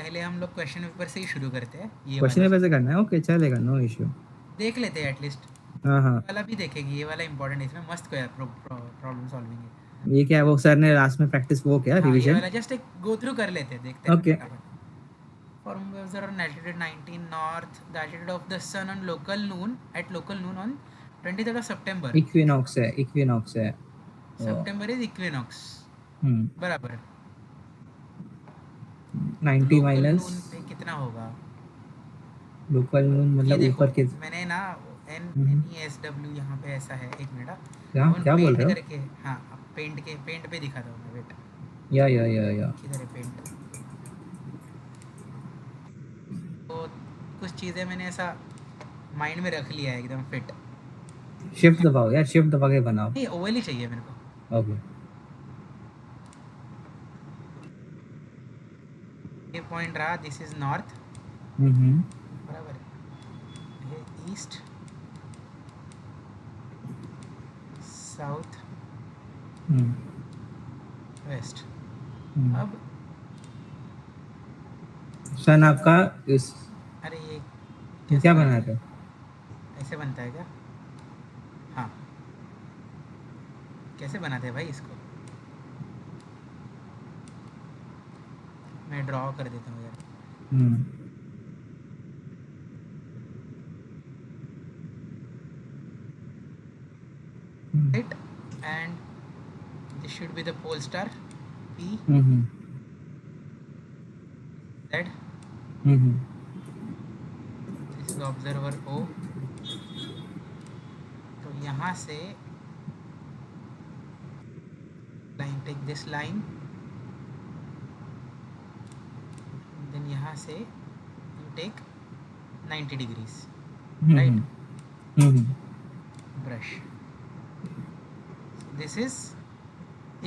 पहले हम लोग क्वेश्चन पेपर से ही शुरू करते हैं। ये क्वेश्चन वाला पेपर से करना है, ओके चलेगा, नो इश्यू। देख लेते हैं एटलीस्ट। हाँ हाँ, वाला भी देखेंगे, ये वाला इंपॉर्टेंट है, इसमें मस्त प्रॉब्लम सॉल्विंग है। ये क्या है, वो सर ने लास्ट में प्रैक्टिस वो क्या हाँ, ये रिवीजन? वाला जस्ट एक गो थ्रू कर लेते हैं, देखते हैं ओके। फटाफट। Form waves are on altitude 19 north, the altitude of the sun on local noon at local noon on 23rd of September. Equinox है, इक्विनॉक्स है। September is equinox, हम्म। बराबर। 90 लोकल माइनस नून पे कितना होगा? लोकल नून ये मतलब देखो, ऊपर के। मैंने ना एन हम्म, एन ई एस डब्ल्यू यहाँ पे ऐसा है, एक मिनट क्या अपन क्या बोल पेंट रहे हो? करके। हाँ, पेंट पे दिखाता हूँ मैं, वेट। या किधर है पेंट? तो कुछ चीज़ें मैंने ऐसा माइंड में रख लिया है एकदम फिट। शिफ्ट दबाओ यार, शिफ्ट दबा के बनाओ। नहीं, ओवल ही चाहिए मेरे को। ओके। ये पॉइंट रहा, दिस इज नॉर्थ, हम्म बराबर। ये ईस्ट, साउथ, हम्म वेस्ट। हम्म। अब सन आपका इस अरे ये ये कैसे क्या बना बनता रहे है? हो? ऐसे बनता है क्या? हाँ, कैसे बनाते हैं भाई इसको? मैं ड्रॉ कर देता हूँ यार। हम्म Right, and this should be the pole star P, hmm Z. Hmm This is observer O. तो यहाँ से line, take this line, then यहाँ से you take 90 degrees, right? Hmm hmm brush, this is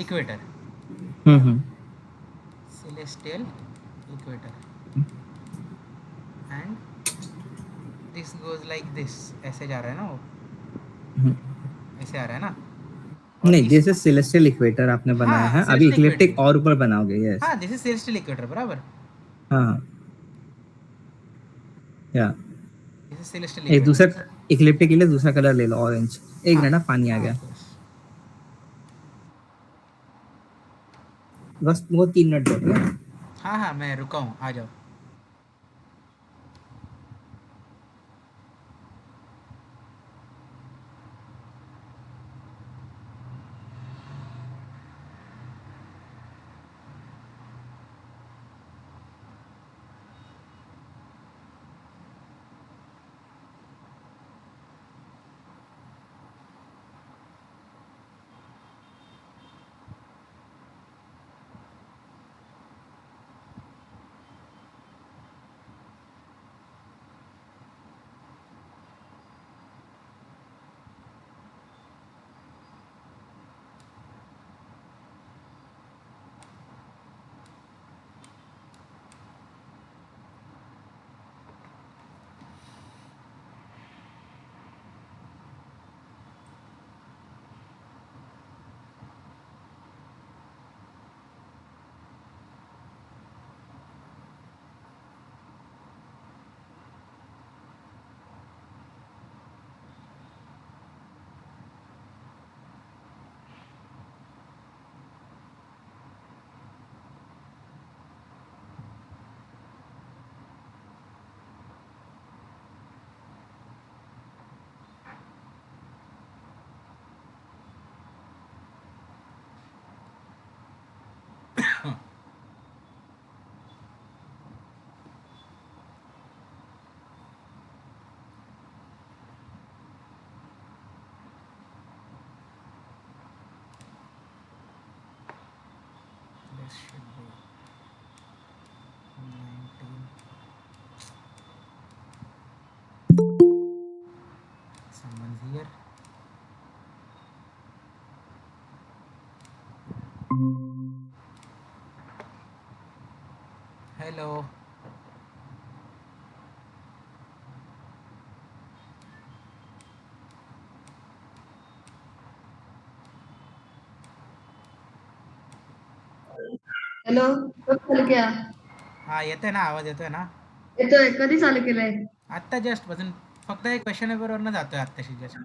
equator, hmm celestial equator, and this goes like this. ऐसे जा रहा है ना वो, हम्म। ऐसे आ रहा है ना। और नहीं, जैसे इसको, सेलेस्टियल इक्वेटर आपने बनाया हाँ है, अभी सेलेस्टियल इक्लिप्टिक इक्वेटर, और ऊपर बनाओगे, यस। हाँ दिस इज सेलेस्टियल इक्वेटर, बराबर। हाँ, या दिस इज सेलेस्टियल एक दूसरा इक्वेटर। इक्लिप्टिक के लिए दूसरा कलर ले लो, ऑरेंज। एक हाँ मिनट ना, पानी आ हाँ, गया। Of course. बस वो 3 मिनट दो, ठीक है? हाँ हाँ, मैं रुका हूँ, आ जाओ। This should be 19, someone's here. Hello. Hello, कब चल गया? हा येतोय ना, आवाज येतोय ना? येतोय. कधी चालू केलंय? आत्ता जस्ट बसून फक्त एक क्वेश्चन पेपरवरनं जातोय आत्ताशी जस्ट.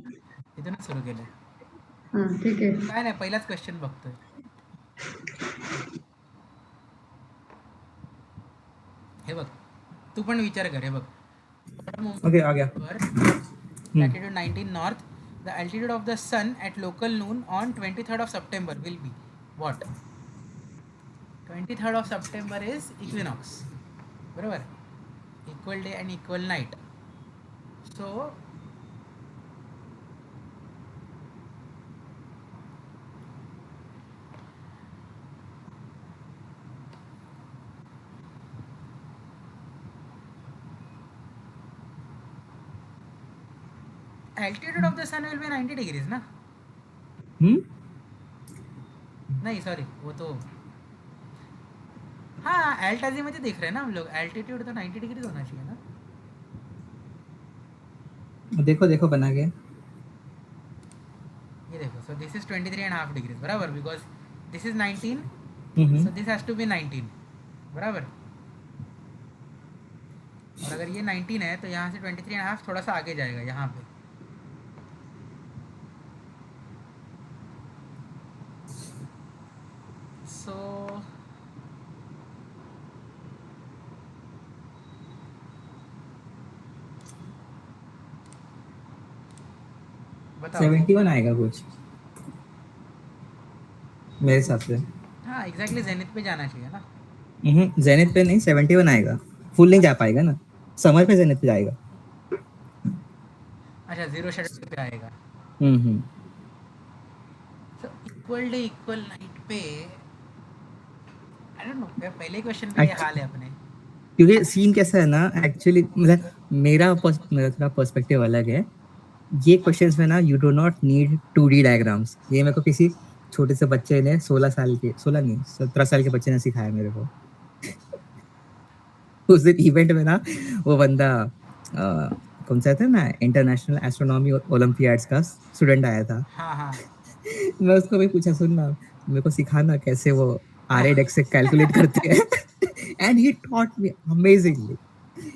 इथूनच सुरू केलंय. हा ठीक आहे. काय नाही, पहिलाच क्वेश्चन बघतोय. हे बघ, तू पण विचार कर. हे बघ, ओके आ गया. latitude 19 north, the altitude of the sun at local noon on 23rd of September will be what? 23rd of September is equinox, बरोबर? Equal day and equal night. So altitude of the sun will be 90 degrees ना? नहीं sorry, वो तो हाँ एल्टाजी में तो देख रहे हैं ना हम लोग, एल्टीट्यूड तो 90 डिग्रीज होना चाहिए ना. देखो देखो बना के. ये देखो, सो दिस इज 23.5 डिग्रीज बराबर, because this is 19, so this has to be 19 बराबर. और अगर ये 19 है तो यहाँ से 23.5 थोड़ा सा आगे जाएगा यहाँ पे. सो बताओ. 71 आएगा कुछ मेरे हिसाब से. हाँ एग्जैक्टली जेनिथ पे जाना चाहिए ना. जेनिथ पे नहीं 71 आएगा. फुल नहीं जा पाएगा ना, समर पे जेनिथ पे जाएगा. अच्छा, जीरो शेडो पे आएगा. So equal day equal night पे आई डोंट नो, पहले क्वेश्चन पे ये हाल है अपने. क्योंकि सीन कैसा है ना एक्चुअली, मतलब मेरा थोड़ा पर्सपेक्टिव अलग है. ये क्वेश्चंस में ना you do not need 2D diagrams. ये मेरे को किसी छोटे से बच्चे ने 16 नहीं 17 साल के बच्चे ने सिखाया मेरे को. उस दिन इवेंट में ना वो बंदा कौन सा था ना, इंटरनेशनल एस्ट्रोनॉमी ओलंपियाड्स का स्टूडेंट आया था. हाँ हाँ. मैं उसको भी पूछा, सुनना मेरे को सिखाना कैसे वो RADX से कैलकुलेट करते हैं. And he taught me amazingly.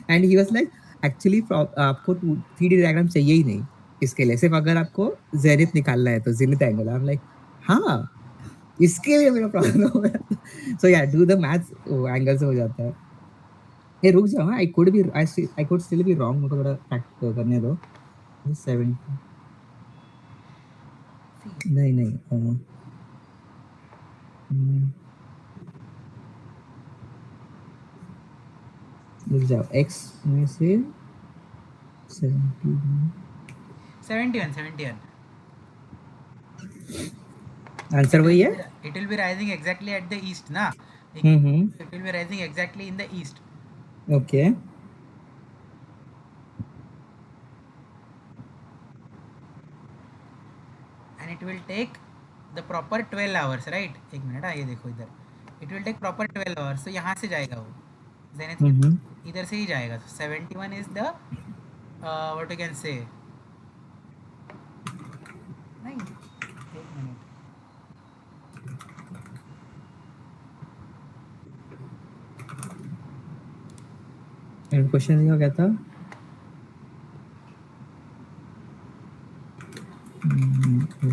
And he was like actually आपको 3D डायग्राम चाहिए ही नहीं इसके लिए, सिर्फ अगर आपको जेनिथ निकालना है तो zenith angle. I am like हाँ, इसके लिए मेरा प्रॉब्लम हो गया. सो या डू द मैथ्स एंगल से हो जाता है. ये रुक जाओ, I could still be wrong. मुझे थोड़ा फैक्ट करने दो. 70 नहीं नहीं रुक जाओ, x में से 71. आंसर वही है. It will be rising exactly at the east ना. It will be rising exactly in the east. Okay. And it will take the proper 12 hours, right? एक मिनट, ये देखो इधर, it will take proper 12 hours. तो यहाँ से जाएगा वो जेनिथ के इधर से ही जाएगा. तो 71 is the what you can say. नहीं, एक मिनट. क्वेश्चन क्या था?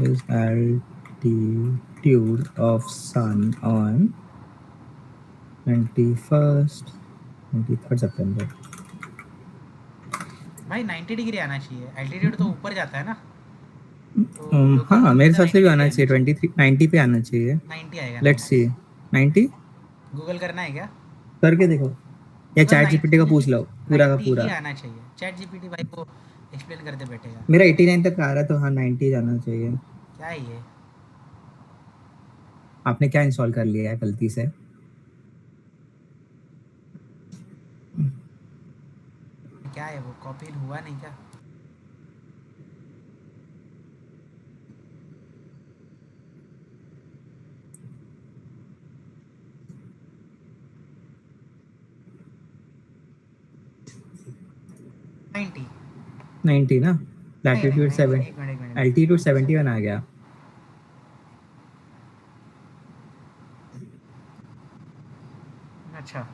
Is altitude of sun on 21st 23rd September. भाई 90 डिग्री आना चाहिए. एल्टीट्यूड तो ऊपर जाता है ना. हाँ मेरे हिसाब से भी आना चाहिए. 23 90 पे आना चाहिए. 90 आएगा. Let's see. 90 गूगल करना है क्या? करके देखो, या चैट जीपीटी का पूछ लो. पूरा का पूरा आना चाहिए. चैट जीपीटी भाई को एक्सप्लेन करते बैठेगा. मेरा 89 तक आ रहा है, तो हाँ 90 जाना चाहिए. क्या है ये? आपने क्या इंस्टॉल कर लिया है गलती से? क्या है वो, कॉपी हुआ नहीं क्या? नाइन्टी 90 ना. लैटिट्यूड 7, एक मिनट. एल्टीट्यूड 71 आ गया. अच्छा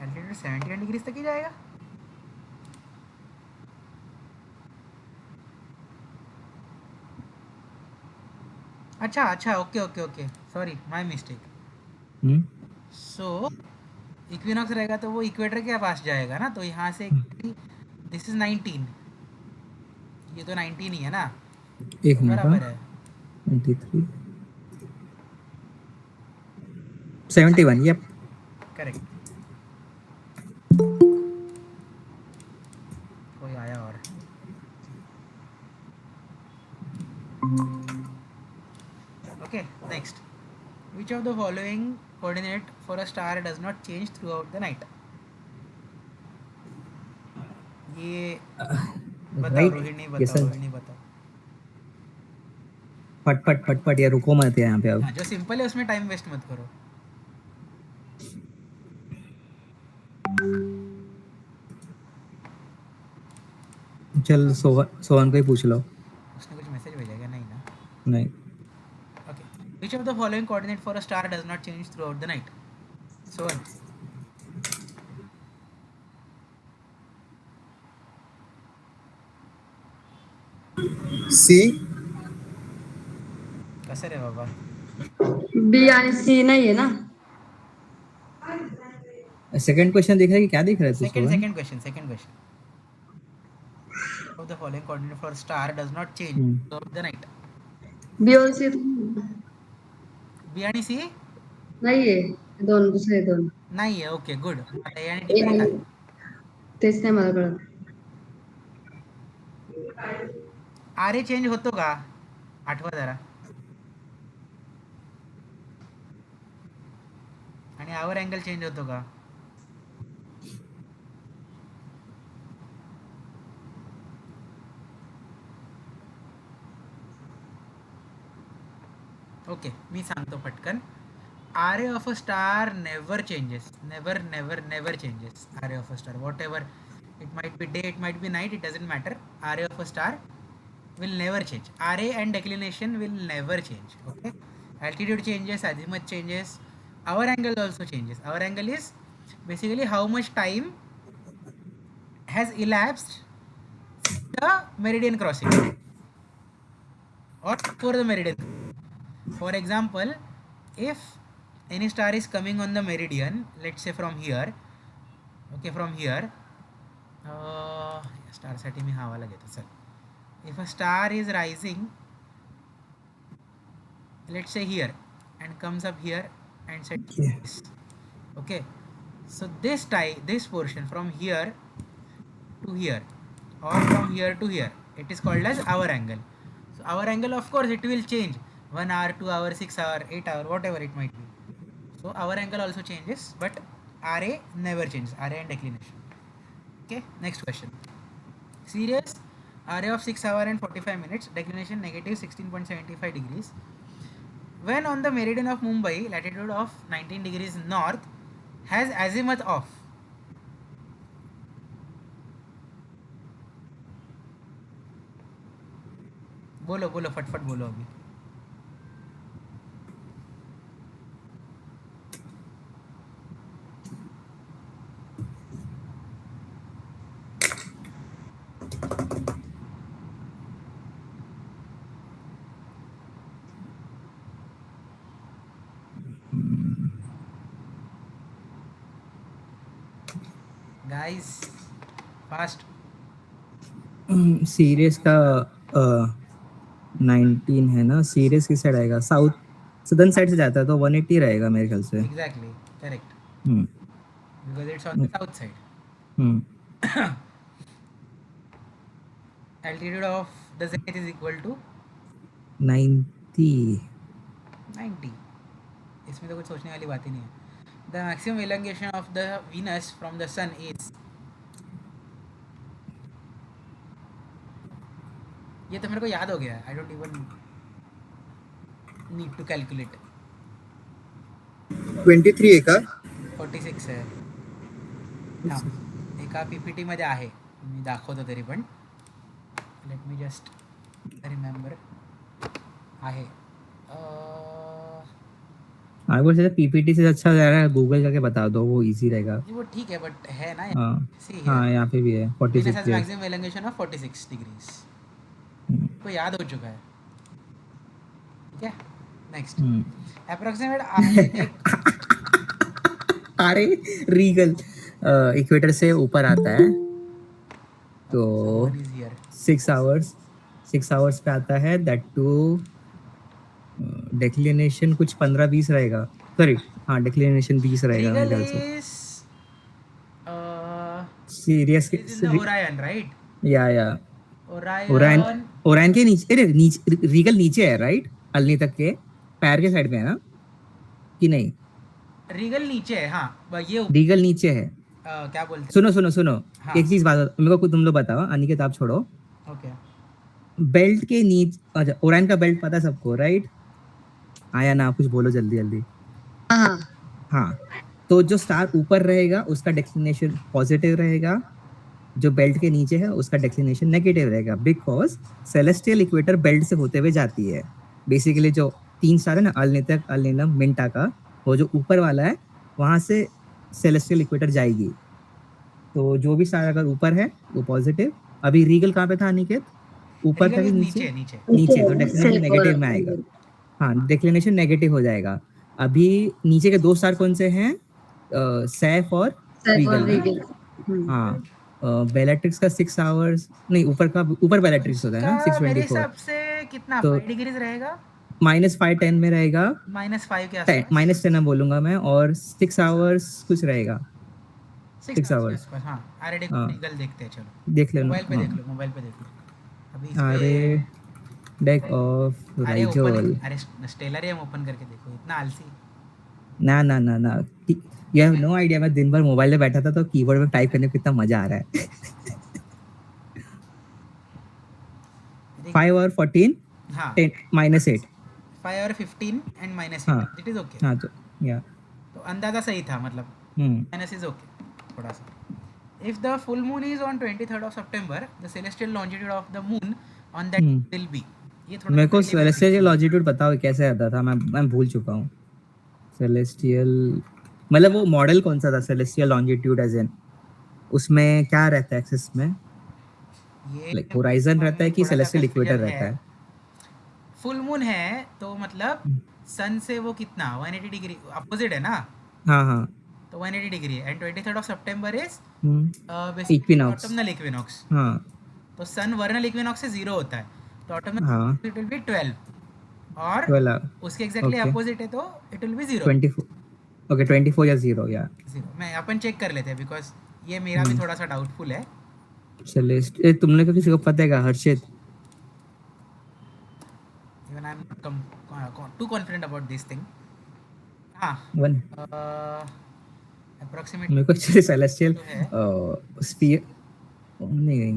एल्टीट्यूड 71 डिग्रीज तक ही जाएगा. अच्छा अच्छा, okay okay okay, sorry my mistake. So equinox रहेगा तो वो इक्वेटर के पास जाएगा ना, तो यहाँ से दिस इज 19, ये तो 19 ही है ना, एक तो मिनट. बराबर है. 23 71. Yep. करेक्ट. कोई आया और. Okay next. Which of the following coordinate for a star does not change throughout the night. ये बताओ Right. रोहिणी, Yes बताओ sir. रोहिणी, बताओ. फट फट फट फट, या रुको मत यहाँ पे अब. हाँ, जो सिंपल है उसमें टाइम वेस्ट मत करो. चल सोहन सोहन को ही पूछ लो. उसने कुछ मैसेज भेजा क्या? नहीं ना. नहीं. Okay. Which of the following coordinate for a star does not change throughout the night. Sohan. C. कसं रे बाबा. बी आणि सी नाहीये ना. सेकंड क्वेश्चन दिख रहा है कि क्या दिख रहा है तू second Sohan? Second question, second question. Of the following coordinate for star does not change hmm. Throughout the night. B और सी बी आणि सी नाहीये. दोन दुसरे दोन. नाही आहे. Okay good. आता ए आणि डी ए मध्ये आणि काय? तेच नाही मला कळत. आर ए चेंज होतो का? आठवा जरा. आणि आवर अँगल चेंज होतो का? ओके मी सांगतो पटकन. R A of a star never changes. Never never never changes. R A of a star whatever it might be day, it might be night, it doesn't matter. R A of a star will never change. RA and declination will never change. Okay, altitude changes, azimuth changes, our angle also changes. Our angle is basically how much time has elapsed the meridian crossing or for the meridian. For example, if any star is coming on the meridian, let's say from here, okay, from here, star साठी मी हा वाला घेतो. चल, if a star is rising, let's say here, and comes up here and sets Yeah. this. Okay, so this portion from here to here or from here to here, it is called as our angle. So our angle, of course, it will change 1 hour, 2 hour, 6 hour, 8 hour, whatever it might be. So our angle also changes, but RA never changes. RA and declination. Okay, next question. Sirius, RA of 6 hour and 45 minutes, declination negative 16.75 degrees. When on the meridian of Mumbai, latitude of 19 degrees north, has azimuth off. बोलो बोलो फटफट बोलो अभी. Guys fast. Serious का 19 है ना. Serious किस side आएगा? South southern side से जाता है तो 180 रहेगा मेरे ख्याल से. Exactly correct, hmm. Because it's on the south side. Hmm. Altitude of the zenith is equal to 90. 90. इसमें तो कुछ सोचने वाली बात ही नहीं है. The maximum elongation of the Venus from the sun is, ये तो मेरे को याद हो गया. I don't even need to calculate. 23 आहे का? 46 आहे. थांब, एका PPT मध्ये आहे, मी दाखवतो तरी पण. Late me just remember. आहे आई वुड से पीपीटी से अच्छा ज़रा गूगल करके बता दो, वो इजी रहेगा। जी वो ठीक है बट है ना, हाँ सी हाँ, हियर यहाँ पे भी है Venus 46 has years। maximum elongation of 46 degrees, तो याद हो चुका है। ठीक है, नेक्स्ट अप्रोक्सीमेट आर एक अरे रीगल इक्वेटर से ऊपर आता है तो someone is here 6 आवर्स पे आता है, दैट टू डिक्लिनेशन कुछ 15-20 रहेगा, सॉरी हाँ डिक्लिनेशन 20 रहेगा मेरे Regal ख्याल से। is uh, serious is in the Orion, right? या ओराइन, Orion ओराइन के नीचे, अरे नीचे रीगल नीचे है राइट, अलनी तक के पैर के साइड में है ना कि नहीं? रीगल नीचे है, हाँ ये रीगल नीचे है। क्या बोलते हैं? सुनो हाँ। एक चीज बात मेरे को कुछ तुम लोग बताओ, अनिकेत आप छोड़ो। ओके बेल्ट के नीचे, अच्छा ओराइन का बेल्ट पता है सबको राइट? आया ना, कुछ बोलो जल्दी जल्दी। हाँ हाँ, तो जो स्टार ऊपर रहेगा उसका डेक्लिनेशन पॉजिटिव रहेगा, जो बेल्ट के नीचे है उसका डेक्लिनेशन नेगेटिव रहेगा, बिकॉज सेलेस्टियल इक्वेटर बेल्ट से होते हुए जाती है। बेसिकली जो 3 स्टार है ना, अलनितक, अलनीलम, मिंटा का, वो जो ऊपर वाला है वहां से सेलेस्टियल इक्वेटर जाएगी। तो जो भी स्टार अगर ऊपर है वो पॉजिटिव। अभी रीगल कहाँ पे था अनिकेत? ऊपर था रीगल कि इज नीचे? नीचे नीचे, तो डेक्लिनेशन सेफ नेगेटिव में आएगा। हाँ, डिक्लिनेशन नेगेटिव हो जाएगा। अभी नीचे के 2 स्टार कौन से हैं? सैफ और सेफ और रीगल ना? रीगल। हाँ, बेलेट्रिक्स का 6 आवर्स नहीं, ऊपर बेलेट्रिक्स होता है ना उसका मेरे 624, हिसाब से कितना तो 5 डिग्रीज रहेगा, -5 10 में रहेगा, -5 के आसपास, -10 में बोलूंगा मैं, और 6 आवर्स कुछ रहेगा, 6 6 आवर्स के आवर्स। आसपास। हाँ अरे देखो हाँ, रीगल देखते हैं, चलो देख लेना। मोबाइल पे हाँ, देख लो, मोबाइल पे देख लो अभी इस पे। अरे डेक ऑफ अरे ओपन, राइजोल, अरे स्टेलर हम ओपन करके देखो, इतना आलसी। ना यू हैव नो आइडिया, मैं दिन भर मोबाइल में बैठा था तो कीबोर्ड में टाइप करने में कितना मजा आ रहा है। 5 और 14 हाँ 10 -8। 5 और 15 एंड -8, हाँ इट इज ओके। हाँ, तो या तो अंदाजा सही था, मतलब माइनस इज ओके थोड़ा सा। If the full moon is on 23rd of September, the celestial longitude of the moon on that will B, ये थोड़ा मेरे को पहले basic सेलेस्टियल चीज़ है। लॉन्जिट्यूड बताओ कैसे आता था, मैं भूल चुका हूँ। सेलेस्टियल मतलब वो मॉडल कौन सा था? सेलेस्टियल लॉन्जिट्यूड एज इन उसमें क्या रहता है एक्सिस में? ये लाइक होराइजन रहता है कि थोड़ा सा सेलेस्टियल इक्वेटर confusion रहता है। है? फुल मून है तो मतलब सन से वो कितना 180 डिग्री अपोजिट है ना, हाँ, तो 180 डिग्री है। And 23rd of September is equinox. Autumnal equinox, हाँ तो सन वर्नल इक्विनॉक्स से 0 होता है, तो हाँ, ऑटोमेटिक इट विल बी 12, और 12 उसके एग्जैक्टली ओके, अपोजिट है तो इट विल बी 0। 24 ओके, 24 या 0 या 0 मैं अपन चेक कर लेते हैं, बिकॉज ये मेरा भी थोड़ा सा डाउटफुल है। सेलेस्ट तुमने को किसी को पता है क्या? Harshit? Even I am too confident about this thing. हाँ वन अप्रोक्सीमेट मेरे को एक्चुअली सेलेस्टियल तो है। स्फीयर नहीं गई।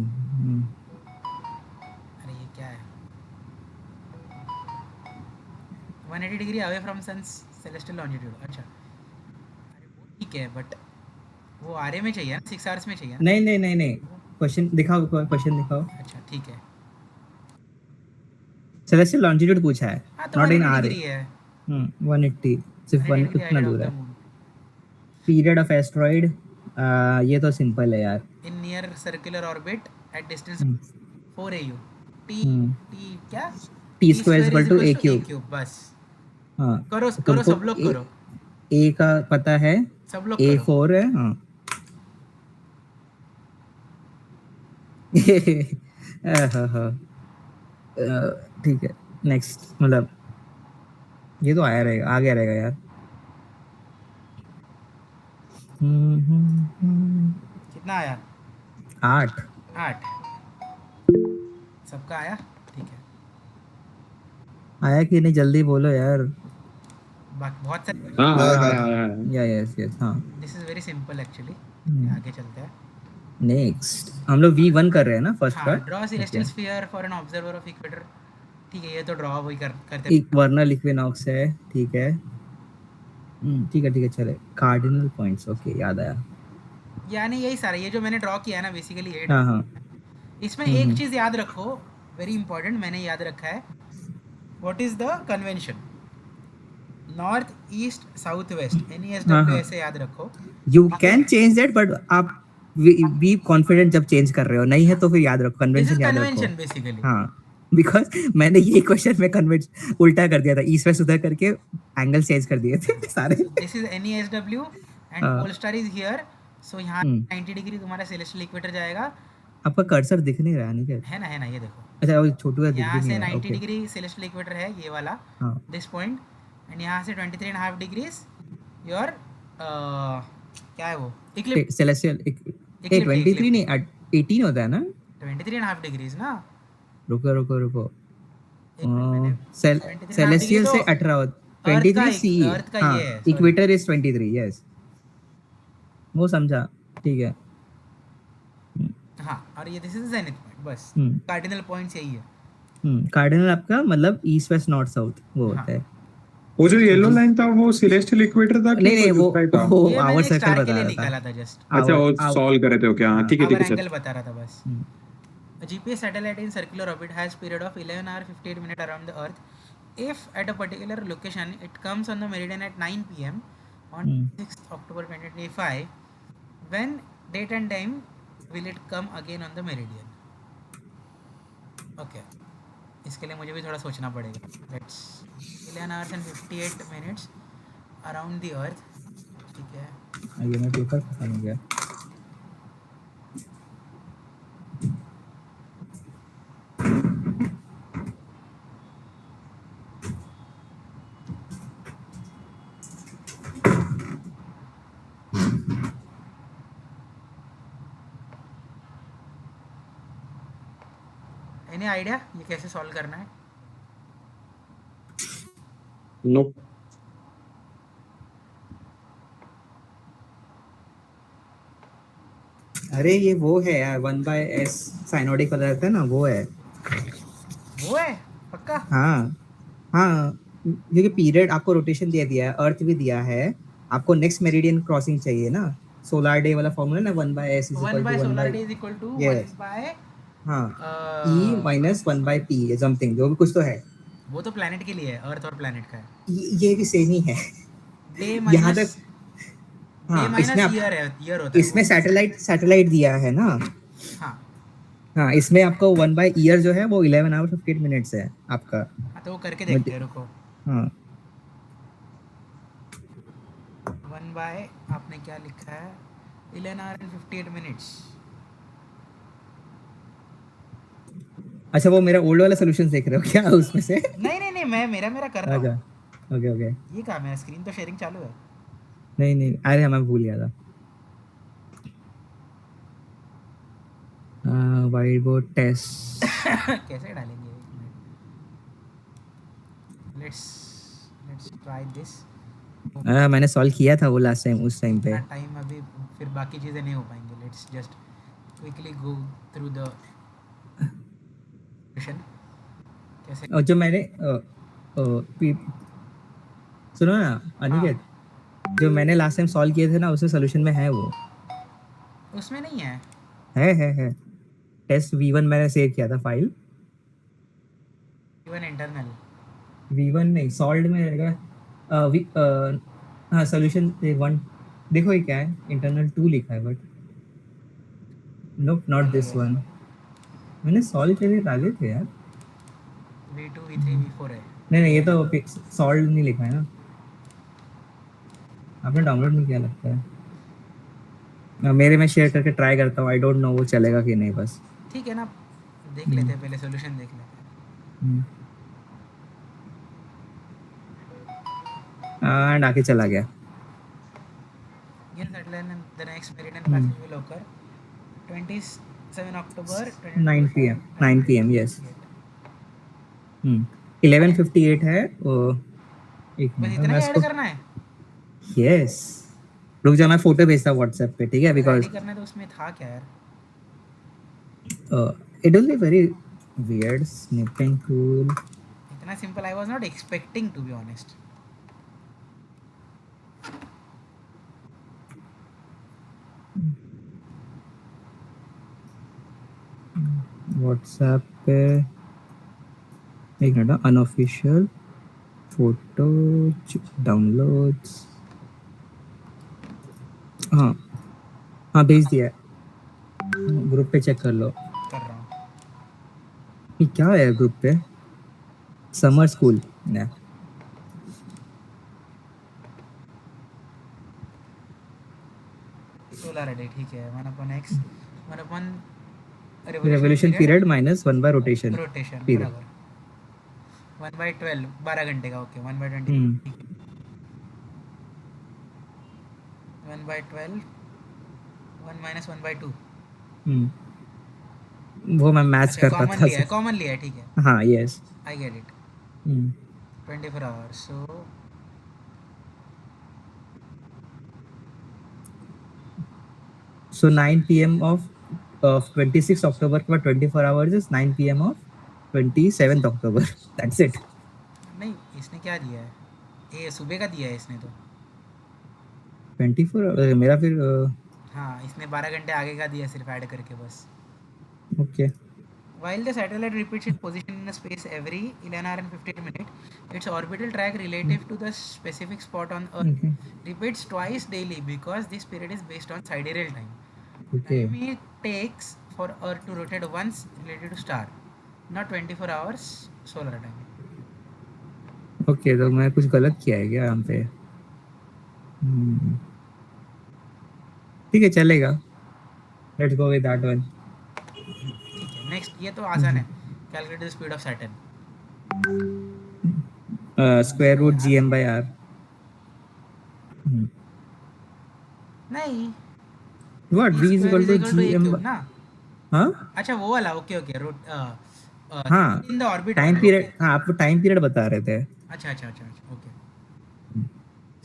अरे ये क्या है, 180 degree away from sun's celestial longitude. अच्छा अरे वो ठीक है, बट वो आरे में चाहिए ना, 6 आवर्स में चाहिए ना। नहीं, क्वेश्चन दिखाओ, क्वेश्चन दिखाओ। अच्छा ठीक है, सेलेस्टियल लॉन्जिट्यूड पूछा है, हाँ तो नॉट इन 180 आर। डिग्री है, 180 सिर्फ 180 वन डिग्री उतना ahead of दूर the है। moon पीरियड ऑफ एस्ट्रॉइड, ये तो सिंपल है यार। in near circular orbit at distance hmm, 4 AU। T hmm, T क्या? T T square square is to equals a to a cube. cube, बस हाँ, करो तो करो, तुमको सब लोग करो, ए का पता है, सब लोग करो। A4 है। हाँ हाँ हाँ, ठीक है, नेक्स्ट, मतलब ये तो आया रहेगा, आ गया रहेगा यार। कितना आया? 8। 8, सबका आया, ठीक है। आया कि नहीं, जल्दी बोलो यार। बाकी बहुत सारे, हाँ हाँ हाँ हाँ, हाँ हाँ। यस हाँ। This is very simple actually. आगे चलते हैं। नेक्स्ट हम लोग V1 कर रहे हैं ना, फर्स्ट हाँ, part. Draw celestial sphere for an observer of equator. ठीक है, ये तो ड्रॉ वही करते एक वर्नल इक्विनॉक्स है, ठीक है। ठीक है चले, कार्डिनल पॉइंट्स, ओके याद आया। यानी यही सारा, ये जो मैंने ड्रॉ किया है ना, बेसिकली ये हाँ हाँ, इसमें एक चीज़ याद रखो, वेरी इंपॉर्टेंट, मैंने याद रखा है। What is the convention? North east south west हाँ NESW हाँ ऐसे याद रखो. You can change that but आप बी कॉन्फिडेंट जब चेंज कर रहे हो, नहीं है तो फिर याद रखो, दिस इज कन्वेंशन याद रखो. Convention basically. हाँ बिकॉज मैंने ये क्वेश्चन में कन्वेंस उल्टा कर दिया था, ईस्ट वेस्ट उधर करके एंगल चेंज कर दिए थे सारे. So this is NESW and हाँ. Polestar is here. So यहाँ हम्म. 90 डिग्री तुम्हारा सेलेस्टियल इक्वेटर जाएगा. आपका कर्सर दिख नहीं रहा नहीं क्या? है ना ये देखो. अच्छा वो छोटू का दिख यहाँ भी नहीं से रहा. 90 ओके. डिग्री सेलेस्टियल इक्वेटर है ये वाला. हाँ. This point. एंड यहाँ से 23.5 डिग्रीज योर क्या है वो इक्लिप्स. सेलेस्टियल ए Eclipse, 23 eclipse. नहीं 18 होता है ना? 23.5 डिग्रीज ना. रुको रुको रुको. एक मिनट मैंने सेलेस्टियल 23.5 से डिग्री 18 तो अर्थ का 23 सी. अर्थ का हाँ ये है. sorry. Equator is 23. यस वो समझा. ठीक है. हाँ और ये दिस इज जेनिथ पॉइंट. बस हम्म. कार्डिनल पॉइंट्स यही है. कार्डिनल आपका मतलब ईस्ट वेस्ट नॉर्थ साउथ वो हाँ. होता है. वो जो येलो लाइन था वो सिलेस्टियल इक्वेटर था कि नहीं नहीं कोई वो दूसरा ही था? ये आवर मैंने सर्कल स्टार के बता लिए रहा था. निकाला था जस्ट. अच्छा वो आवर सॉल्व कर रहे थे. ओके हाँ ठीक है आवर ठीक है एंगल बता रहा था बस. A GPS satellite in circular orbit has period of 11 hour 58 minute around the Earth. If at a particular location it comes on the meridian at 9 p.m. on 6th October 2025, when date and time will it come again on the meridian? Okay. इसके लिए मुझे भी थोड़ा सोचना पड़ेगा. Let's 11 hours and 58 minutes around the Earth. ठीक है. ये मैं पेपर खत्म हो गया. Any idea ये कैसे सॉल्व करना है? नो अरे ये वो है यार 1/s साइनोडिक वाला रहता है ना वो है. वो है पक्का. हाँ हाँ क्योंकि पीरियड आपको रोटेशन दे दिया है, अर्थ भी दिया है, आपको नेक्स्ट मेरिडियन क्रॉसिंग चाहिए ना. सोलर डे वाला फॉर्मूला ना 1/s is 1 equal by to 1 solar by day is equal to Yes. 1 by हाँ uh, e minus 1/p something जो भी कुछ तो है. वो तो प्लैनेट के लिए है. अर्थ और प्लैनेट का है. ये भी सेम ही है. डे यहाँ माइनस तक हाँ माइनस इसमें ईयर है. ईयर होता है इसमें वो. सैटेलाइट दिया है ना. हाँ हाँ इसमें आपको 1/year जो है वो 11 hours 58 minutes है आपका. हाँ तो वो करके देखते हैं. रुको. हाँ 1 by आपने क्या लिखा है 11 hour and 58 minutes. अच्छा वो मेरा ओल्ड वाला सॉल्यूशन देख रहे हो क्या उसमें से? नहीं मैं मेरा कर रहा अच्छा हूँ. Okay okay. ये कहाँ मेरा स्क्रीन तो शेयरिंग चालू है. नहीं अरे मैं भूल गया था. वाइट बोर्ड टेस्ट कैसे डालेंगे. Let's try this. मैंने सॉल्व किया था वो लास्ट टाइम उस टाइम पे. टाइम अभी फिर बाकी चीज़ें नहीं हो पाएंगे. Let's just quickly go through the question. कैसे. और जो मैंने सुनो ना अनिकेत, जो मैंने लास्ट टाइम सॉल्व किए थे ना उसमें सॉल्यूशन में है वो. उसमें नहीं है. है टेस्ट V1 मैंने सेव किया था फाइल. इवन इंटरनल V1 नहीं सॉल्व में रहेगा. हाँ सॉल्यूशन 1 देखो ये क्या है. इंटरनल 2 लिखा है but no not this one. मैंने सॉल्व करके डाले थे यार. V2 V3 V4 है. नहीं ये तो सॉल्व नहीं लिखा है ना. आपने डाउनलोड नहीं किया लगता है. मेरे में शेयर करके ट्राई करता हूँ. आई डोंट नो वो चलेगा कि नहीं बस. ठीक है ना. देख लेते हैं पहले सॉल्यूशन देख लेते हैं. एंड आके चला गया. Again satellite and the next meridian passage will occur 27 October 9 p.m. 9 p.m. yes. 11:58 है वो. एक बस मिनट इतना मैं ही ऐड इसको करना है. यस रुक जा मैं फोटो भेजता हूँ व्हाट्सएप पे. ठीक है बिकॉज ऐड करना है तो उसमें था क्या यार. It will be very weird snipping tool. इतना simple. I was not expecting to be honest. WhatsApp पे एक मिनट अनऑफिशियल फोटो डाउनलोड्स, हाँ हाँ भेज दिया है, ग्रुप पे चेक कर लो। कर रहा हूँ। ये क्या है ग्रुप पे? समर स्कूल ना, सोलर डे ठीक है, 1/x 1 revolution revolution period period minus 1 bye rotation rotation period. बराबर 1/12 12 घंटे का, ओके 1/20 हम्म ठीक है 1/12 1 - 1/2 वो मैं मैच अच्छा कर रहा था सब। कॉमन लिया है ठीक है हाँ yes. I get it 24 hours so So 9 p.m. of 26 October के बाद 24 hours is 9 p.m. of 27th October. That's it. नहीं इसने क्या दिया है, ये सुबह का दिया है इसने तो। 24 मेरा फिर हाँ इसने 12 घंटे आगे का दिया सिर्फ ऐड करके बस। Okay While the satellite repeats its position in space every 11 hours and 15 minutes, its orbital track relative to the specific spot on Earth repeats twice daily because this period is based on sidereal time. Okay Time it takes for Earth to rotate once related to star, not 24 hours solar time. Okay, तो मैं कुछ गलत किया है क्या यहाँ पे? ठीक है चलेगा, let's go with that one. ठीक है नेक्स्ट, ये तो आसान है, calculate the speed of Saturn. Square root GM/r। नहीं what v v is square equal is to equal to a GM? Cube ना। हाँ अच्छा वो वाला, ओके ओके रूट हाँ in the orbit time period, हाँ आप टाइम पीरियड बता रहे थे। अच्छा अच्छा अच्छा अच्छा okay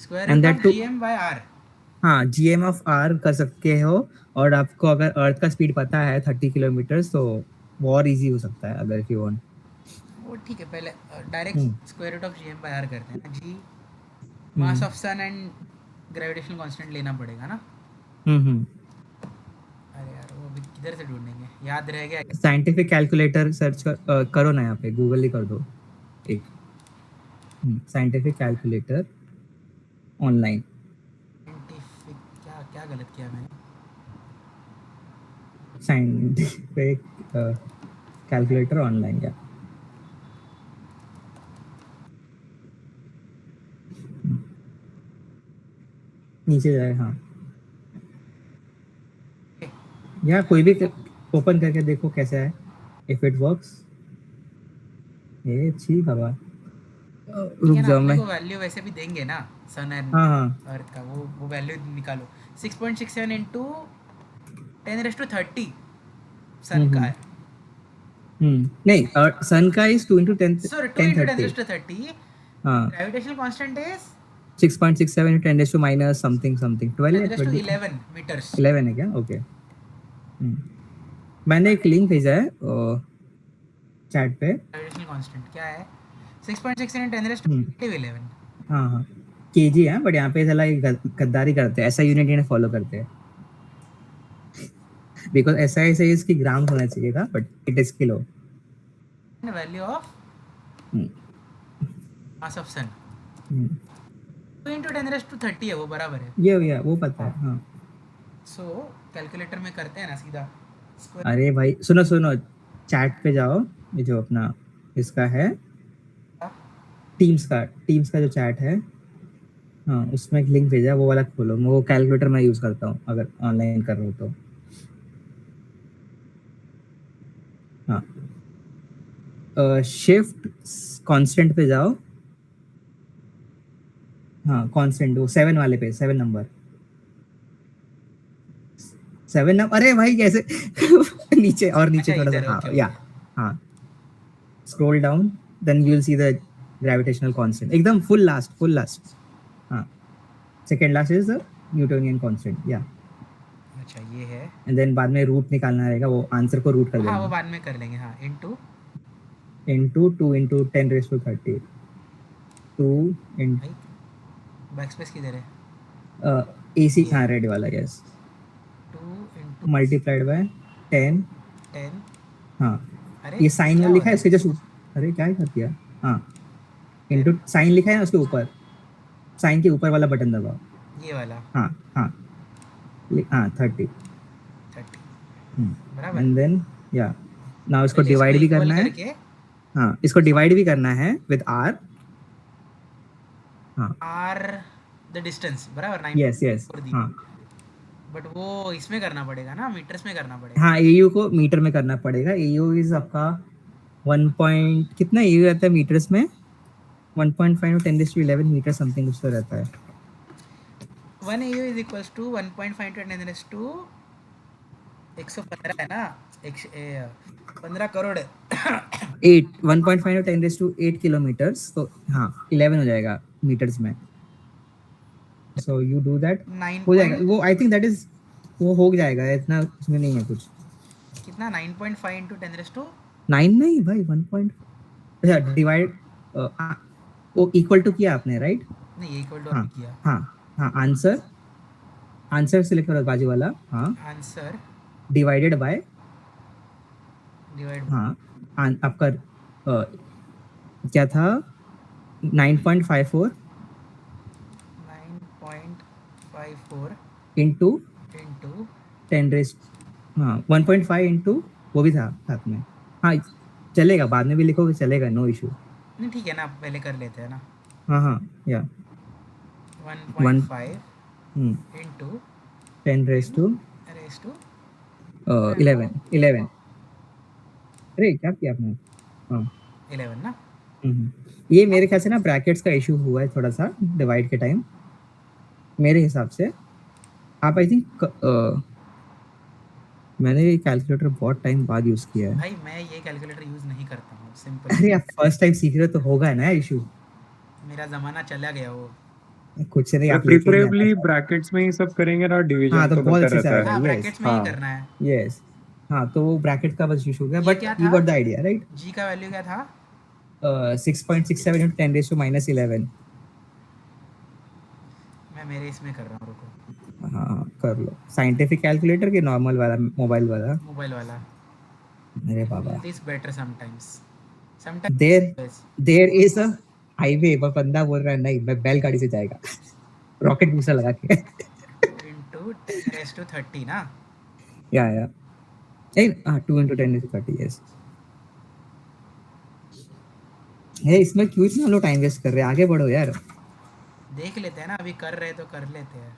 square and root of that two, GM/r। हाँ GM/r कर सकते हो, और आपको अगर अर्थ का स्पीड पता है 30 किलोमीटर तो वो और इजी हो सकता है अगर इफ यू वांट। वो ठीक है, पहले direct square root of GM/r करते हैं ना। G mass of sun and gravitational constant लेना पड़ेगा ना। अरे यार वो अभी किधर से ढूंढेंगे, याद रह गया। साइंटिफिक कैलकुलेटर सर्च करो ना यहाँ पे, गूगल ही कर दो एक, साइंटिफिक कैलकुलेटर ऑनलाइन। साइंटिफिक क्या क्या गलत किया मैंने। साइंटिफिक कैलकुलेटर ऑनलाइन या नीचे जाए, हाँ या कोई भी ओपन करके देखो कैसा है, इफ इट वर्क्स। ये अच्छी हवा, ठीक रुक है ना, जाओ अपने मैं। को वैल्यू वैसे भी देंगे ना सन एंड हाँ हाँ अर्थ का, वो वैल्यू निकालो। 6.67 इंटू 10⁻30 सन का है। नहीं सन का इज 2 into 10 सॉरी 2 इंटू 1030। 10⁻30। हाँ gravitational constant is 6.67 into 10 to minus something something 12 या 20 10⁻11 मीटर्स। 11 है क्या? ओके मैंने एक लिंक भेजा है चैट पे। ग्रेविटेशनल कांस्टेंट क्या है? 6.67 इंटू 10⁻11। हाँ हाँ केजी है, बट यहाँ पे साला ये गद्दारी करते हैं, ऐसा यूनिट इन्हें फॉलो करते हैं, बिकॉज ऐसा ऐसे इसकी ग्राम होना चाहिए था, but it is kilo. Value of mass of sun 2 into 10⁻30 है, वो बराबर है। ये वो पता है हाँ। सो कैलकुलेटर में करते हैं ना सीधा स्क्वायर। अरे भाई सुनो सुनो, चैट पे जाओ, ये जो अपना इसका है टीम्स का जो चैट है, हाँ उसमें एक लिंक भेजा है, वो वाला खोलो, वो कैलकुलेटर मैं यूज करता हूँ अगर ऑनलाइन कर रहा हूँ तो। हाँ शिफ्ट कांस्टेंट पे जाओ, हाँ कांस्टेंट वो 7 वाले पे, 7 नंबर 7 नंबर। अरे भाई कैसे नीचे और नीचे अच्छा, थोड़ा इधर, सा, हाँ ओके, या ओके। हाँ scroll down, then you will see the gravitational constant, एकदम फुल लास्ट, हाँ second last is the Newtonian constant yeah. अच्छा ये है, एंड देन बाद में रूट निकालना रहेगा, वो आंसर को रूट कर हाँ वो देना बाद में कर लेंगे। हाँ इनटू इनटू 2 into 10⁻30 2 इन भाई बैकस्पेस किधर है? AC, हाँ रेड वाला यस, 2 इंटू मल्टीप्लाइड बाय 10। 10। हाँ अरे ये साइन क्या वाला हो लिखा रहा है है? इसके जस्ट, अरे क्या कर दिया, हाँ इनटू साइन लिखा है ना उसके ऊपर, साइन के ऊपर वाला बटन दबाओ। ये वाला हाँ हाँ हाँ 30। 30 बराबर। एंड देन या नाउ इसको पहले इसको डिवाइड भी इक्वल करना है। करके हाँ इसको डिवाइड भी करना है विद आर। हाँ आर द डिस्टेंस बराबर 9 यस यस कर दी। हाँ बट वो इसमें करना पड़ेगा ना, मीटर्स में करना पड़ेगा। हाँ एयू को मीटर में करना पड़ेगा। एयू इज आपका 1 पॉइंट कितना एयू रहता है मीटर्स में, 1.5 10⁻11 मीटर समथिंग कुछ तो रहता है। 1 AU इज इक्वल्स टू 1.5 × 10⁻115 है ना, 15 करोड़ है। 8 1.5 10⁸8 किलोमीटर्स, तो हाँ 11 हो जाएगा मीटर्स में। सो यू डू दैट, 9 हो जाएगा वो। आई थिंक दैट इज वो हो जाएगा, इतना उसमें नहीं है कुछ। कितना 9.5 × 10⁻? 9 नहीं भाई 1 पॉइंट, अच्छा डिवाइड वो इक्वल टू किया आपने राइट। नहीं, इक्वल टू हाँ अभी किया। हाँ हाँ आंसर, आंसर सिलेक्ट करो बाजू वाला। हाँ आंसर डिवाइडेड बाय, डिवाइड हाँ आपका क्या था 9.54 9.54 इंटू इंटू 10 रेस, हाँ 1.5 इंटू वो भी था साथ में। हाँ चलेगा, बाद में भी लिखोगे चलेगा, नो इशू। नहीं ठीक है ना, पहले कर लेते हैं ना। हाँ हाँ yeah 1.5 into 10 raise to raise to 11। अरे क्या किया आपने। हाँ 11 ना। ये मेरे ख्याल से ना ब्रैकेट्स का इशू हुआ है थोड़ा सा डिवाइड के टाइम, मेरे हिसाब से। आप आई थिंक मैंने ये कैलकुलेटर बहुत टाइम बाद यूज किया है। भाई मैं ये कैलकुलेटर यूज़ नहीं करता हूँ, सिंपल। अरे आप फर्स्ट टाइम सीख रहे हो तो होगा ना इशू। मेरा ज़माना चला गया वो। कुछ नहीं, आप लेके नहीं आना प्रिफरेबली था। ब्रैकेट्स में ही सब करेंगे ना, हाँ डिवीजन तो तो बहुत बेहतर अच्छे से रहता आएगा। है। हाँ, यस ब्रैकेट्स में ही हाँ करना है। यस हाँ तो वो ब्रैकेट का बस इशू हो गया, ये बट क्या यू था, गॉट द आइडिया राइट। जी का वैल्यू क्या था? 6.67 इंटू 10⁻−11। मैं मेरे इसमें कर रहा हूँ, रुको। हाँ कर लो, साइंटिफिक कैलकुलेटर के नॉर्मल वाला मोबाइल वाला। मोबाइल वाला। अरे I feel Baba, this better sometimes. There Yes. There is a highway, पर बंदा बोल रहा है नहीं मैं बैलगाड़ी से जाएगा रॉकेट बूस्टर लगा के। 2 into 10⁻30 ना। या ए हाँ 2 इंटू 10⁻30 यस। है इसमें क्यों इतना लो टाइम वेस्ट कर रहे हैं, आगे बढ़ो यार। देख लेते हैं ना, अभी कर रहे तो कर लेते हैं।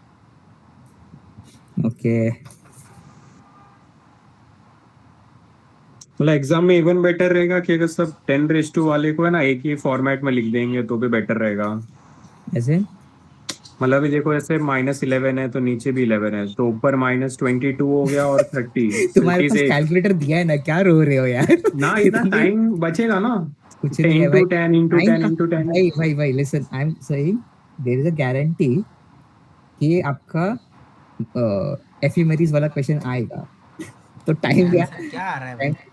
ओके मतलब एग्जाम में इवन बेटर रहेगा कि अगर सब 10⁻2 वाले को है ना एक ही फॉर्मेट में लिख देंगे तो भी बेटर रहेगा। ऐसे मतलब अभी देखो ऐसे -11 है तो नीचे भी 11 है, तो ऊपर -22 हो गया और 30, तो तुम्हारे इट इज पास 8 कैलकुलेटर दिया है ना, क्या रो रहे हो यार ना। इतना इतनी टाइम बचेगा ना, कुछ नहीं है भाई। इंटू 10 इंटू टाइम 10 का इंटू 10। भाई भाई भाई listen, I am saying there is a guarantee कि आपका एफिमेरीज वाला क्वेश्चन आएगा, तो टाइम क्या आंसर क्या आ रहा है भाई? टाइम।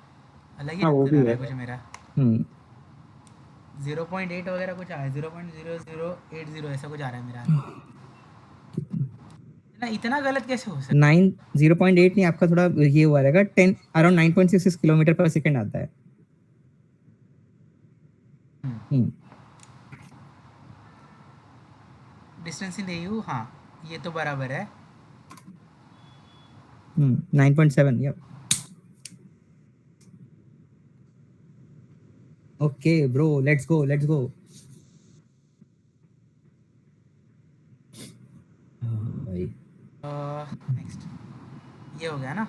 अलग ही हाँ वो आंसर आ भी रहा है। है कुछ मेरा। हम्म 0.8 वगैरह कुछ आ रहा है, 0.0080 ऐसा कुछ आ रहा है मेरा। ना इतना गलत कैसे हो सकता 9 0.8 नहीं, आपका थोड़ा ये हुआ रहेगा 10 अराउंड 9.66 किलोमीटर पर सेकंड आता है। है? हम्म डिस्टेंस इन एयू, हाँ ये तो बराबर है। 9.7 या okay bro, let's go let's go. भाई नेक्स्ट ये हो गया ना।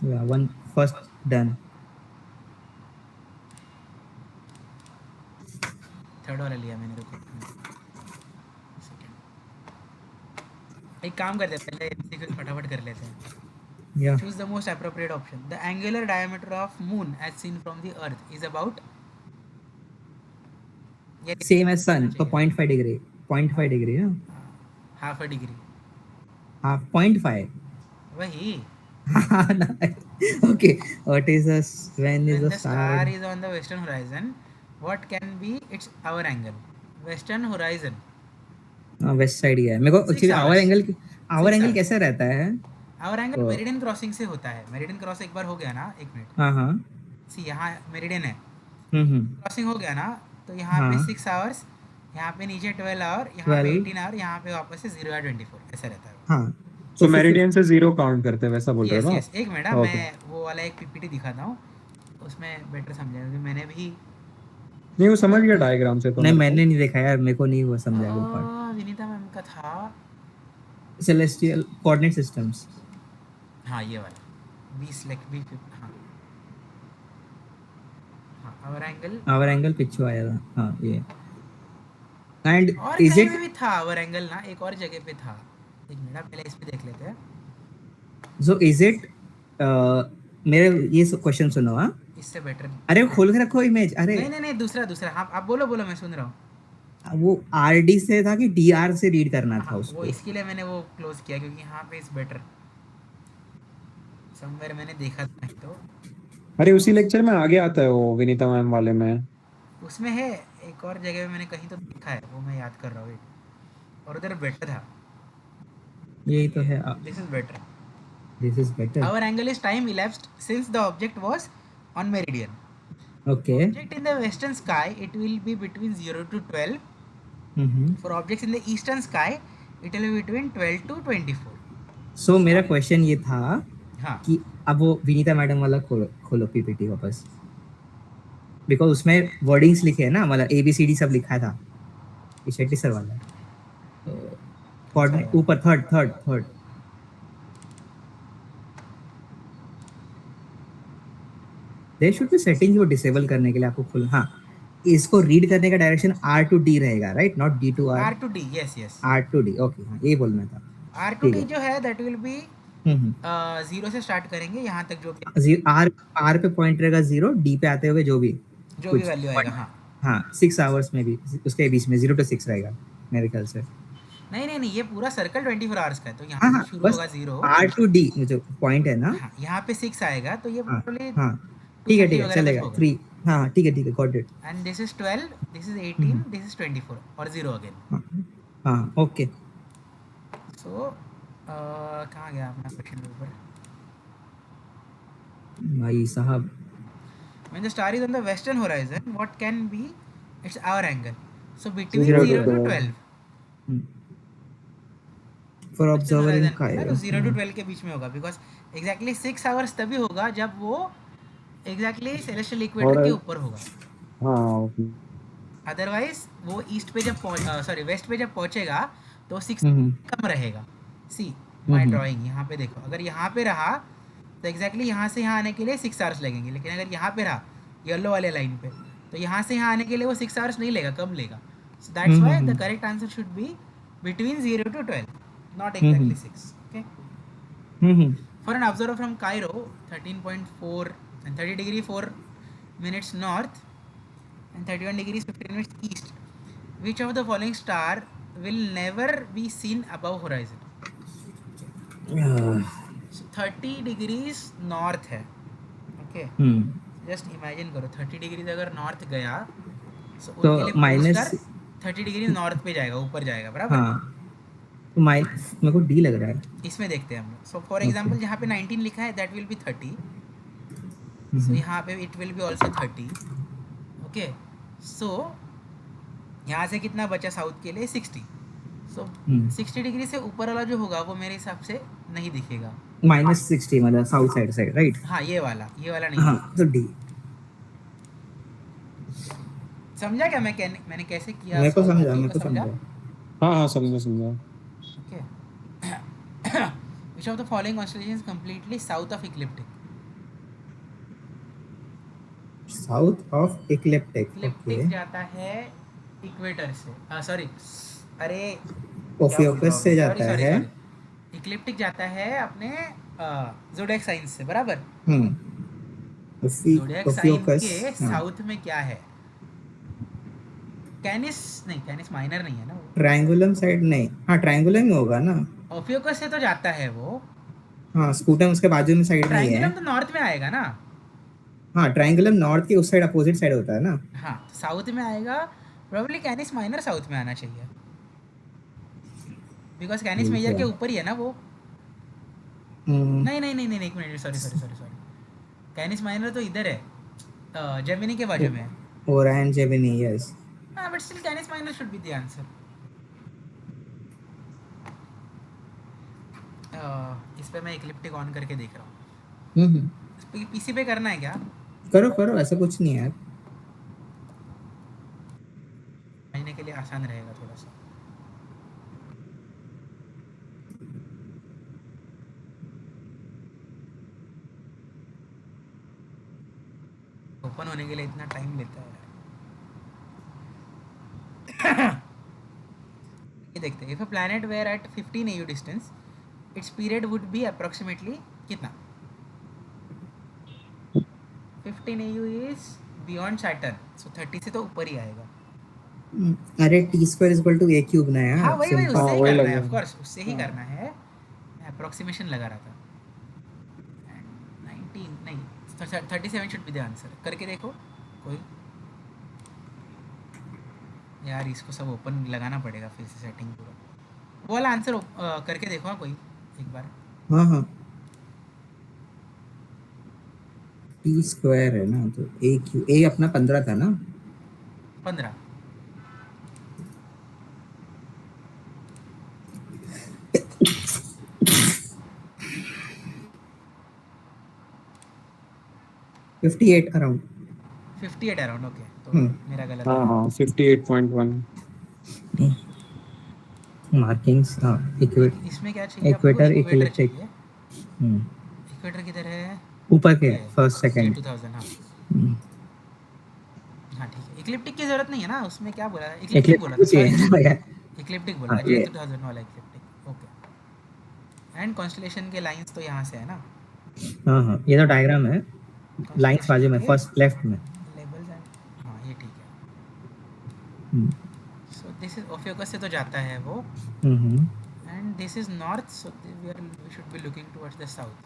या वन फर्स्ट डन। थर्ड वाला लिया मैंने, रुको सेकंड। एक काम करते हैं, पहले एमसीक्यू फटाफट कर लेते हैं। या Choose the most appropriate option. The angular diameter of moon as seen from the earth is about, ये सेम एज सन, होना तो चाहिए 0.5 डिग्री, 0.5 डिग्री ना, हाफ अ डिग्री। हाँ 0.5 वही। okay what is a when is When a the star star is on the western horizon, what can be its hour angle? Western horizon west side ही है मेरे को 6 actually hours. Hour 6 angle hours. कैसे रहता है। Hour angle तो meridian crossing से होता है। मेरिडियन क्रॉस एक बार हो गया ना, एक मिनट। हाँ सी यहाँ मेरिडियन है, हम्म क्रॉसिंग हो गया ना, तो यहाँ पे हाँ 6 hours यहाँ पे नीचे 12 आवर, यहाँ पे 12 18 आवर, यहाँ पे वापस से 0 या 24 ऐसा रहता है। हाँ तो फिर- मेरिडियन से 0 काउंट करते हैं, वैसा बोल रहे यस हो ना? यस, एक मिनट हाँ, ओके। मैं वो वाला एक पीपीटी दिखाता हूँ, उसमें बेटर समझाएगा, क्योंकि मैंने भी नहीं, वो समझ गया डायग्राम से तो नहीं मेरे मैंने नहीं देखा यार, मेरे को नहीं वो समझा वो पार्ट। विनीता मैम का था। Celestial coordinate systems. हाँ ये वाला 20 लाख 20, हाँ हाँ, आवर एंगल। आवर एंगल पिछू आया था, हाँ ये। एंड और इज कहीं इट पे भी था आवर एंगल ना, एक और जगह पे था, एक मिनट पहले इस पे देख लेते हैं। सो इज इट मेरे ये क्वेश्चन सुनो हाँ। इससे बेटर। अरे खोल के रखो इमेज। अरे नहीं नहीं नहीं, दूसरा दूसरा, हाँ आप बोलो बोलो, मैं सुन रहा हूँ। वो आरडी से था कि डीआर से रीड करना था हाँ वो उसको? इसके लिए मैंने वो क्लोज किया, क्योंकि यहाँ पे इज बेटर, समवेयर मैंने देखा था, नहीं तो अरे उसी लेक्चर में आगे आता है वो विनीता मैम वाले में। उसमें है, एक और जगह पे मैंने कहीं तो देखा है, वो मैं याद कर रहा हूँ, और उधर बेटर था। यही तो है। This is better. This is better. Our angle is time elapsed since the object was on meridian. Okay. Object in the western sky, it will be between 0 to 12. For objects in the eastern sky, it will be between 12 to 24. सो मेरा question ये था हाँ कि अब वो Vinita madam वाला खोलो खोलो पीपीटी वापस, बिकॉज उसमें वर्डिंग्स लिखे हैं ना, मतलब ABCD सब लिखा था। ये शेट्टी सर वाला कोऑर्डिनेट ऊपर third third third. There should be setting वो डिसेबल करने के लिए आपको खोल। हाँ इसको रीड करने का डायरेक्शन R to D रहेगा, right? Not D to R। R to D, yes yes. R to D, okay हाँ ये बोलना था। R to ठीक D है। जो है that will be हम्म 0 से स्टार्ट करेंगे यहाँ तक, जो भी R पे पॉइंट रहेगा 0, D पे आते हुए जो भी भी वैल्यू आएगा। हाँ हाँ 6 आवर्स में भी उसके बीच में 0 to 6 रहेगा मेरे ख्याल से। नहीं नहीं नहीं, ये पूरा सर्कल 24 आवर्स का है, तो यहाँ हाँ से हाँ शुरू बस होगा 0। R to D जो पॉइंट है ना। हाँ यहाँ पे 6 आएगा, तो ये हाँ probably हाँ ठीक 230 है वगैरह कुछ चलेगा होगा। 3। हाँ ठीक है got it. And this is 12, this is 18, this is 24 और 0 again. हाँ ओके। So कहाँ गया अपना क्वेश्चन पेपर? भाई साहब When the star is on the western horizon, what can be its hour angle? So between 0 0 to to 12. 12. For Western observer in horizon है ना, तो 0 to कायरो। 12 के बीच में होगा, because exactly 6 hours तभी होगा जब वो exactly celestial equator और के ऊपर होगा। हाँ अदरवाइज वो ईस्ट पे जब सॉरी वेस्ट पे जब पहुंचेगा तो 6 कम रहेगा। सी माय ड्राइंग, यहाँ पे देखो, अगर यहाँ पे रहा तो एग्जैक्टली यहाँ से यहाँ आने के लिए 6 आवर्स लगेंगे, लेकिन अगर यहाँ पे रहा येलो वाले लाइन पे, तो यहाँ से यहाँ आने के लिए वो 6 आवर्स नहीं लेगा, कम लेगा। So that's why the correct answer should be between 0 to 12, not exactly 6। Okay, for an observer from Cairo 13.4 and 30 degree 4 minutes north and 31 degrees 15 minutes east, which of the following star will never be seen above horizon? So 30 degrees north है, okay? Just imagine करो 30 degrees अगर north गया, so तो उनके लिए minus- pole star 30 degrees north पे जाएगा, ऊपर जाएगा, बराबर? हाँ तो मेरे को D लग रहा है। इसमें देखते हैं हम लोग। So for example जहाँ पे 19 लिखा है that will be 30, so यहाँ पे it will be also 30, okay? So यहाँ से कितना बचा साउथ के लिए? 60। So 60 डिग्री से ऊपर वाला जो होगा वो मेरे हिसाब से नहीं दिखेगा। -60 मतलब साउथ साइड राइट? हाँ ये वाला नहीं। हाँ तो D। समझा क्या मैंने कैसे किया? मेरे को समझा हाँ समझा। Okay. Which of the following constellation is completely south of ecliptic? South of ecliptic. Ecliptic जाता है इक्वेटर से, सॉरी अरे ओफियोकस से जाता है। इक्लिप्टिक जाता है अपने ज़ोडिएक साइन से, बराबर? ज़ोडिएक साइन के साउथ में क्या है? कैनिस माइनर नहीं है ना वो। ट्रायंगुलम साइड नहीं, हाँ ट्रायंगुलम में होगा ना। ओफियोकस से तो जाता है वो। हाँ स्कूटम उसके बाजू में साइड में ही है। ट्रायंगुलम तो नॉर्थ में आएगा ना। हाँ ट्रायंगुलम नॉर्थ के उस साइड अपोजिट साइड होता है ना। हाँ साउथ में आएगा, प्रोबेबली कैनिस माइनर साउथ में आना चाहिए, बिकॉज कैनिस मेजर के ऊपर ही है ना वो। नहीं एक मिनट, सॉरी कैनिस माइनर तो इधर है, जेमिनी के बाजू में है। Orion Gemini, yes. but still Canis Minor should be the answer. इस पे मैं इक्लिप्टिक ऑन करके देख रहा हूँ. पीसी पे करना है क्या? करो करो, ऐसा कुछ नहीं है यार. समझने के लिए आसान रहेगा थोड़ा सा. ओपन होने के लिए इतना टाइम लेता है. ये देखते हैं. If a planet were at 15 AU distance, its period would be approximately कितना? 15 AU is beyond Saturn, so 30 से तो ऊपर ही आएगा. अरे t² = a³ ना यार. हाँ वही simple. उससे हाँ, ही वही करना है, लगेगा. ऑफ कोर्स उससे ही करना है. मैं अप्रोक्सीमेशन लगा रहा था. 19 नहीं, 37 शुड बी द आंसर. करके देखो कोई. यार इसको सब ओपन लगाना पड़ेगा फिर से सेटिंग पूरा. वो वाला आंसर करके देखो. हाँ कोई एक बार. हाँ हाँ, t² है ना, तो a अपना 15 था ना. 15. $58 अराउंड. 58 अराउंड. ओके तो मेरा गलत हाँ है. हाँ 58.1. मार्किंग्स. हाँ, इसमें क्या चाहिए आपको? Equator equator ecliptic. चाहिए. इक्वेटर किधर है? ऊपर के ये है, फर्स्ट सेकंड. 2000. हाँ हाँ ठीक है. इक्लिप्टिक की जरूरत नहीं है ना उसमें. क्या बोला? इक्लिप्टिक इक्लिप्टिक बोला था. कुछ है सॉरी यार. इक्लिप्टिक बोला. हाँ, J ये 2000 वाला इक्लिप्टिक. ओके. एंड कॉन्स्टलेशन के लाइंस तो यहाँ से है ना. हाँ हाँ, ये तो डायग्राम है. लाइंस बाजू में फर्स्ट लेफ्ट में. लेबल्स एंड हाँ ये ठीक है. हम्म, सो दिस इज ओफियोकस से तो जाता है वो. Hmm, and this is north, so we should be looking towards the south.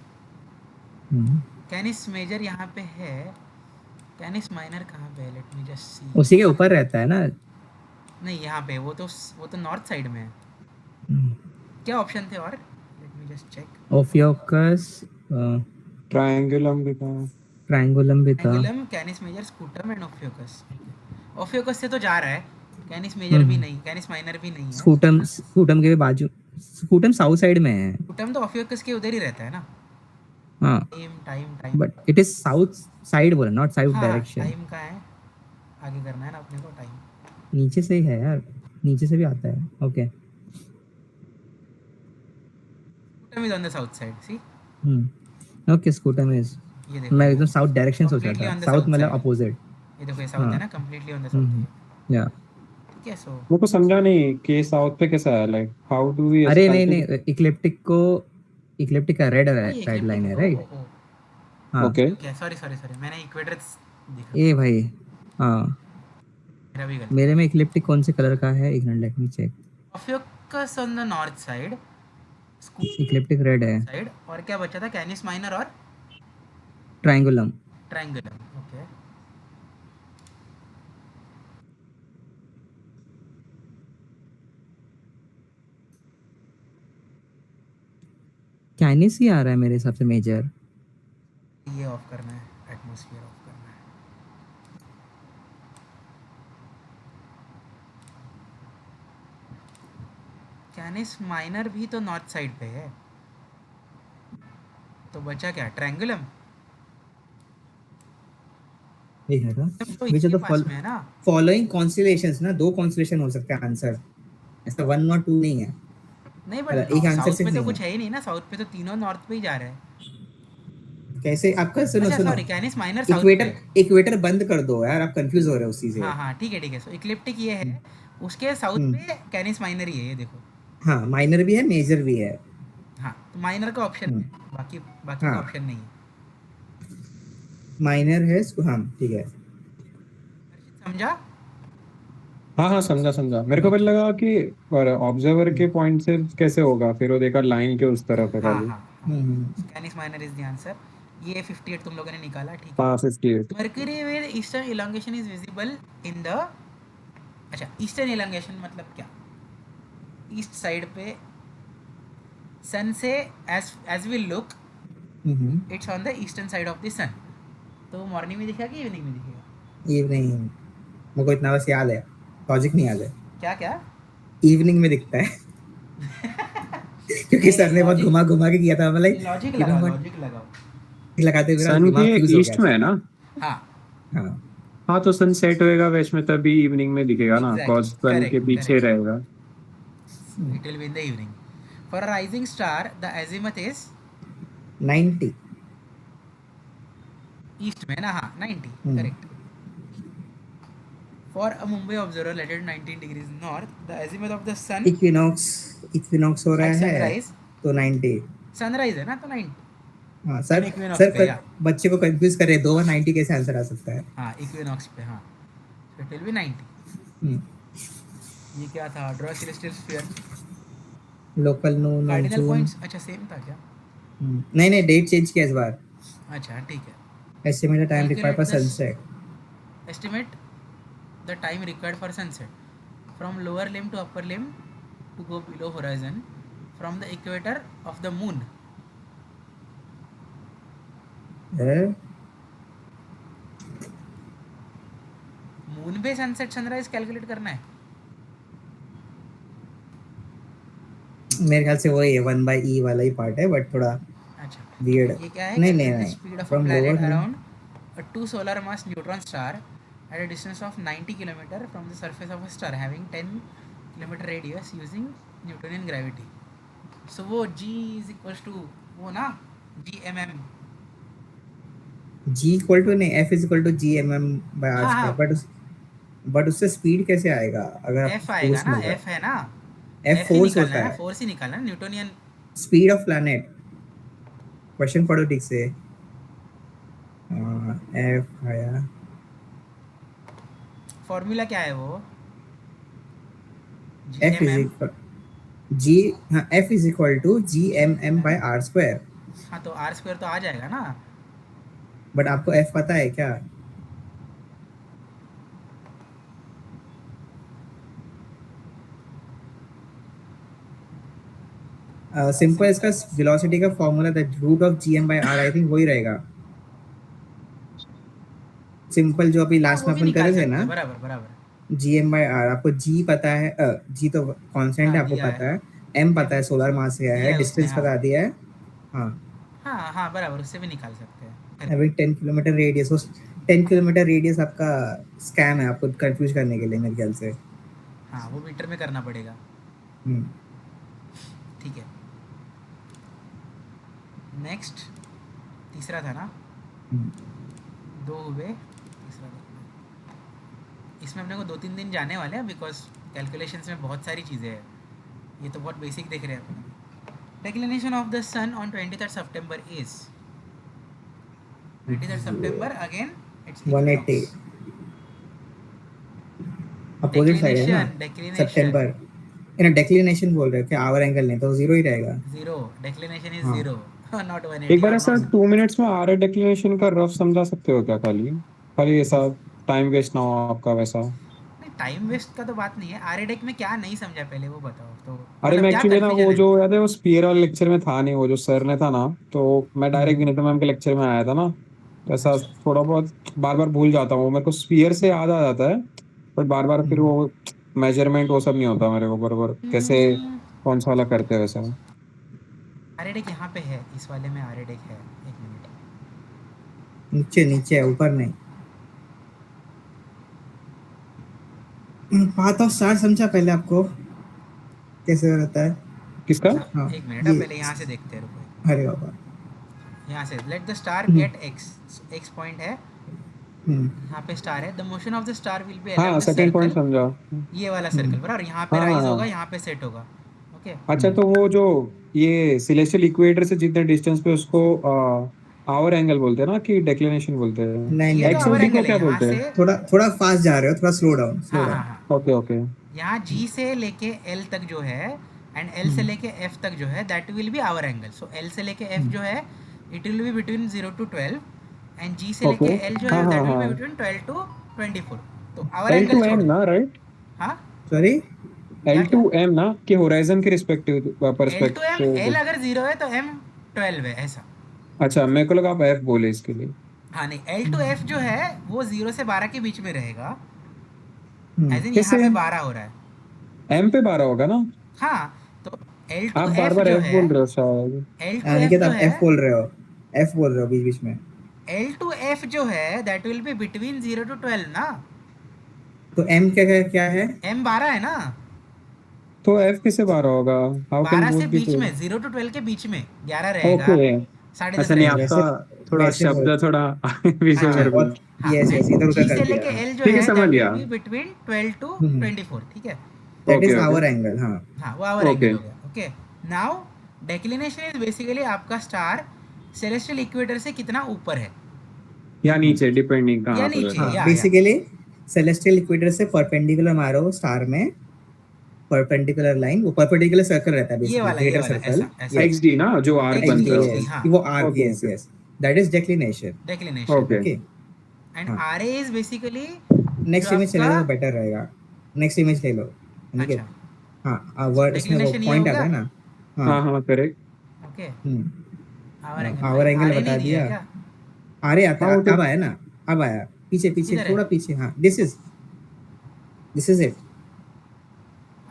Hmm. Canis Major यहाँ पे है. कैनिस माइनर कहाँ पे है? Let me just see. उसी के ऊपर रहता है ना. नहीं यहाँ पे वो तो नॉर्थ साइड में है. क्या ऑप्शन थे और? Let me just check. Ophiuchus, Triangulum भी था. ट्रायंगुलम भी था. Angulum, Canis Major, Scutum and Ophiuchus. Ophiuchus से तो जा रहा है. कैनिस मेजर भी नहीं, कैनिस माइनर भी नहीं है. स्कूटम के भी बाजू. स्कूटम साउथ साइड में है. स्कूटम तो ओफियोकस के उधर ही रहता है ना. हाँ, time. But it is south side बोला, नॉट साउथ हाँ डायरेक्शन. टाइम का है. आगे करना है ना अपने को. टाइम नीचे से ही है यार, नीचे से भी आता है. Okay. Scutum is on the south side. See okay, Scutum is. ये देखो. मैं एकदम साउथ डायरेक्शन सोच Completely रहा on था. the साउथ south मतलब side. अपोजिट. ये देखो ये साउथ है ना. कंप्लीटली ऑन द साउथ है. या. ठीक है. सो वो तो समझा नहीं कि साउथ पे कैसा है. लाइक हाउ डू वी अरे नहीं नहीं, इक्लिप्टिक का रेड लाइन है राइट. हाँ. ओके. ओके. सॉरी मैंने इक्वेटर देखा. ए भाई. हाँ, मेरा भी गलत. मेरे में इक्लिप्टिक कौन से कलर का है? एक minute, let me check. Ophiuchus on the north side, ecliptic red है. साइड. और क्या बचा था? कैनिस माइनर और ट्रायंगुलम. ट्रायंगुलम. ओके. कैनिस ही आ रहा है मेरे हिसाब से मेजर. ये ऑफ करना है. एटमॉस्फेयर ऑफ करना है. कैनिस माइनर भी तो नॉर्थ साइड पे है. तो बचा क्या? ट्रायंगुलम. ठीक है ना. तो विच इसके आर द पास में है ना. फॉलोइंग कॉन्स्टेलेशंस ना. 2 कॉन्स्टेलेशन हो सकते हैं आंसर. ऐसा 1 और 2 नहीं है. नहीं मतलब बट एक आंसर साउथ से में तो नहीं कुछ है. है ही नहीं ना. साउथ पे तो तीनों नॉर्थ पे ही जा रहे हैं. कैसे आपका? सुनो अच्छा सुनो, सॉरी, कैनिस माइनर साउथ पे है. इक्वेटर बंद कर दो यार, आप कंफ्यूज हो रहे हो उसी से. हाँ ठीक है. सो इक्लिप्टिक ये है. उसके साउथ पे कैनिस माइनर ही है. ये देखो. हाँ, माइनर भी है, मेजर भी है. हाँ तो माइनर का ऑप्शन है. बाकी का हाँ. ऑप्शन नहीं है. माइनर है. हाँ ठीक है. समझा? हाँ समझा. मेरे को पता लगा कि ऑब्जर्वर के पॉइंट से कैसे होगा. फिर वो देखा लाइन के उस तरफ है खाली. कैनिस माइनर इज द आंसर. ये 58 तुम लोगों ने निकाला. ठीक है. हाँ 58. Mercury where eastern elongation is visible in the. अच्छा ईस्टर्न इलोंगेशन मतलब क्या? ईस्ट साइड पे सन से as we look it's on the eastern side of the sun. तो मॉर्निंग में दिखेगा कि इवनिंग में दिखेगा? इवनिंग. मुझको इतना बस याद है. लॉजिक नहीं आ जाए, क्या क्या? इवनिंग में दिखता है क्योंकि सर ने बहुत घुमा घुमा के किया था, मैं लाइक लॉजिक यू नो लगाओ, व्हाट, लॉजिक लगाओ। लगाते मेरा सन के दिमाग फ्यूज हो ईस्ट में गया। है ना? हाँ, हाँ हाँ तो सन सेट होएगा वेस्ट में, तभी इवनिंग में दिखेगा ना, एग्जैक्टली, कॉज सन के करेक्ट पीछे करेक्ट। रहेगा। So it will be in the evening. For a rising star, the azimuth is 90। east में ना, हाँ 90, हम्म correct. For a Mumbai observer located 19 degrees north, the azimuth of the sun equinox, equinox हो रहा at है sunrise, तो 90। sunrise है ना तो 90, हाँ sun सर, equinox सर पे या, बच्चे को कंफ्यूज कर रहे हैं, 2 और 90 कैसे आंसर आ सकता है। हाँ equinox पे, हाँ, so it will be 90. हम्म ये क्या था? Draw celestial sphere. Local Noon of Cardinal June. points अच्छा सेम था क्या? नहीं नहीं, डेट चेंज किया इस बार। अच्छा ठीक है. Estimated time required Calculate for the sunset. estimate the time required for sunset from lower limb to upper limb to go below horizon from the equator of the moon. Moon पे sunset sunrise calculate करना है. मेरे ख्याल से वही है, 1/e वाला ही part है, बट थोड़ा अच्छा, वियर्ड। ये क्या है? नहीं नहीं कैलकुलेट द नहीं, speed of a from planet lower limb. Around a 2 solar mass neutron star at a distance of 90 km from the surface of a star having 10 km radius using Newtonian gravity. So वो g is equals to वो ना gmm. G equal to नहीं, F is equal to G M M by R हाँ square, हाँ, but उससे speed कैसे आएगा अगर आपको f आएगा फोर्स ना, मिल रहा f है ना, है। एफ f ही फोर्स निकालना होता है ना, है, फोर्स ही निकालना है Newtonian. Speed of planet. Question पढ़ो ठीक से। एफ आया, फॉर्मूला क्या है वो? F is gmm. Equal G, हाँ F is equal to G M M by R square. हाँ तो आर स्क्वायर तो आ जाएगा ना. बट आपको एफ पता है क्या? सिंपल इसका वेलोसिटी का formula that root of G M by R, I think वही रहेगा। सिंपल जो अभी हाँ लास्ट वो में भी अपन निकाल करे थे सकते ना, हैं, बराबर बराबर. जी एम बाय आर, आपको जी पता है, जी तो कांस्टेंट हाँ है आपको दिया है, पता है, एम पता एम है सोलर मास है, दिया है उसने, डिस्टेंस हाँ बता दिया है। हाँ, हाँ हाँ बराबर, उससे भी निकाल सकते हैं. Correct. हैविंग 10 किलोमीटर रेडियस, उस 10 किलोमीटर रेडियस आपका स्कैम है आपको कंफ्यूज करने के लिए मेरे ख्याल से। हाँ वो मीटर में करना पड़ेगा. हम्म ठीक है, नेक्स्ट तीसरा था ना, हम्म। दो हुए, तीसरा देखना. इसमें अपने को 2-3 दिन जाने वाले हैं बिकॉज कैलकुलेशंस में बहुत सारी चीज़ें हैं. ये तो बहुत बेसिक देख रहे हैं अपने. Declination of the sun on 23rd September is 23rd September again it's 180 equinox. Opposite side है ना, Declination सितंबर। इन डेक्लिनेशन बोल रहे हो क्या? आवर एंगल नहीं तो जीरो ही रहेगा। zero, declination is हाँ, zero. Not एक 180 बार or ऐसा not. 2 मिनट्स में आर डिक्लेरेशन का रफ समझा सकते हो क्या? खाली खाली ऐसा टाइम वेस्ट ना हो आपका वैसा। नहीं, टाइम वेस्ट का तो बात नहीं है. आरेडेक में क्या नहीं समझा पहले वो बताओ तो, अरे मतलब मैं क्या एक्चुअली ना कन्फ्यूजन वो है. जो याद है वो स्पीयर वाले लेक्चर में था नहीं, वो जो सर ने था ना, तो मैं डायरेक्ट विनीता मैम के लेक्चर में आया था ना, तो ऐसा अच्छा. थोड़ा बहुत बार बार भूल जाता हूँ, मेरे को स्पीयर से याद आ जाता है, बट बार बार फिर वो मेजरमेंट वो सब नहीं होता मेरे को बराबर, कैसे कौन सा वाला करते हैं वैसा। आरेडेक यहाँ पे है, इस वाले में आरेडेक है. एक मिनट. नीचे नीचे है, ऊपर नहीं। पाथ ऑफ स्टार समझा पहले आपको कैसे रहता है? किसका? हाँ एक मिनट, ये, पहले यहाँ से देखते हैं, रुको. अरे बाबा। यहाँ से let the star hmm get X point है, हम्म यहाँ पे स्टार है. The motion of the star will be हाँ along the second point circle. समझा। ये वाला हम्म सर्कल बराबर, यहाँ पे हाँ हाँ राइज होगा, हाँ। यहाँ पे सेट होगा. ओके. अच्छा तो वो जो ये सिलेस्टियल इक्वेटर से जितने डिस्टेंस पे उसको आवर एंगल बोलते हैं ना कि डेक्लिनेशन बोलते नहीं हैं, ये तो नहीं एक्स आवर और डी एंगल को है क्या यहाँ बोलते से. हैं? थोड़ा थोड़ा फास्ट जा रहे हो, थोड़ा स्लो डाउन, स्लो हाँ हाँ डाउन। हाँ, ओके ओके। यहाँ जी से लेके एल तक जो है एंड एल से लेके एफ तक जो है that will be hour angle. So L से लेके एफ जो है it will be between 0 to 12 and G से ओके लेके एल जो हाँ है हाँ दैट विल बी हाँ। Between 12 to 24. तो आवर एल एंगल टू छोड़ एम दो. ना, राइट? हाँ, सॉरी, क्या एल क्या? टू एम ना कि होराइजन के respective L to M, L perspective. अगर 0 है तो एम 12 है ऐसा. अच्छा मेरे को लगा आप एफ बोले इसके लिए। हाँ नहीं, एल टू एफ जो है वो 0 से 12 के बीच में रहेगा. एज इन कैसे? यहाँ पे 12 हो रहा है। एम पे 12 होगा ना? हाँ, तो एल टू आप एफ बार बार जो एफ है, बोल रहे हो शायद। एल टू एफ अनिकेत जो आप है, एफ बोल रहे हो, एफ बोल रहे हो बीच बीच में। एल टू एफ जो है that will be between 0 to 12 ना। तो एम क्या क्या क्या है? एम 12 है ना, तो एफ किसे 12 होगा? हाउ कैन 12 से बोथ बी बीच टू? में, 0 to 12 के बीच में 11 रहेगा, ओके। 10:30 अच्छा, नहीं रहेगा। आपका वैसे थोड़ा वैसे बोल, शब्द थोड़ा पीछे अच्छा, मेरे को। बहुत, हाँ, यस यस, एंड इधर उधर जी कर से दिया। लेके एल जो ठीक है, है समझ दैट विल गया। बी बिटवीन 12 to 24, ठीक है। That is okay okay hour angle. हाँ हाँ, वो आवर ओके। एंगल हो गया। Okay, now declination is basically आपका स्टार सेलेस्टियल इक्वेटर से कितना ऊपर है या नीचे, डिपेंडिंग या कहाँ पर नीचे, वैसे। हाँ, या बेसिकली सेलेस्टियल इक्वेटर से परपेंडिकुलर मारो स्टार में, परपेंडिकुलर लाइन, वो परपेंडिकुलर सर्कल रहता है ये बेसिकली, वाला, ये ग्रेटर वाला, सर्कल। ऐसा ऐसा यस, एक्स डी ना, जो आर्क एक्स डी, बनता है एक्स वो। डी, यस, हाँ, वो arc, okay yes okay yes, that is declination. Declination. Okay. Okay, and हाँ। आर ए इज बेसिकली जो नेक्स्ट इमेज आपका, चलेगा तो बेटर रहेगा। नेक्स्ट इमेज ले लो अच्छा, अनिकेत। हाँ, सो वर्ड इसमें वो डेक्लिनेशन ये हो पॉइंट आता गया। है ना। हाँ। हाँ हाँ करेक्ट। ओके, आवर हाँ, एंगल आवर भाई, एंगल आर ए नहीं बता दिया है दिया। क्या? अरे आता हाँ वो तो अब आया ना, अब आया, पीछे पीछे किधर है? थोड़ा पीछे। हाँ, this is it.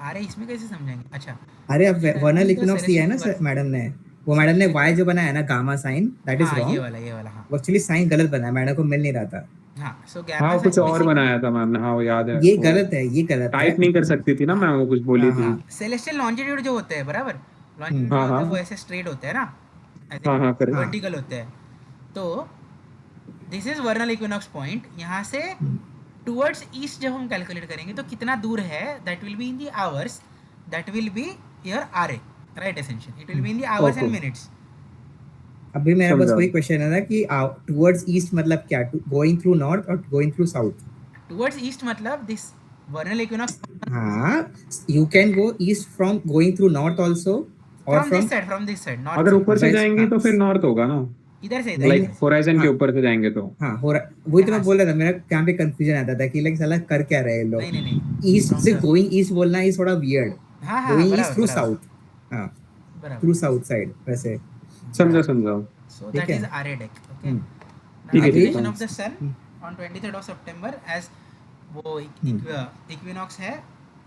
R A इसमें कैसे समझेंगे? अच्छा, अरे अब वर्नल showing the इक्विनॉक्स दिया है ना celestial सर, work, मैडम ने, वो मैडम ने वाई जो बनाया ना गामा साइन, दैट इज हाँ, रॉन्ग। ये वाला, हाँ, वो एक्चुअली साइन गलत बनाया, मैडम को मिल नहीं रहा था। हाँ, सो हाँ, गैमा वो कुछ साइन और बेसिकली, बनाया था मैम ने, हाँ वो याद है ये वो। गलत है, ये गलत है। टाइप नहीं कर सकती थी ना हाँ, मैम, वो कुछ बोली हाँ थी। हाँ। सेलेस्टियल लॉन्जिट्यूड जो होते हैं, बराबर, हम्म, लॉन्जिट्यूड जो हाँ होते हाँ हैं वो ऐसे स्ट्रेट होते हैं ना, ऐसे हाँ हाँ करेक्ट। हाँ। वर्टिकल होते हैं। तो दिस इज वर्नल इक्विनॉक्स पॉइंट, यहाँ से टुवर्ड्स ईस्ट जब हम कैलकुलेट करेंगे तो कितना दूर है, that will be in the hours, that will be your R A, right, essential it will be in the hours okay, and minutes. अभी मेरा बस समझा। वही क्वेश्चन है ना कि टुवर्ड्स ईस्ट मतलब क्या, गोइंग थ्रू नॉर्थ और going through south? Towards east मतलब दिस वर्नल इक्विनॉक्स हाँ, you can go east from going through north also, और from from this side, north अगर साइड, ऊपर से वेस्ट। जाएंगे हाँ तो फिर नॉर्थ होगा ना, इधर से, इधर नहीं लाइक नहीं, होराइजन के हाँ ऊपर से जाएंगे तो। हाँ, हो रहा, वही तो यहाँ मैं से, बोल रहा था, मेरा यहाँ पे कंफ्यूजन आता था कि लाइक साला कर क्या रहे हैं लोग। नहीं नहीं नहीं, ईस्ट फ्रॉम से द, गोइंग ईस्ट बोलना इज थोड़ा वियर्ड। हाँ हाँ हाँ, गोइंग ईस्ट बराबर थ्रू बराबर साउथ। हाँ, थ्रू बराबर, साउथ साइड वैसे। समझा समझा। so ठीक that है। is RA deck, okay. Hmm, Now ठीक है ठीक अभी। है। declination of the sun hmm, on 23rd of September as वो हम्म, इक्विनॉक्स है,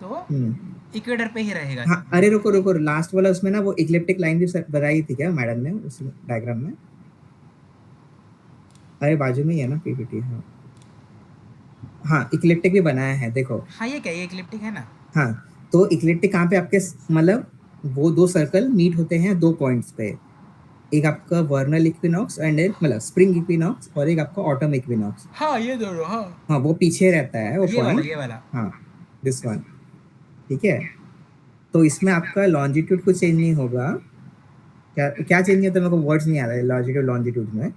तो हम्म। इक्वेटर पे ही रहेगा। हाँ, अरे रुको रुको, लास्ट वाला उसमें ना वो इक्लिप्टिक लाइन भी बताई थी क्या मैडम ने उस डायग्राम में? अरे बाजू में ही है ना पीपीटी। हाँ हाँ, इक्लिप्टिक भी बनाया है देखो। हाँ, ये क्या, ये इक्लिप्टिक है ना। हाँ, तो इक्लिप्टिक कहाँ पे आपके मतलब वो दो सर्कल मीट होते हैं दो पॉइंट्स पे, एक आपका वर्नल इक्विनॉक्स एंड एक मतलब स्प्रिंग इक्विनॉक्स, और एक आपका ऑटम इक्विनॉक्स। हाँ, ये दोनों, हाँ, हाँ, वो पीछे रहता है वो ये वाला, पॉइंट। ये वाला, हाँ, दिस वन। ठीक है, तो इसमें आपका लॉन्जिट्यूड कुछ चेंज नहीं होगा। क्या क्या चेंज नहीं होता, मेरे को वर्ड्स नहीं आ रहा है लॉन्जिट्यूड लॉन्जिट्यूड में।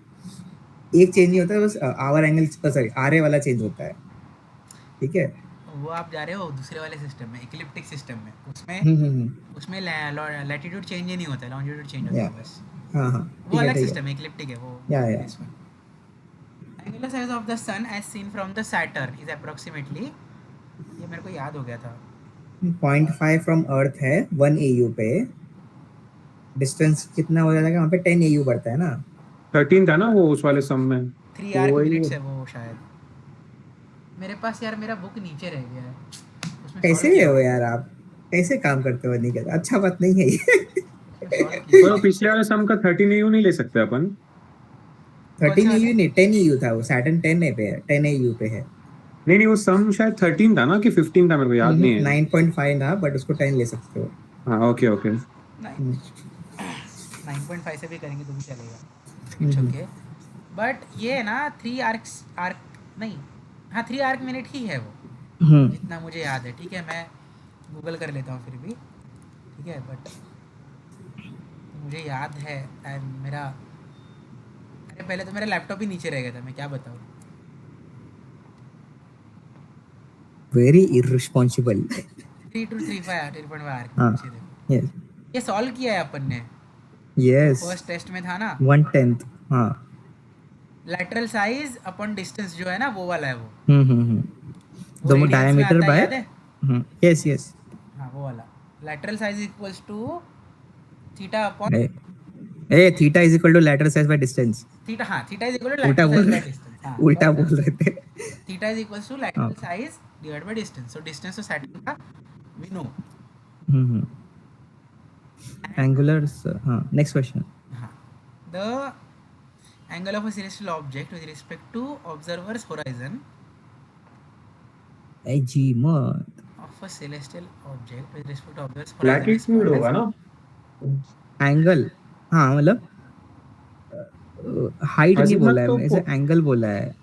एक चेंज नहीं होता है, बस hour angle, sorry R A वाला चेंज होता है। ठीक है। वो आप जा रहे हो दूसरे वाले सिस्टम में, इक्लिप्टिक सिस्टम में, उसमें उसमें लैटिट्यूड चेंज ही नहीं होता है, लॉन्जिट्यूड चेंज होता या, है बस। हाँ हाँ, वो ठीक है अलग ठीक सिस्टम है, इक्लिप्टिक है वो। या this one. Angular size of the sun as seen from the Saturn is approximately, ये मेरे को याद हो गया था, 0.5 फ्रॉम अर्थ है 1 AU पे। डिस्टेंस कितना हो जाएगा वहाँ पे? 10 AU बढ़ता है ना। 13 था ना वो उस वाले सम में। 3 तो आर्क वही मिनट्स है वो शायद। मेरे पास यार मेरा बुक नीचे रह गया है, उसमें कैसे solve किया हो हुआ है, यार आप, कैसे काम करते हो? नहीं करते, अच्छा बात नहीं है ये। उसमें solve किया पर हुआ वो है। पिछले वाले सम का 13 AU नहीं ले सकते अपन। कौन से 13 वाले? AU नहीं, 10 AU था वो, सैटर्न 10 पे है, 10 AU पे है। नहीं नहीं, वो सम शायद 13 था ना कि 15 था, मेरे को याद नहीं है। 9.5 था, बट उसको 10 ले सकते हो। हाँ ओके ओके। 9.5 से भी करेंगे तो भी चलेगा, हम्म, इट्स ओके। बट ये है ना 3 आर्क नहीं, हाँ 3 आर्क मिनट ही है वो, जितना मुझे याद है। ठीक है, मैं गूगल कर लेता हूँ फिर भी, ठीक है, बट मुझे याद है। एंड मेरा, अरे पहले तो मेरा लैपटॉप ही नीचे रह गया था, मैं क्या बताऊँ। Very irresponsible. 3 to 3.5 आर्क हाँ, नीचे देखो। यस ये सॉल्व किया है अपन ने, यस, फर्स्ट टेस्ट में था ना। 1/10। हाँ, लैटरल साइज अपन डिस्टेंस जो है ना वो वाला है वो दोनों radians में डायमीटर आता है, बाय। याद है? Yes yes. हाँ, वो वाला lateral size equals to theta upon a theta is equal to lateral size by distance. Theta, हाँ, थीटा इज इक्वल टू उल्टा लैटरल बोल साइज बाय रहे, डिस्टेंस। हाँ, उल्टा बोल रहे थे। Theta is equals to lateral Okay. size divided by distance. So distance to Saturn का we know. हम्म एंगुलर हाँ नेक्स्ट क्वेश्चन हाँ, the angle of a celestial object with respect to observer's horizon ए जी मत of a celestial object with respect to observer's horizon is latitude called होगा as ना? Angle हाँ मतलब height नहीं बोला azimuth है तो मैंने इसे एंगल बोला है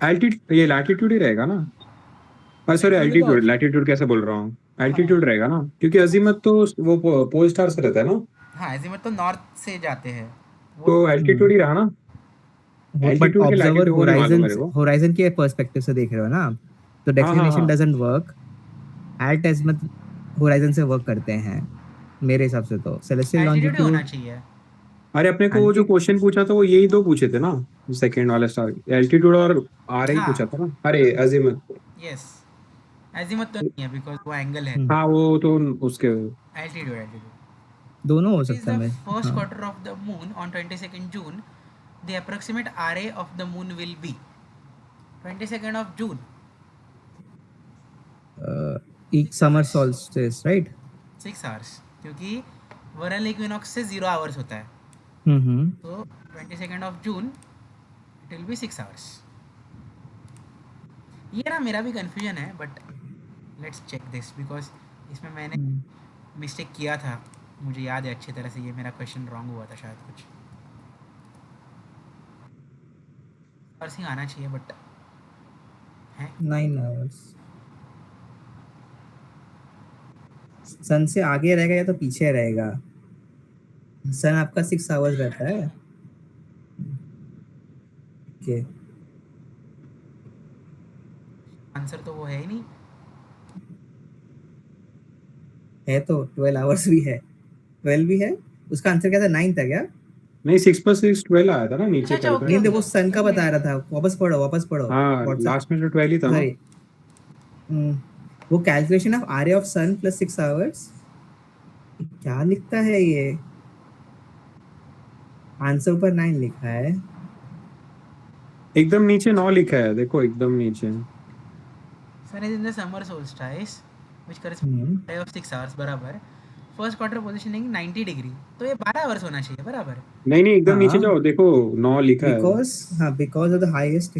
एल्टीट्यूड, ये लैटिट्यूड ही रहेगा ना? सॉरी, latitude का एल्टीट्यूड, option. लैटिट्यूड कैसे बोल रहा हूँ? हाँ एल्टीट्यूड रहेगा ना, क्योंकि अजीमुथ तो वो पोल स्टार से रहता है ना, हाँ, ऐसे तो नॉर्थ से जाते हैं वो. तो एल्टीट्यूड ही रहा ना। बट एल्टीट्यूड के ऑब्जर्वर लैटिट्यूड वो नहीं मालूम होराइजन मेरे को। होराइजन के पर्सपेक्टिव से देख रहे हो ना आप, तो हाँ हाँ डेफिनेशन हाँ। Doesn't work at as much horizon से वर्क करते हैं मेरे हिसाब से तो सेलेस्टियल एल्टीट्यूड ही होना लॉन्जिट्यूड चाहिए. अरे अपने को वो जो क्वेश्चन पूछा था वो यही दो पूछे थे ना, सेकंड वाले स्टार, एल्टीट्यूड और आर ही पूछा हाँ, था ना, अरे अजीमुथ। यस, अजीमुथ तो नहीं है बिकॉज वो एंगल है. हाँ वो तो उसके, एल्टीट्यूड, एल्टीट्यूड. दोनों हो It is सकता है the मैं first हाँ quarter of the moon on 22nd June. The approximate RA of the moon will be 22nd of June. एक समर सॉल्स्टिस राइट 6 hours, क्योंकि वरल इक्विनॉक्स से 0 hours होता है. हम्म तो 22nd of June it will be 6 hours. ये ना मेरा भी कंफ्यूजन है, but let's check this because इसमें मैंने मिस्टेक किया था. मुझे याद है अच्छी तरह से, ये मेरा क्वेश्चन रॉन्ग हुआ था शायद कुछ. और सिंह आना चाहिए बट है. 9 आवर्स सन से आगे रहेगा या तो पीछे रहेगा सन आपका 6 आवर्स रहता है ओके आंसर तो वो है ही नहीं. है तो 12 आवर्स भी है 12 भी है उसका आंसर क्या था 9 था क्या नहीं 6 + 6 12 आया था ना अच्छा नीचे अच्छा, कल ओके पे। नहीं ओके देखो सन का ओके. बता रहा था वापस पढ़ो हाँ व्हाट्सएप लास्ट में जो 12 ही था ना। सॉरी वो calculation of R of sun plus 6 hours क्या लिखता है ये आंसर ऊपर 9 लिखा है एकदम नीचे 9 लिखा है, देखो एकदम नीचे। Sun is in the summer solstice which corresponds hmm to of 6 hours बराबर. फर्स्ट क्वार्टर पोजीशनिंग 90 डिग्री, तो ये 12 आवर्स होना चाहिए बराबर. नहीं नहीं एकदम नीचे हाँ जाओ, देखो 9 लिखा है। बिकॉज ऑफ द हाईएस्ट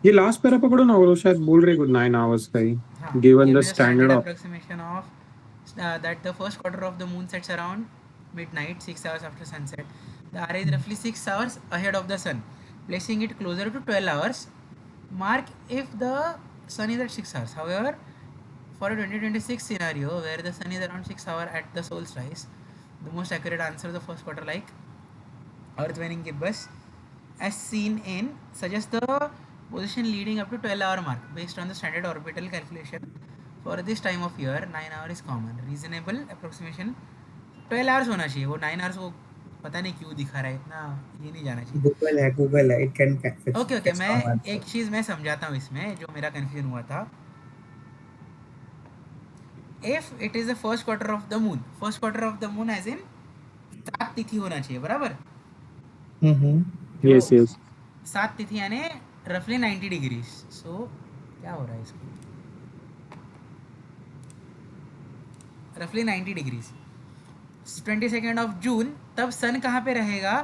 ये लास्ट पैरा पकड़ो ना, वो शायद बोल रहे कुछ 9 आवर्स का ही, हाँ, given the given the standard standard of. approximation of that the first quarter of the moon sets around midnight 6 hours after sunset. The RA is roughly 6 hours ahead of the sun, placing it closer to 12 hours. Mark if the sun is at 6 hours. However, for a 2026 scenario where the sun is around 6 hours at the solstice, the most accurate answer of the first quarter, like Earth waning gibbous, as seen in, suggests the position leading up to 12-hour mark based on the standard orbital calculation. For this time of year 9 hour is common. Reasonable approximation 12 hours होना चाहिए. वो 9 hours वो पता नहीं क्यों दिखा रहा है इतना, ये नहीं जाना चाहिए. गूगल है इट कैन ओके ओके, मैं एक चीज़ मैं समझाता हूँ इसमें जो मेरा कन्फ्यूजन हुआ था. If it is the first quarter of the moon, first quarter of the moon as in 7 तिथि होना चाहिए बराबर. यस यस 7 तिथि यानी रफली 90 डिग्री. सो क्या हो रहा है इसको, रफली 90 डिग्रीज. 22nd ऑफ जून, तब सन कहाँ पे रहेगा?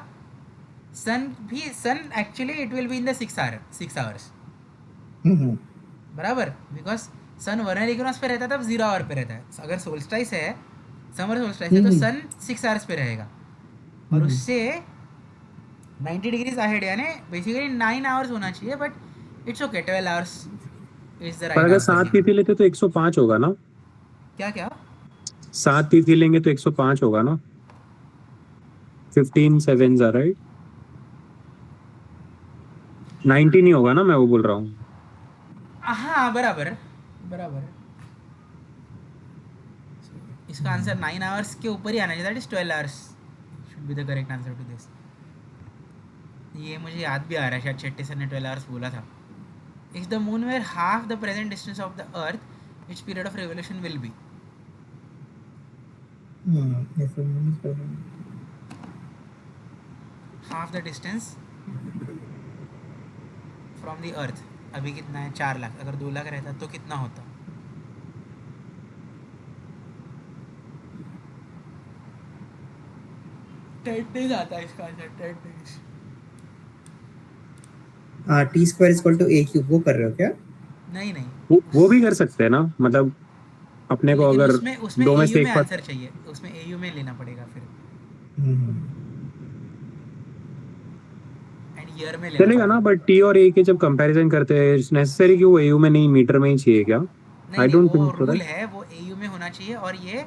Sun actually it will be in the 6 hours बराबर, बिकॉज सन वर्नल इक्विनॉक्स पे रहता है तब 0 आवर पे रहता है. अगर सोल्स्टाइस है, समर सोल्स्टाइस है, तो सन 6 आवर्स पे रहेगा और उससे 90 डिग्रीज अहेड यानी बेसिकली 9 आवर्स होना चाहिए. But it's okay, 12 hours is the पर राइट अगर आंसर. 7 तिथि लेते तो 105 होगा ना, क्या क्या 7 तिथि लेंगे तो 105 होगा ना, 15 sevens are right, 90 नहीं होगा ना, मैं वो बोल रहा हूँ। हाँ बराबर बराबर. इसका आंसर 9 आवर्स के ऊपर ही आना चाहिए. That is 12 hours should be the correct answer to this. ये मुझे याद भी आ रहा है, शायद शेट्टी सर ने 12 आवर्स बोला था. If the moon were half the present distance of the earth, which period of revolution will be? Half the distance from the earth अभी कितना है 4 लाख, अगर 2 लाख रहता तो कितना होता? टेन डेज आता है इसका answer, 10 days. T square is equal to A cube, वो कर रहे हो क्या? नहीं नहीं, वो भी कर सकते हैं ना, मतलब अपने को लेकिन अगर उसमें उसमें दो में एयू से में एक पद आंसर चाहिए, उसमें एयू में लेना पड़ेगा फिर, हम्म, एंड ईयर में लेना चलेगा ना, पड़ेगा। बट टी और ए के जब कंपैरिजन करते हैं नेसेसरी कि वो एयू में नहीं मीटर में ही चाहिए क्या? नहीं आई नहीं, डोंट वो थिंक सो रूल दैट, है, वो एयू में होना चाहिए, और ये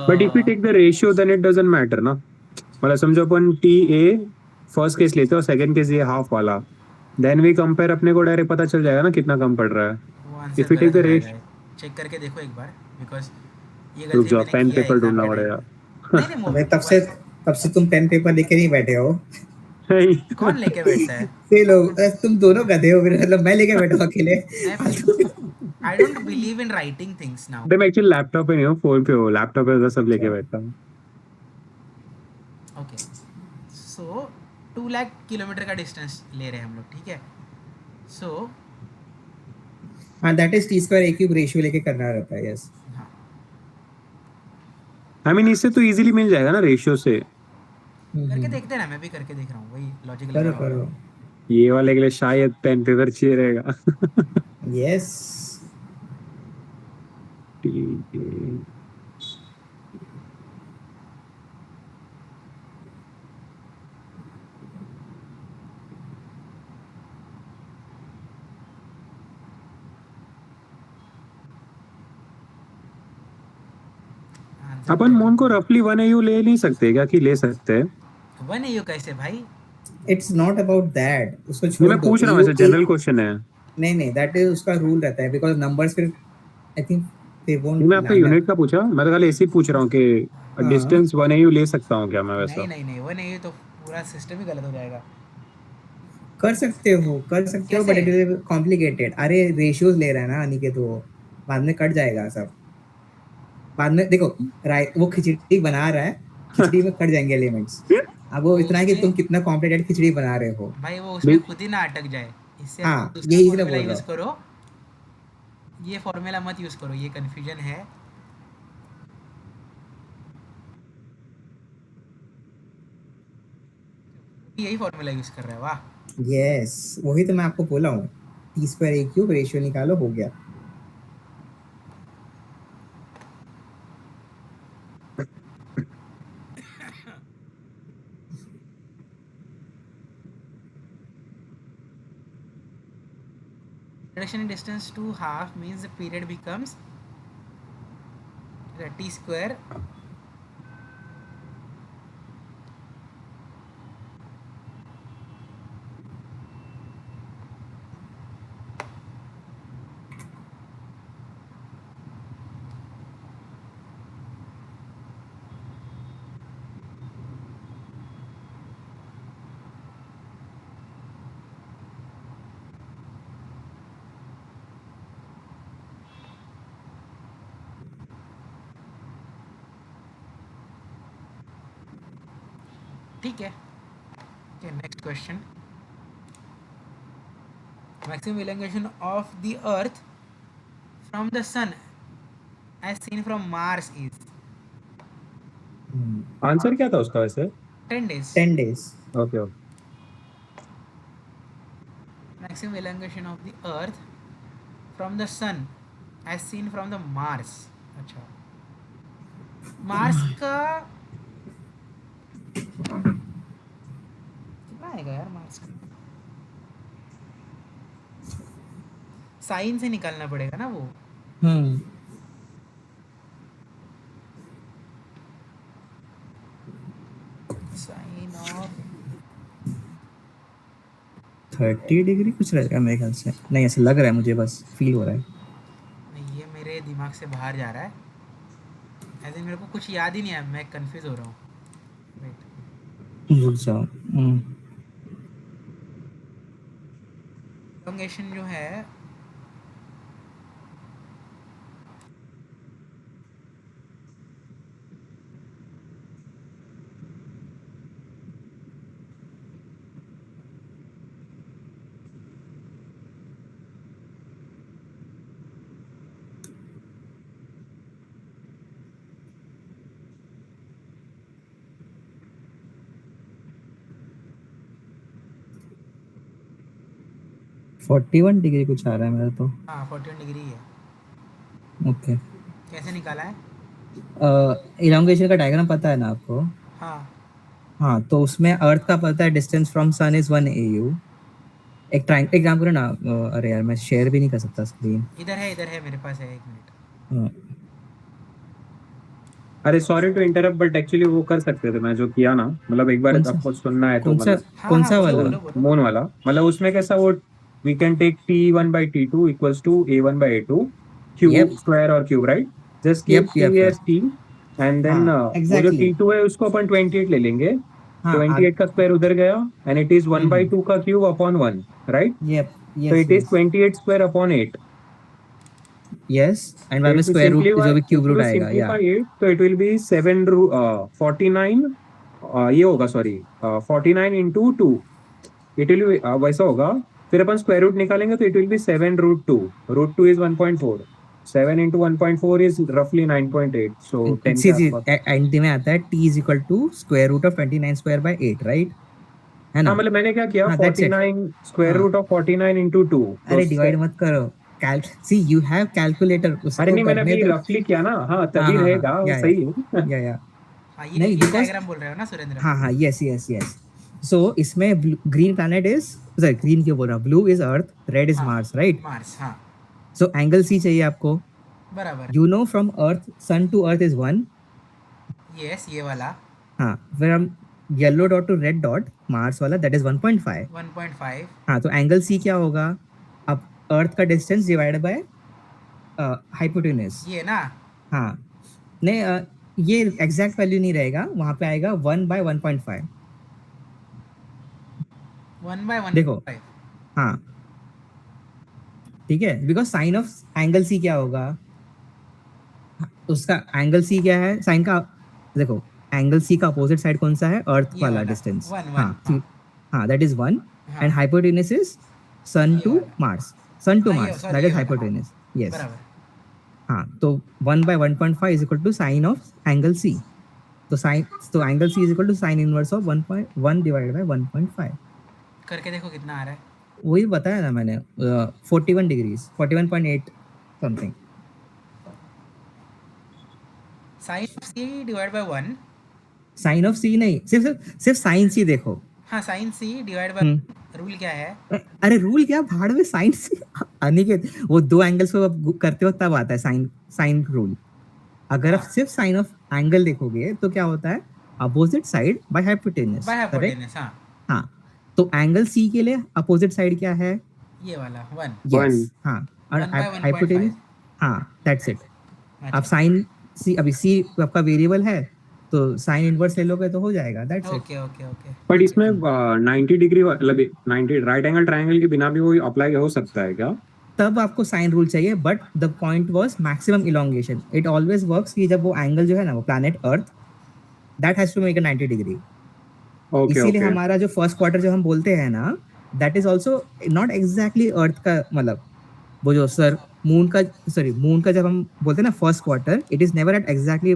but if you take the ratio then it doesn't matter ना। मतलब समझो अपन टी ए फर्स्ट केस लेते हैं और सेकंड केस ये हाफ वाला, देन वी कंपेयर, अपने को डायरेक्ट पता चल जाएगा ना कितना कम पड़ रहा है। वो आंसर इफ यू टेक गलत द हो जाएगा। रेशियो, चेक करके देखो एक बार, बिकॉज ये रुक गलती जाओ मैंने पेन किया पेपर एग्जाम ढूंढना के टाइम पड़ेगा। पे। नहीं नहीं, अबे तब से तुम पेन पेपर लेके नहीं बैठे हो। नहीं कौन लेके बैठता है? ये लोग तुम दोनों गधे हो, मेरे मतलब मैं लेके बैठा हूँ अकेले। I don't believe in writing things now. मैं एक्चुअली लैपटॉप पे नहीं हूँ, फोन पे हूँ, लैपटॉप पे तो सब लेके बैठता हूँ। ओके, सो 2 लाख किलोमीटर का डिस्टेंस ले रहे हैं हम लोग, ठीक है? सो हाँ, that is T square A cube ratio लेके करना रहता है, यस। हाँ, आई मीन इससे तो इजीली मिल जाएगा ना रेशियो से। करके देखते हैं ना, मैं भी करके देख रहा हूँ, वही लॉजिक लगा करो रहा हूँ मैं। करो। ये वाले के लिए शायद पेन पेपर चाहिए रहेगा। यस। ठीक है। आंसर तो अपन मोन को रफली 1 AU ले नहीं सकते क्या, कि ले सकते हैं? वन एयू कैसे भाई? इट्स नॉट अबाउट दैट, उसको नहीं, छोड़ मैं दो। पूछ रहा हूँ, एयू ऐसा ए, जनरल क्वेश्चन है। नहीं नहीं, दैट इज उसका रूल रहता है, बिकॉज नंबर्स फिर आई थिंक दे नहीं, वोंट मैं आपका लाइन अप। यूनिट का पूछा, मैं तो खाली ऐसे ही पूछ रहा हूँ कि हाँ, डिस्टेंस 1 AU ले सकता हूँ क्या मैं नहीं वैसा? नहीं नहीं, वन एयू तो पूरा सिस्टम ही गलत हो जाएगा। कर सकते हो कैसे? But it is complicated. अरे रेशियोज ले रहा है ना अनिकेत, वो बाद में कट जाएगा सब। बाद में देखो, राइट, वो खिचड़ी बना रहा है, खिचड़ी में कट जाएंगे एलिमेंट्स। अब वो वो इतना है कि उसमें तुम कितना कॉम्प्लिकेटेड खिचड़ी बना रहे हो। भाई, वो उसमें बिल खुद ही ना अटक जाए, इससे अच्छा हाँ, दूसरा यही इसलिए फॉर्मूला बोल रहा यूज़ हूँ। करो। ये फॉर्मूला मत यूज़ करो, ये कन्फ्यूजन है। यही फॉर्मूला यूज़ कर रहा है, वाह। यस, वही तो मैं आपको बोला हूँ। टी स्क्वायर ए क्यूब रेशियो निकालो, हो गया। Reduction in distance to half means the period becomes t square ठीक है। Okay, next question. Maximum elongation of the earth from the sun as seen from Mars is answer क्या था उसका वैसे? 10 days. 10 days। Okay okay. Maximum elongation of the earth from the sun as seen from the Mars. अच्छा, Mars का कितना आएगा यार? Mars का साइन से निकालना पड़ेगा ना वो। हम्म, साइन ऑफ 30 डिग्री कुछ रहेगा मेरे ख्याल से। नहीं, ऐसा लग रहा है मुझे, बस फील हो रहा है। ये मेरे दिमाग से बाहर जा रहा है, ऐसे मेरे को कुछ याद ही नहीं है, मैं कंफ्यूज हो रहा हूँ। वेट, रुक जाओ। elongation जो है 41 डिग्री कुछ आ रहा है मेरा तो। हाँ 41 डिग्री है। ओके। कैसे निकाला है? इलोंगेशन का डायग्राम पता है ना आपको? हाँ हाँ, तो उसमें अर्थ का पता है distance from sun is 1 AU। एक ट्रायंगल एक काम करो ना, अरे यार मैं शेयर भी नहीं कर सकता स्क्रीन। इधर है मेरे पास है, 1 मिनट। अरे sorry to interrupt, but actually वो कर सकते थे, मैं जो किया ना, मतलब एक बार कौन सा आपको सुनना है तो कौन सा मतलब हाँ कौन हाँ, सा बोलो वाला? बोलो बोलो। मून वाला, मतलब उसमें कैसा वो we can take T1/T2 equals to A1/A2 cube yup square और cube, right? Just keep yup T yup as T, and then हाँ वो जो एग्जैक्टली। T2 है उसको अपन 28 ले लेंगे। हाँ 28 का स्क्वायर उधर गया, एंड इट इज 1/2 का क्यूब अपॉन 1, राइट? यप तो yes it is yes 28 square upon 8। Yes and बाद में If you स्क्वायर रूट जो भी क्यूब if रूट you आएगा या simplify it, तो it will be 49, ये होगा sorry 49 into 2, it will B वैसा होगा। फिर अपन स्क्वायर रूट निकालेंगे तो it will B 7√2, √2 is 1.4, 7 into 1.4 is रफली 9.8, सो 10 के सी सी आसपास। एंड में आता है t is equal to square root of 29 square by 8, right? है हाँ ना? मतलब मैंने क्या किया, हाँ दैट्स इट। 49 स्क्वायर हाँ, रूट ऑफ 49 इंटू 2, तो अरे डिवाइड मत करो। कैल सी यू हैव कैलकुलेटर, अरे उसको नहीं मैंने करने अभी दो। रफली किया ना, हाँ हाँ तभी हाँ हाँ रहेगा वो, या सही है। या हाँ नहीं ये बिकॉज डायग्राम बोल रहे हो ना सुरेंद्र? हाँ हाँ यस यस यस। सो इसमें green planet is, sorry green क्यों बोल रहा हूँ, blue is Earth, red is हाँ मार्स, राइट? मार्स, हाँ सो एंगल सी चाहिए आपको। बराबर। You know from Earth sun to Earth is 1। Yes ये वाला हाँ, फिर हम yellow dot to red dot Mars वाला दैट इज 1.5। 1.5। हाँ, तो एंगल सी क्या होगा? अब अर्थ का डिस्टेंस डिवाइड बाय हाइपोटेन्यूज। ये ना हाँ, नहीं ये एग्जैक्ट वैल्यू नहीं रहेगा, वहां पे आएगा 1/1.5। देखो, 1/1.5। हाँ ठीक है, because sine of angle C क्या होगा? उसका एंगल सी क्या है साइन का? देखो, एंगल सी का अपोजिट साइड कौन सा है? अर्थ ये वाला वाला डिस्टेंस। 1 1, हाँ हाँ हाँ दैट इज 1। हाँ एंड हाइपोटेन्यूज इज सन ये टू वाला। मार्स। सन टू हाँ ये मार्स सॉरी दैट ये इज वाला, हाँ हाइपोटेन्यूज। यस। बराबर। हाँ, तो 1/1.5 is equal to sine of angle C. तो साइन, तो angle C is equal to sine inverse of 1.1 divided by 1.5। करके देखो कितना आ रहा है। वही बताया ना मैंने, 41 degrees, 41.8 something. Sine of C divide by 1। Sine of C नहीं, सिर्फ साइन सी देखो। हाँ sine C divide by, hmm. Rule क्या है? अरे रूल क्या भाड़ में, साइन सी अनिकेत, वो दो एंगल्स को आप करते हो तब आता है साइन, साइन रूल। अगर आप हाँ सिर्फ साइन ऑफ एंगल देखोगे तो क्या होता है? Opposite side by hypotenuse, by correct? Hypotenuse, हाँ हाँ, तो एंगल सी के लिए अपोजिट साइड क्या है? ये वाला 1। यस 1। हाँ, और 1/1.5। हाइपोटेन्यूज। हाँ दैट्स इट। आप अच्छा साइन सी, अभी सी आपका वेरिएबल है तो साइन इनवर्स ले लोगे तो हो जाएगा, that's it. Okay okay okay. But इसमें 90 डिग्री मतलब 90 राइट एंगल ट्रायंगल के बिना भी वो अप्लाई हो सकता है क्या? तब आपको साइन रूल चाहिए, but the point was maximum elongation. It always works कि जब वो एंगल जो है ना, वो planet Earth, that has to make a 90 degree. Okay इसीलिए ओके। हमारा जो फर्स्ट क्वार्टर जो हम बोलते हैं ना, that is also not exactly Earth का, मतलब वो जो सर मून का, सॉरी मून का जब हम बोलते हैं ना first quarter, it is never at exactly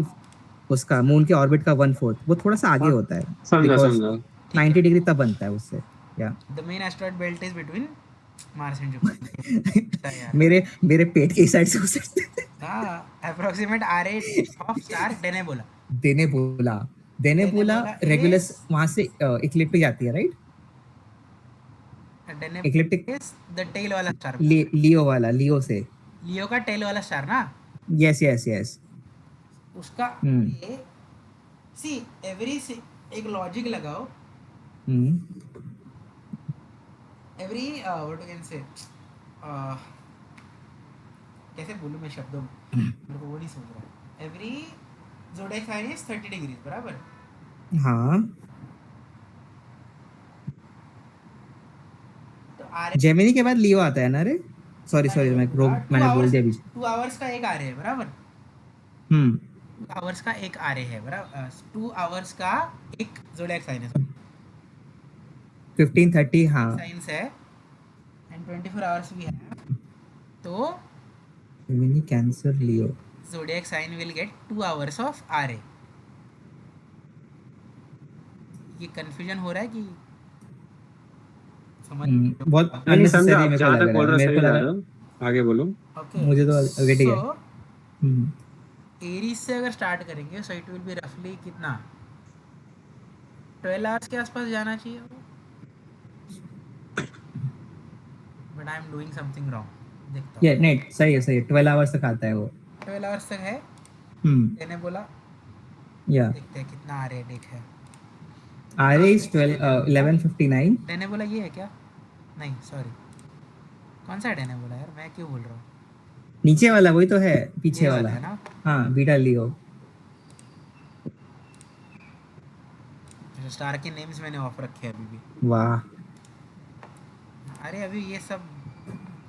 उसका मून के ऑर्बिट का 1/4, वो थोड़ा सा आगे हाँ होता है। समझा बिकॉज समझा। ठीक 90 है। डिग्री तब बनता है उससे। या the main asteroid belt is between Mars and Jupiter यार। मेरे मेरे पेट के साइड से हो सकते हैं। हाँ approximate R A of star देने बोला। देने बोला, देने देने बोला बोला रेगुलर इज, वहां से इक्लिप्टिक जाती है, राइट? देने इक्लिप्टिक इज द टेल वाला स्टार। लियो वाला, लियो से। लियो का टेल वाला स्टार ना, यस यस यस। उसका हम्म ये सी एवरी एक लॉजिक लगाओ। हम्म एवरी व्हाट कैन से, कैसे बोलूं मैं शब्दों में, मेरे को वो नहीं समझ रहा। Every zodiac sign is 30 degrees, बराबर? हाँ, तो आर जेमिनी के बाद लियो आता है ना? अरे सॉरी नहीं सॉरी, मैं होगा, रोक, मैंने बोल दिया बीच। 2 आवर्स का एक आर है, बराबर? हम्म 2 आवर्स का एक आर है, बराबर? 2 आवर्स का एक ज़ोडिएक साइन है, 15:30 हाँ। साइंस है, एंड 24 आवर्स भी है। तो Gemini, cancer, Leo. zodiac sign will get 2 hours of RA। ये कंफ्यूजन हो रहा है कि समझ बहुत नहीं नहीं समझा, अननेसेसरी आप मेरे को जहाँ लग तक रहा बोल है, रहे हो मेरे सही को जा लगा रहे हो, आगे बोलो। ओके मुझे तो ओके ठीक सो है। हम्म, एरीज से अगर स्टार्ट करेंगे सो इट विल बी रफली कितना 12 आवर्स के आसपास जाना चाहिए वो, but I am doing something wrong, देखता ये हूँ। नहीं सही है 12 आवर्स तक आता है वो। 12 आवर्स तक है, हम्म, मैंने बोला या देखते हैं कितना आ रहा है, है आर इज 12 11:59। मैंने बोला ये है क्या, नहीं सॉरी, कौन सा डैने बोला यार, मैं क्यों बोल रहा हूँ, नीचे वाला वही तो है, पीछे यही वाला वाला। है ना। हाँ बीटा लियो। स्टार के नेम्स मैंने ऑफ रखे हैं अभी भी। वाह। अरे अभी ये सब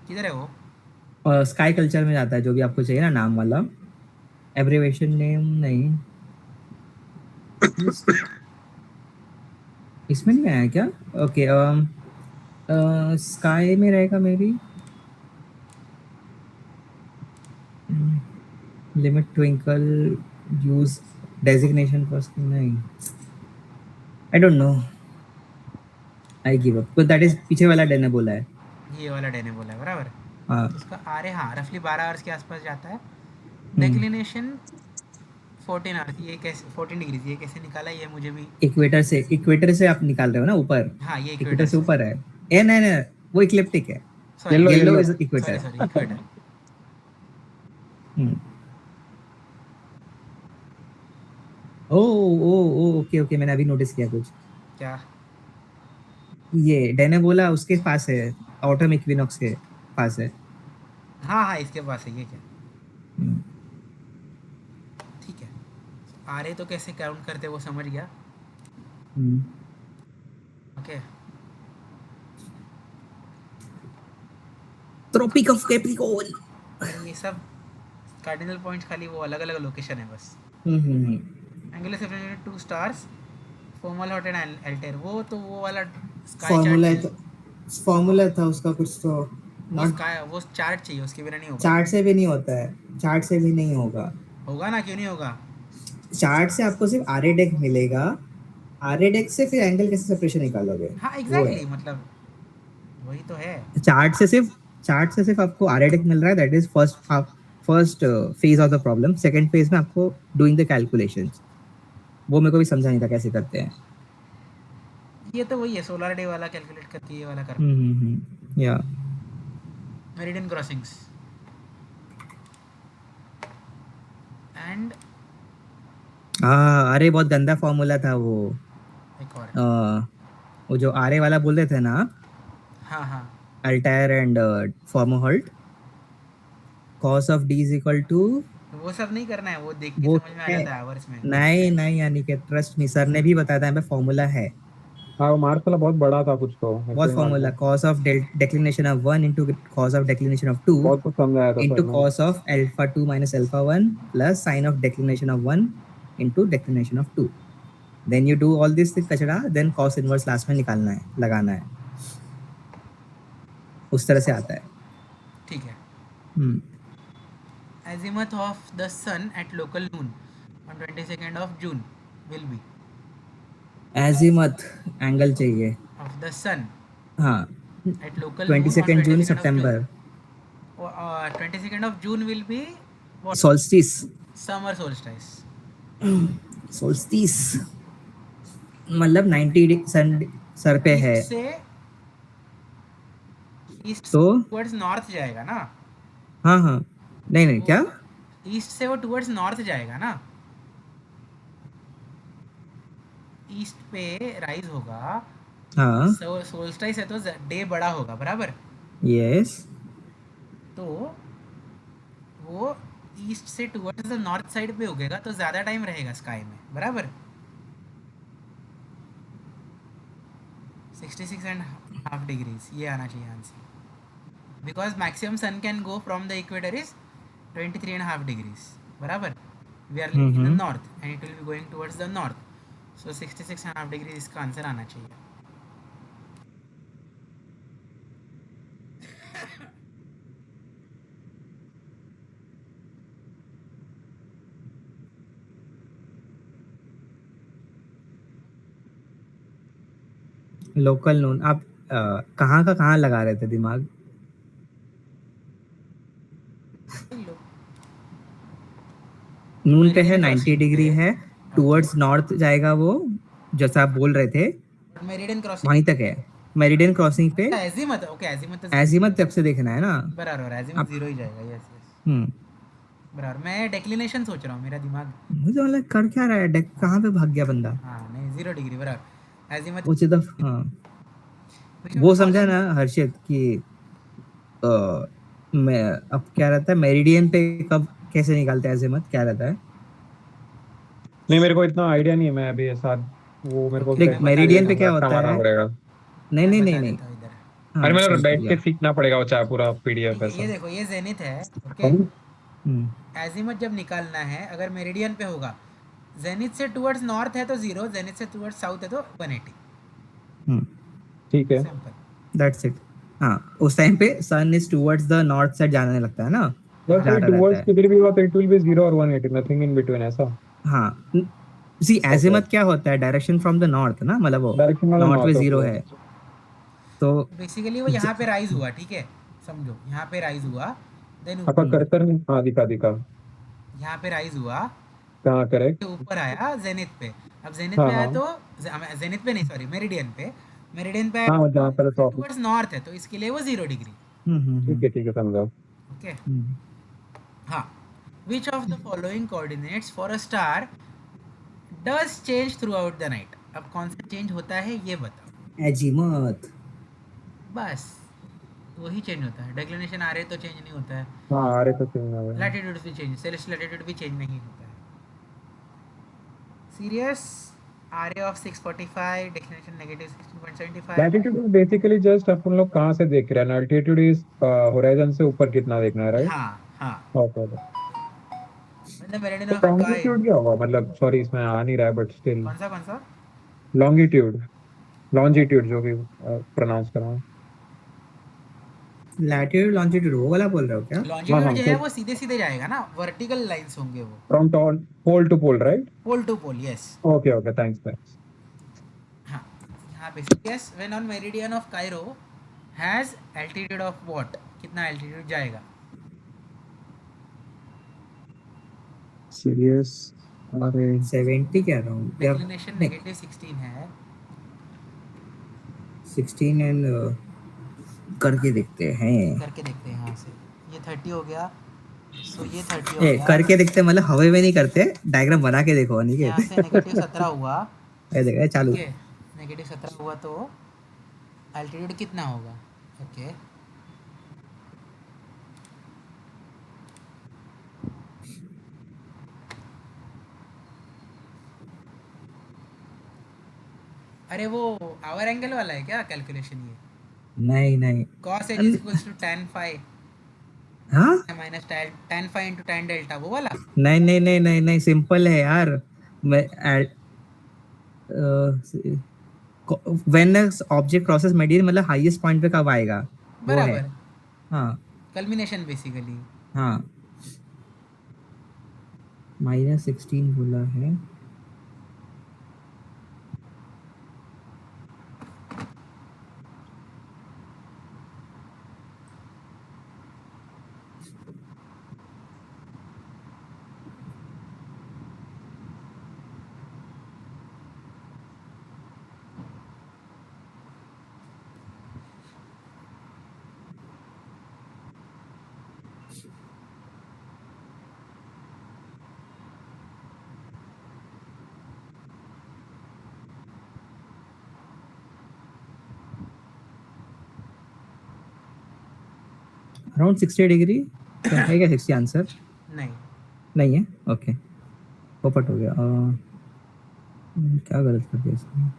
किधर है वो, और स्काई कल्चर में जाता है जो भी आपको चाहिए ना नाम वाला, एब्रिवेशन नेम नहीं। इसमें नहीं आया क्या? ओके स्काई में रहेगा मेरी limit twinkle use designation first नहीं, I don't know, I give up. तो दैट इज पीछे वाला डैने बोला है। ये वाला डैने बोला है बराबर। हाँ। तो उसका आ रहे हाँ रफली 12 आवर्स के आसपास जाता है। हम्म, डेक्लिनेशन 14 आवर्स, ये कैसे 14 डिग्रीज, ये कैसे निकाला ये मुझे भी। इक्वेटर से आप निकाल रहे हो ना ऊपर, हाँ ये इक्वेटर इक्वेटर से से, ऊपर है। ए नहीं नहीं, वो इक्लिप्टिक है। Sorry yellow yellow yellow. Is sorry equator. Sorry equator. Hmm, oh oh oh okay okay, मैंने अभी नोटिस किया कुछ। क्या, ये डैने बोला उसके पास है, ऑटम इक्विनॉक्स के पास है। हाँ हाँ इसके पास है ये क्या, हम्म, ठीक है। आ रहे तो कैसे काउंट करते वो समझ गया। Hmm. Okay Tropic of Capricorn. अरे ये सब कार्डिनल पॉइंट्स खाली वो अलग अलग लोकेशन है बस। Hmm. Angular separation 2 stars, Fomalhaut and Altair, वो तो वो वाला स्काई चार्ट फॉर्मूला चाहिए। फॉर्मूला था उसका कुछ तो। वो नॉट स्काई वो चार्ट चाहिए, उसके बिना नहीं होगा। चार्ट से भी नहीं होता है, चार्ट से भी नहीं होगा। होगा ना, क्यों नहीं होगा। चार्ट से आपको सिर्फ आर डेक मिलेगा, आर डेक से फिर एंगल कैसे सेपरेशन निकालोगे? हाँ वो है। एग्जैक्टली मतलब वही तो है। चार्ट से सिर्फ आपको आर डेक मिल रहा है, that is first phase of the problem. Second phase में आपको डूइंग द कैलकुलेशंस, वो मेरे को भी समझा नहीं था कैसे करते हैं। ये तो वही है, सोलर डे वाला कैलकुलेट करके ये वाला कर, या मेरिडियन क्रॉसिंग्स एंड अरे बहुत गंदा फॉर्मूला था वो। एक और। आ, वो जो आरे वाला बोल रहे थे ना, हाँ हाँ Altair and Fomalhaut, cos of d is equal to वो सब नहीं करना है, वो देख के वो समझ में आ है। जाता है आवर्स में। नहीं नहीं यानी कि ट्रस्ट मी, सर ने भी बताया था, यहाँ पे फॉर्मूला है। हाँ वो मार्क्स वाला बहुत बड़ा था कुछ तो, ऐसे बहुत ही मार्क्स फॉर्मूला, था। cos of declination of 1 into cos of declination of 2 बहुत कुछ समझाया था सर into ने। cos of alpha 2 minus alpha 1 plus sin of declination of 1 into declination of 2। then you do all this कचड़ा, then cos inverse last में निकालना है, लगाना है। उस तरह से आता है। ठीक है। हम्म, azimuth of the sun at local noon on 22nd of June will be azimuth angle चाहिए। of the sun हाँ, at local noon on 22nd June 22nd of June. September. 22nd of June will be what? solstice Summer solstice. solstice मतलब 90 सन sir पे है east से east तो। Towards north जाएगा ना, हाँ हाँ, नहीं नहीं तो क्या? ईस्ट से वो टुवर्ड्स नॉर्थ जाएगा ना, ईस्ट पे राइज होगा। हाँ सोल्स्टाइस है तो डे बड़ा होगा बराबर, यस। तो वो ईस्ट से टुवर्ड्स द नॉर्थ साइड पे उगेगा तो ज़्यादा टाइम रहेगा स्काई में बराबर। 66.5 डिग्रीज ये आना चाहिए answer, because maximum sun can go from the equator is 23.5 degrees बराबर। We are living in the north and it will be going towards the north, so 66.5 degree इसका आंसर आना चाहिए। लोकल नोन आप कहाँ का कहाँ लगा रहे थे दिमाग? लो नून पे है, मेरिडियन 90 क्रॉसिंग डिग्री पे। है, ओके, टुवर्ड्स नॉर्थ जाएगा वो, जैसा आप बोल रहे थे, बट मेरिडियन क्रॉसिंग वहीं तक है। मेरिडियन क्रॉसिंग पे अच्छा एजीमत, ओके एजीमत तो अजीमत जब से देखना है ना बराबर, एजीमत आप। 0 ही जाएगा, यस यस हम्म। बराबर। मैं डेक्लिनेशन सोच रहा हूँ, मेरा दिमाग। मुझे मतलब कर क्या रहा है, डेक कहाँ पे भाग गया बंदा? हाँ नहीं, 0 डिग्री बराबर, एजीमत। वो सीधा हाँ, व्हिच ऑफ वो द समझा फॉलोइंग। ना हर्षित कि मैं अब क्या रहता है मेरिडियन पे, कब कैसे निकालते हैं अजीमत, क्या रहता है? नहीं मेरे को इतना आइडिया नहीं है, मैं अभी ऐसा वो मेरे को ओके देख मैं बता मेरिडियन देता पे हूँ, क्या रट्टा होता मारना है? पड़ेगा। नहीं मैं नहीं नहीं बता नहीं। देता हूँ इधर। अरे हाँ मतलब चल बैठ के बढ़िया। सीखना पड़ेगा वो, चाहे पूरा पीडीएफ ठीक है, ये ऐसा। देखो ये जेनिथ है, ओके। हम्म। हम्म। एजीमत जब निकालना है, अगर मेरिडियन पे होगा, जेनिथ से टुवर्ड्स नॉर्थ है तो 0, जेनिथ से टुवर्ड्स साउथ है तो 180। हम्म। ठीक है। सिंपल। That's it. हाँ, उस टाइम पे sun is towards the north side जाने लगता है ना, बस हाँ ये जा रहा रहता टुवर्ड्स है। किधर भी हुआ तो इट विल बी 0 और 180, नथिंग इन बिटवीन ऐसा। हाँ, सी ओके, एजिमत क्या होता है, डायरेक्शन फ्रॉम द नॉर्थ ना, मतलब वो डायरेक्शन वाला नॉर्थ में नॉर्थ, जीरो ओके। है तो बेसिकली वो ज, यहाँ पे राइज हुआ, ठीक है, समझो यहाँ पे राइज हुआ, देन आपका हम्म, कर्सर नहीं, हाँ दिखा दिखा। यहाँ पे राइज हुआ, कहाँ, करेक्ट। के ऊपर आया जेनिथ पे। अब जेनिथ हाँ पे आया हाँ तो जेनिथ पे नहीं, सॉरी मेरिडियन पे। मेरिडियन पे आया हाँ, जहाँ पर तो टॉप। टुवर्ड्स नॉर्थ है, तो इसके लिए वो 0 डिग्री। ठीक है समझा। ओके। हम्म। हाँ, विच of the following coordinates for a star does change throughout the night. अब कौन सा चेंज होता है ये बताओ। एजिमत। बस वही चेंज होता है, डेक्लिनेशन आ रहे तो चेंज नहीं होता है, हाँ आ रहे तो सही आ रहे हैं। लैटिट्यूड भी चेंज, सेलेस्टियल लैटिट्यूड भी चेंज नहीं होता है। Sirius, R of 645, declination negative 16.75। Latitude is basically just अपन लोग कहाँ से देख रहे हैं, अल्टीट्यूड इज होराइजन से ऊपर कितना देखना है, राइट। हाँ हाँ, ओके। मतलब मेरिडियन तो ऑफ काय। लॉन्गिट्यूड क्या होगा, मतलब सॉरी इसमें आ नहीं रहा है बट स्टिल। कौन सा कौन सा। लॉन्गिट्यूड, लॉन्जिट्यूड जो भी प्रोनाउंस कर रहा हूँ। लैटिट्यूड लॉन्जिट्यूड वो वाला बोल रहे हो क्या? हाँ लॉन्जिट्यूड हाँ, जो तो है वो सीधे सीधे जाएगा ना, वर्टिकल लाइंस होंगे वो, from pole to pole, right. Pole to pole, yes. Okay okay, thanks thanks. हाँ, यहाँ पे Sirius when on meridian of Cairo has altitude of what, कितना एल्टीट्यूड जाएगा। सीरियस, अरे 70 कह रहा हूँ या डिक्लिनेशन नहीं, नेगेटिव 16 है। 16 एंड करके देखते हैं। करके देखते हैं यहाँ से, ये 30 हो गया, सो ये 30 हो गया, करके देखते मतलब हवा में नहीं करते, डायग्राम बना के देखो यहाँ से नेगेटिव अनिकेत। 17 हुआ। ये देखा चालू। ओके, नेगेटिव 17 हुआ तो एल्टीट्यूड कितना होगा। ओके, अरे वो आवर एंगल वाला है क्या कैलकुलेशन ये। नहीं नहीं। कॉस एज इज अन- इक्वल्स टू tan फाई हाँ, minus tan phi into tan delta, वो वाला। नहीं नहीं नहीं नहीं नहीं, सिंपल है यार। मैं व्हेन ऑब्जेक्ट क्रॉसेस मेडियन मतलब हाईएस्ट पॉइंट पे कब आएगा, वो है। बराबर, हाँ कल्मिनेशन बेसिकली। हाँ, -16 बोला है। अराउंड 60 डिग्री है क्या 60 आंसर? नहीं, नहीं है, ओके। पोपट हो गया। क्या गलत कर दिया इसने?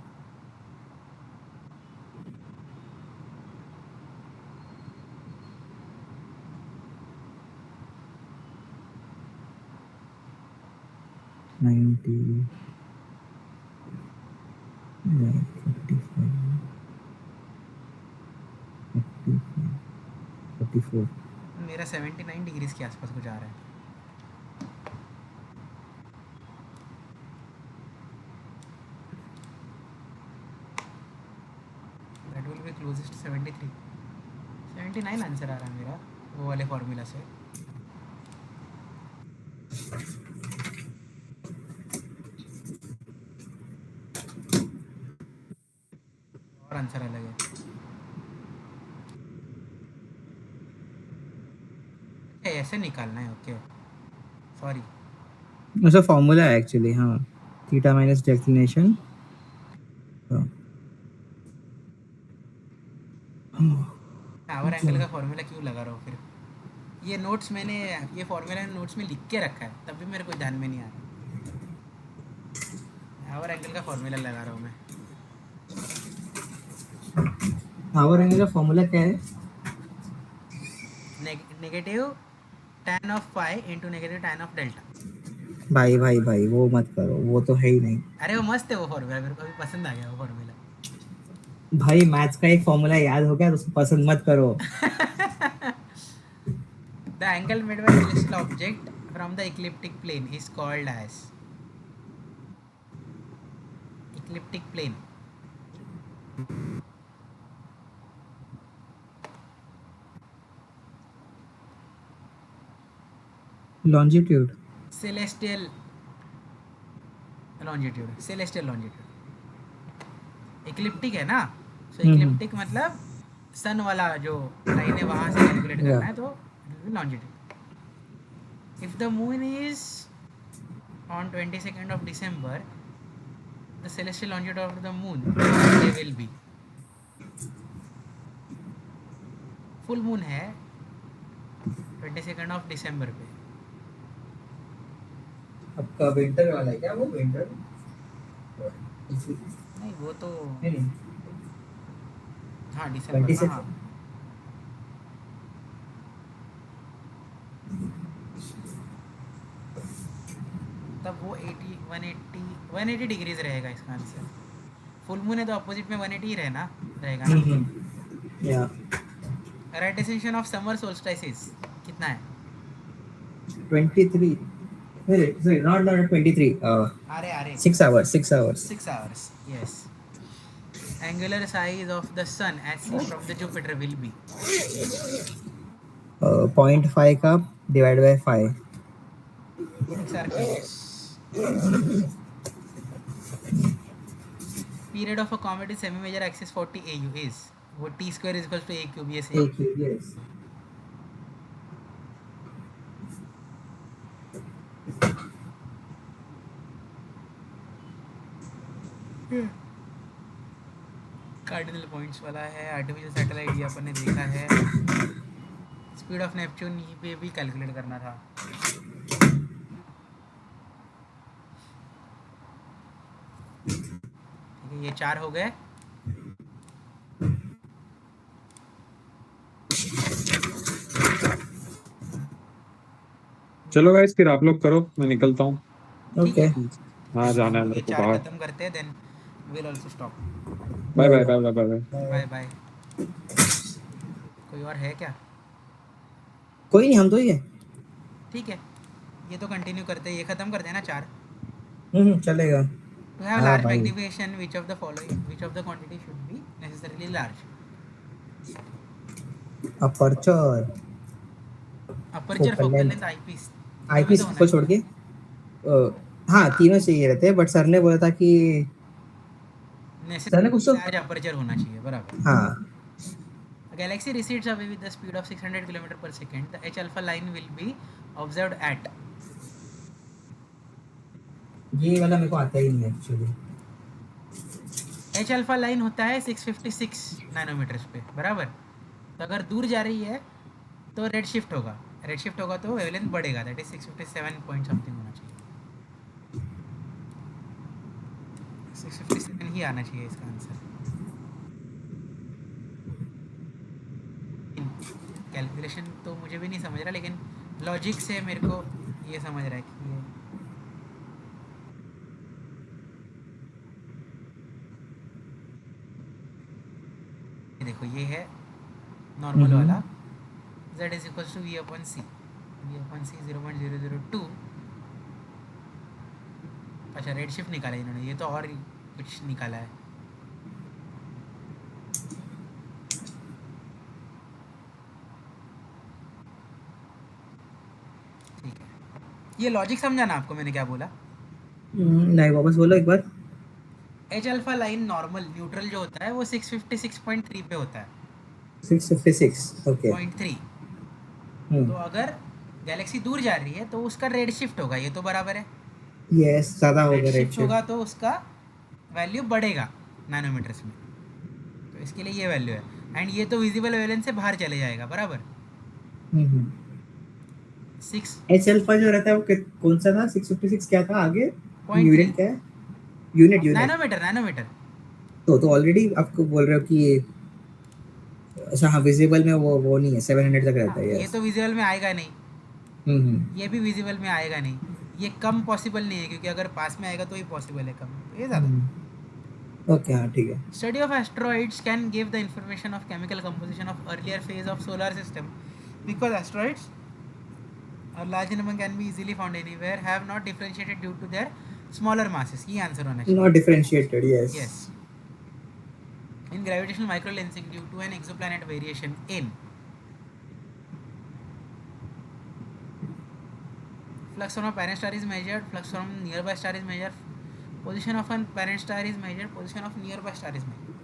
नाइनटी, 44। मेरा 79 डिग्रीज के आसपास कुछ आ रहा है। That will be closest 73 79 answer आ रहा है मेरा वो वाले फॉर्मूला से. और आंसर अलग है. ऐसे निकालना है. Okay sorry. उसका फॉर्मूला है एक्चुअली. हाँ, theta minus declination. Hour angle का फॉर्मूला क्यों लगा रहा हूँ फिर. ये नोट्स मैंने ये फॉर्मूला नोट्स में लिख के रखा है तब भी मेरे को ध्यान में नहीं आ रहा. आवर एंगल का फॉर्मूला लगा रहा हूँ मैं. आवर एंगल का फॉर्मूला क्या है? Negative tan of phi into negative tan of delta. भाई भाई भाई वो मत करो, वो तो है ही नहीं. अरे वो मस्त है वो फॉर्मूला. मेरे को अभी पसंद आ गया वो फॉर्मूला. भाई मैथ्स का एक फॉर्मूला याद हो गया तो उसको पसंद मत करो. The angle made by celestial object from the ecliptic plane is called as ecliptic plane. Longitude. Celestial longitude. Celestial longitude. Ecliptic है ना. So ecliptic मतलब सन वाला जो लाइन है वहाँ से कैलकुलेट करना है तो longitude. If the moon is on 22nd of December, the celestial longitude of the moon will be. Full moon है 22nd ऑफ दिसंबर पे. आपका विंटर वाला है क्या वो? विंटर नहीं वो तो नहीं. हाँ दिसंबर 26. हाँ. तब वो 180 डिग्रीज रहेगा इसका आंसर. फुल मून है तो अपोजिट में 180 ही रहेगा ना. या right distinction of summer solstice कितना है? 23. sorry not 23. अरे 6 hours. 6 hours. 6 hours. Yes. Angular size of the sun as seen from the Jupiter will be 0.5 का divided by 5. units are cubes. Period of a comet is semi-major axis 40 AU is वो t square is equals to a cube. Yes. Yes. Cardinal points वाला है. Artificial satellite ये अपन ने देखा है. Speed of Neptune पे भी कैलकुलेट करना था. ठीक है ये 4 हो गए. चलो गाइस फिर आप लोग करो, मैं निकलता हूँ. Okay. हाँ जाना है ये मेरे को 4 बाहर. खत्म करते हैं then will also stop. Bye bye bye bye bye. Bye bye. कोई और है क्या? कोई नहीं, हम तो ही है. ठीक है ये तो कंटिन्यू करते हैं. ये खत्म करते हैं ना 4. चलेगा. To have हाँ, large भाई. magnification, which of the quantity should be necessarily large? Aperture. Aperture, Focal focal length. length, eyepiece. Eyepiece को छोड़ के हाँ तीनों चाहिए रहते हैं, बट सर ने बोला था कि necessarily कुछ तो- large aperture होना चाहिए. बराबर. हाँ A galaxy recedes away with the speed of 600 km per second. The H alpha line will be observed at. ये वाला मेरे को आता ही नहीं एक्चुअली. H alpha line होता है 656 नैनोमीटर्स पे. बराबर. तो अगर दूर जा रही है तो रेड शिफ्ट होगा. रेड शिफ्ट होगा तो वेवलेंथ बढ़ेगा. दैट इज 657 पॉइंट समथिंग होना चाहिए. 657 ही आना चाहिए इसका आंसर. कैलकुलेशन तो मुझे भी नहीं समझ रहा, लेकिन लॉजिक से मेरे को ये समझ रहा है कि ये देखो ये है नॉर्मल वाला. z is equal to v upon c. v upon c 0.002. अच्छा रेड शिफ्ट निकाला इन्होंने. ये तो और कुछ निकाला है. ठीक है, ये लॉजिक समझा ना आपको मैंने क्या बोला? नहीं वापस बोलो एक बार. H alpha line normal neutral जो होता है वो 656.3 पे होता है, 656. Okay. 0.3. Hmm. तो अगर गैलेक्सी दूर जा रही है तो उसका रेड शिफ्ट होगा, ये तो बराबर है. Yes, ज़्यादा हो रेड गया शिफ्ट होगा redshift. तो उसका वैल्यू बढ़ेगा नैनोमीटर्स में, तो इसके लिए ये वैल्यू है. एंड ये तो विजिबल वेवलेंथ से बाहर चले जाएगा, बराबर. हम्म. 6.3. एच अल्फा जो रहता है वो कौन सा था? 656 क्या था आगे? यूनिट क्या है? यूनिट. Nanometer, nanometer. तो ऑलरेडी आपको बोल रहे हो कि ये अच्छा हाँ विजिबल में वो नहीं है 700 तक रहता हाँ, है. ये यस. तो विजिबल में आएगा नहीं, हम्म. ये भी विजिबल में आएगा नहीं. ये कम पॉसिबल नहीं है, क्योंकि अगर पास में आएगा तो ही पॉसिबल है, कम तो ये ज़्यादा. ओके हाँ ठीक है. Study of asteroids can give the information of chemical composition of earlier phase of solar system, because asteroids are large number, can be easily found anywhere, have not differentiated due to their smaller masses. ये answer होना चाहिए. Not differentiated. Yes. Yes. In gravitational microlensing due to an exoplanet variation in flux from a parent star is measured, flux from nearby star is measured, position of a parent star is measured, position of nearby star is measured.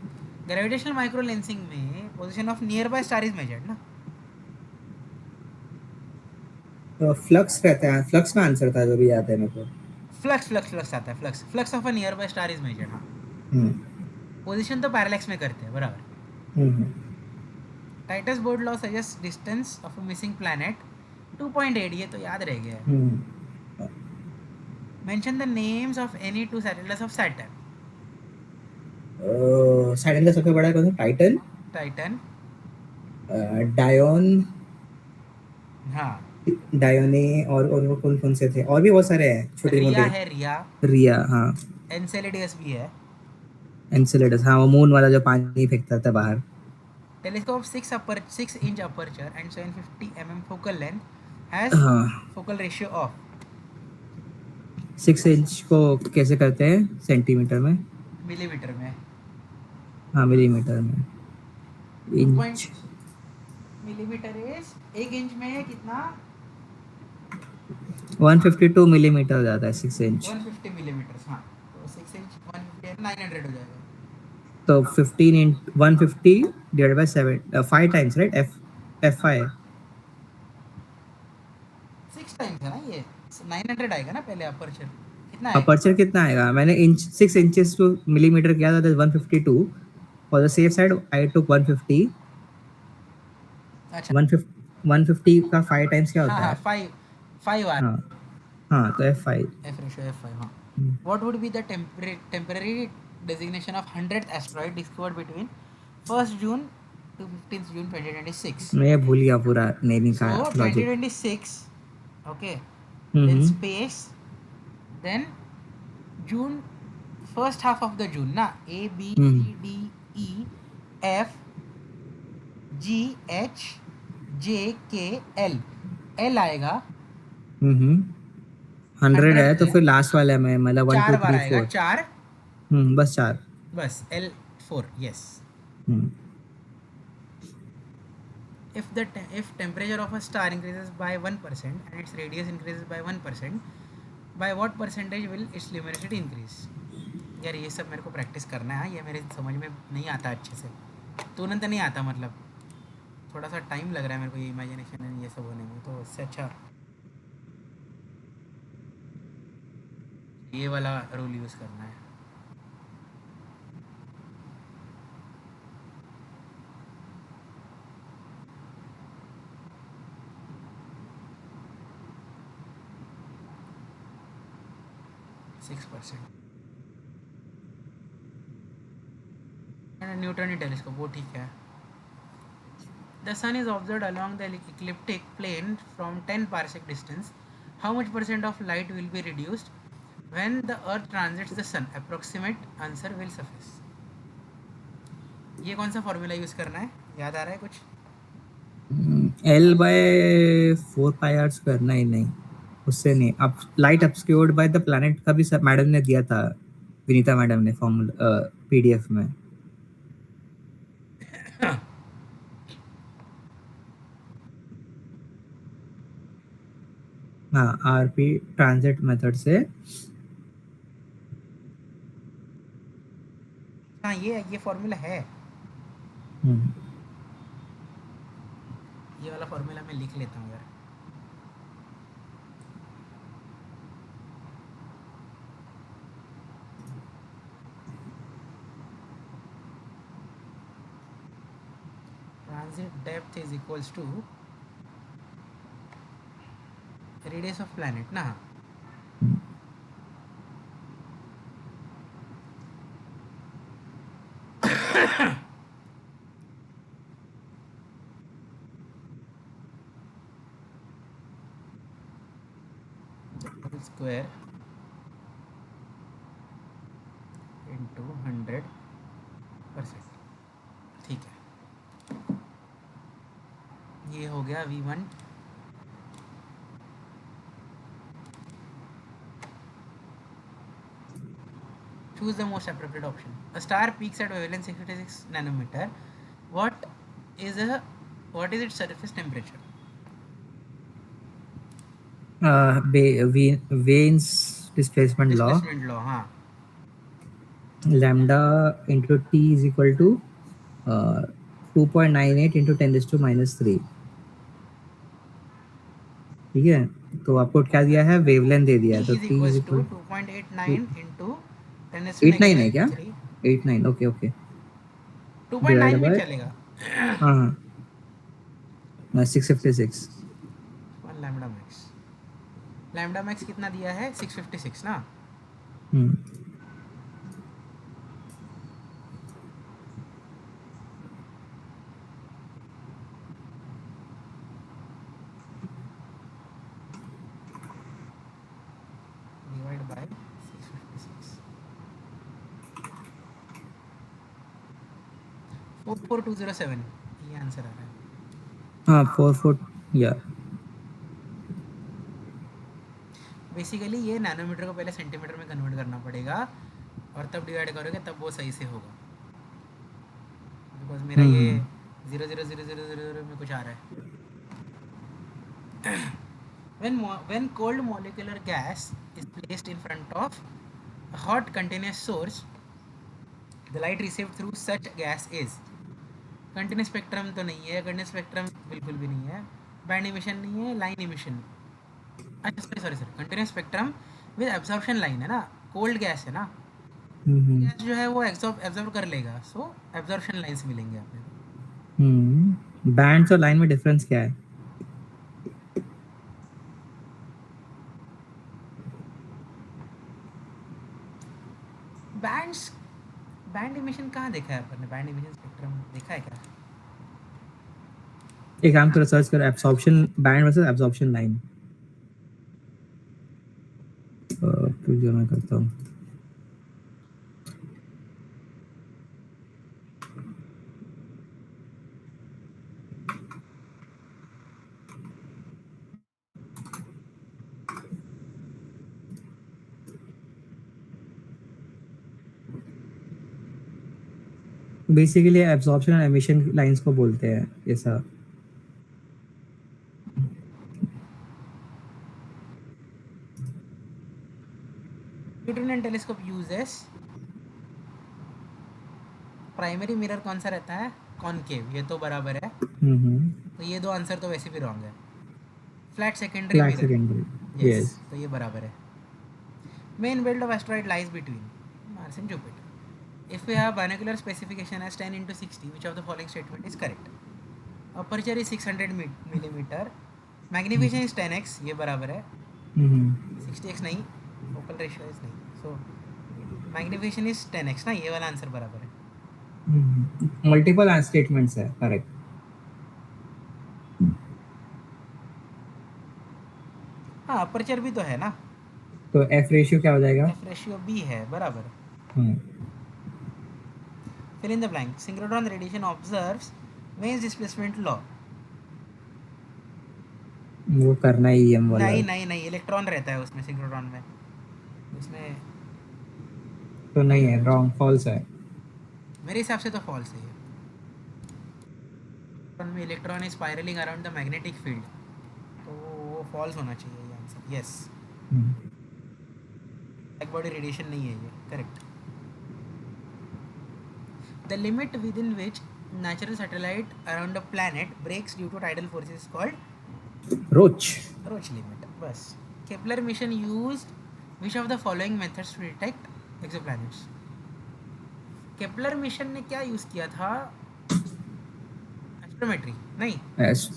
Gravitational microlensing में position of nearby star is measured ना. तो flux रहता है. Flux में answer था जो भी याद है मेरे को. फ्लक्स आता है, flux of a nearby star is measured. हाँ, हम्म. पोजीशन तो पैरेलैक्स में करते हैं, बराबर. Hmm. Titius Bode law suggest distance of a missing planet 2.8, ये तो याद रह गया है. Hmm. Mention the names of any two satellites of Saturn. Saturn का सबसे बड़ा कौन सा? टाइटन. टाइटन. डायोन. हाँ, डायोने. और वो कौन कौन से थे? और भी बहुत सारे हैं छोटे रिया मोटे. है, रिया. रिया हाँ. एनसेलेडियस भी है. एनसेलेडस हाँ वो मून वाला जो पानी फेंकता था बाहर. Telescope 6 inch aperture and 750 mm focal length has हाँ. focal ratio of 6 इंच को कैसे करते हैं सेंटीमीटर में? मिलीमीटर में. हाँ मिलीमीटर में. 2 इंच. मिलीमीटर इज 1 इंच में कितना? 152 मिलीमीटर जाता है 6 इंच. 150 मिलीमीटर. हाँ, तो 6 इंच 150 900 हो जाएगा. तो 15 इन 150 divide by 7 5 times right. F I 6 times है ना ये, 900 आएगा ना पहले. अपर्चर कितना आएगा? अपर्चर कितना आएगा? मैंने इंच 6 इंचेस टू मिलीमीटर किया था. 152 for the safe side I took 150. अच्छा. 150 का 5 टाइम्स क्या हाँ होता हाँ, है? 5 आर. हाँ हाँ तो F5. F ratio F5. हाँ. What would be the temporary designation of 100th asteroid discovered between 1st June to 15th June 2026? मैं ये भूल गया पूरा नेमिंग का So logic. 2026, okay. Then space, then June, first half of the June ना, A B C D E F G H J K L. L आएगा. 100 है तो फिर लास्ट वाला में मतलब 1 चार 2 बार 3 आएगा, 4. चार. बस 4. बस L4. yes. If temperature of a star increases by 1% and its radius increases by 1%, by what percentage will its luminosity increase? यार ये सब मेरे को प्रैक्टिस करना है. ये मेरे समझ में नहीं आता अच्छे से, तुरंत नहीं आता, मतलब थोड़ा सा टाइम लग रहा है मेरे को ये इमेजिनेशन एंड ये सब होने में. तो उससे अच्छा ये वाला रूल यूज़ करना है. न्यूटन टेलीस्कोप वो ठीक है. The sun is observed along the ecliptic plane from 10 parsec distance. How much percent of light will be reduced when the earth transits the sun? Approximate answer will suffice. ये कौन सा formula use करना है, याद आ रहा है कुछ? L by 4 pi r square. नहीं उससे नहीं. अब light obscured by the planet का भी सब मैडम ने दिया था, विनीता मैडम ने फॉर्मूला पीडीएफ में. हाँ आरपी ट्रांजिट मेथड से हाँ ये फॉर्मूला है, हम्म, ये वाला फॉर्मूला मैं लिख लेता हूँ यार। Transit depth is equals to radius of planet ना। Whole square into 100%। ठीक है, ये हो गया V1। Choose the most appropriate option. A star peaks at wavelength 656 nanometer. What is a what is its surface temperature? Wayne's displacement law, Displacement law, हाँ। lambda into t is equal to uh, 2.98 into 10 raised to minus 3. ठीक है, तो आपको क्या दिया है, wavelength दे दिया T है, तो is t is equals to equal 2.89 into 10 raised to 89 है negative क्या, 3। 89, ओके ओके, 2.9 डिवाइड भी बाय चलेगा। हाँ हाँ 656. लैम्डा मैक्स, लैम्डा मैक्स कितना दिया है 656 ना। हम्म, डिवाइड बाय 656, 44207, ये आंसर आ रहा है। हाँ 4 या बेसिकली ये नैनोमीटर को पहले सेंटीमीटर में कन्वर्ट करना पड़ेगा और तब डिवाइड करोगे तब वो सही से होगा। बिकॉज मेरा ये हम्म 0.000000 में कुछ आ रहा है। when cold molecular gas is placed in front of a hot continuous source, the light received through such gas is। Continuous spectrum तो नहीं है, कंटिन्यूस स्पेक्ट्रम बिल्कुल भी नहीं है, बैंड इमिशन नहीं है, लाइन इमिशन, अच्छा sorry sorry sorry, continuous spectrum with absorption line है ना, कोल्ड गैस है ना, गैस जो है वो एब्जॉर्ब कर लेगा, सो एब्जॉर्प्शन लाइन्स मिलेंगे आपको। बैंड्स और लाइन में डिफरेंस क्या है? बैंड्स, बैंड इमिशन कहाँ देखा है अपन ने, बैंड इमिशन स्पेक्ट्रम देखा है क्या? एक काम करो, सर्च करो absorption band versus absorption line, तो जो मैं करता हूँ बेसिकली एब्सॉर्प्शन और एमिशन लाइंस को बोलते हैं ऐसा। Newtonian telescope uses primary mirror कौन सा रहता है, कॉनकेव, ये तो बराबर है, तो ये दो आंसर तो वैसे भी रॉन्ग है। Flat secondary flat mirror, secondary, yes, yes. तो ये बराबर है। Main belt of asteroid lies between Mars and Jupiter. If we have binocular specification as 10 into 60, which of the following statement is correct? Aperture is 600 millimeter, magnification is 10x, ये बराबर है, 60x नहीं, focal ratio is नहीं, so magnification is 10x ना, ये वाला answer बराबर है। मल्टीपल स्टेटमेंट्स है, करेक्ट। हाँ अपर्चर भी तो है ना, तो एफ रेशियो क्या हो जाएगा? एफ रेशियो बी है, बराबर। Hmm, fill in the blank, synchrotron radiation observes Wien's displacement law. वो करना ही एम वाला, नहीं नहीं नहीं, इलेक्ट्रॉन रहता है उसमें, सिंक्रोट्रॉन में, उसमें तो नहीं है, रॉन्ग, फॉल्स है। मेरे हिसाब से तो फॉल्स है ये। में electron is spiralling around the magnetic field, तो वो फॉल्स होना चाहिए ये answer, yes. Hmm, black body radiation नहीं है ये, correct. The limit within which natural satellite around a planet breaks due to tidal forces is called Roche. Roche limit, बस। Kepler mission used which of the following methods to detect exoplanets? Kepler mission ने क्या use किया था? Astrometry नहीं, एस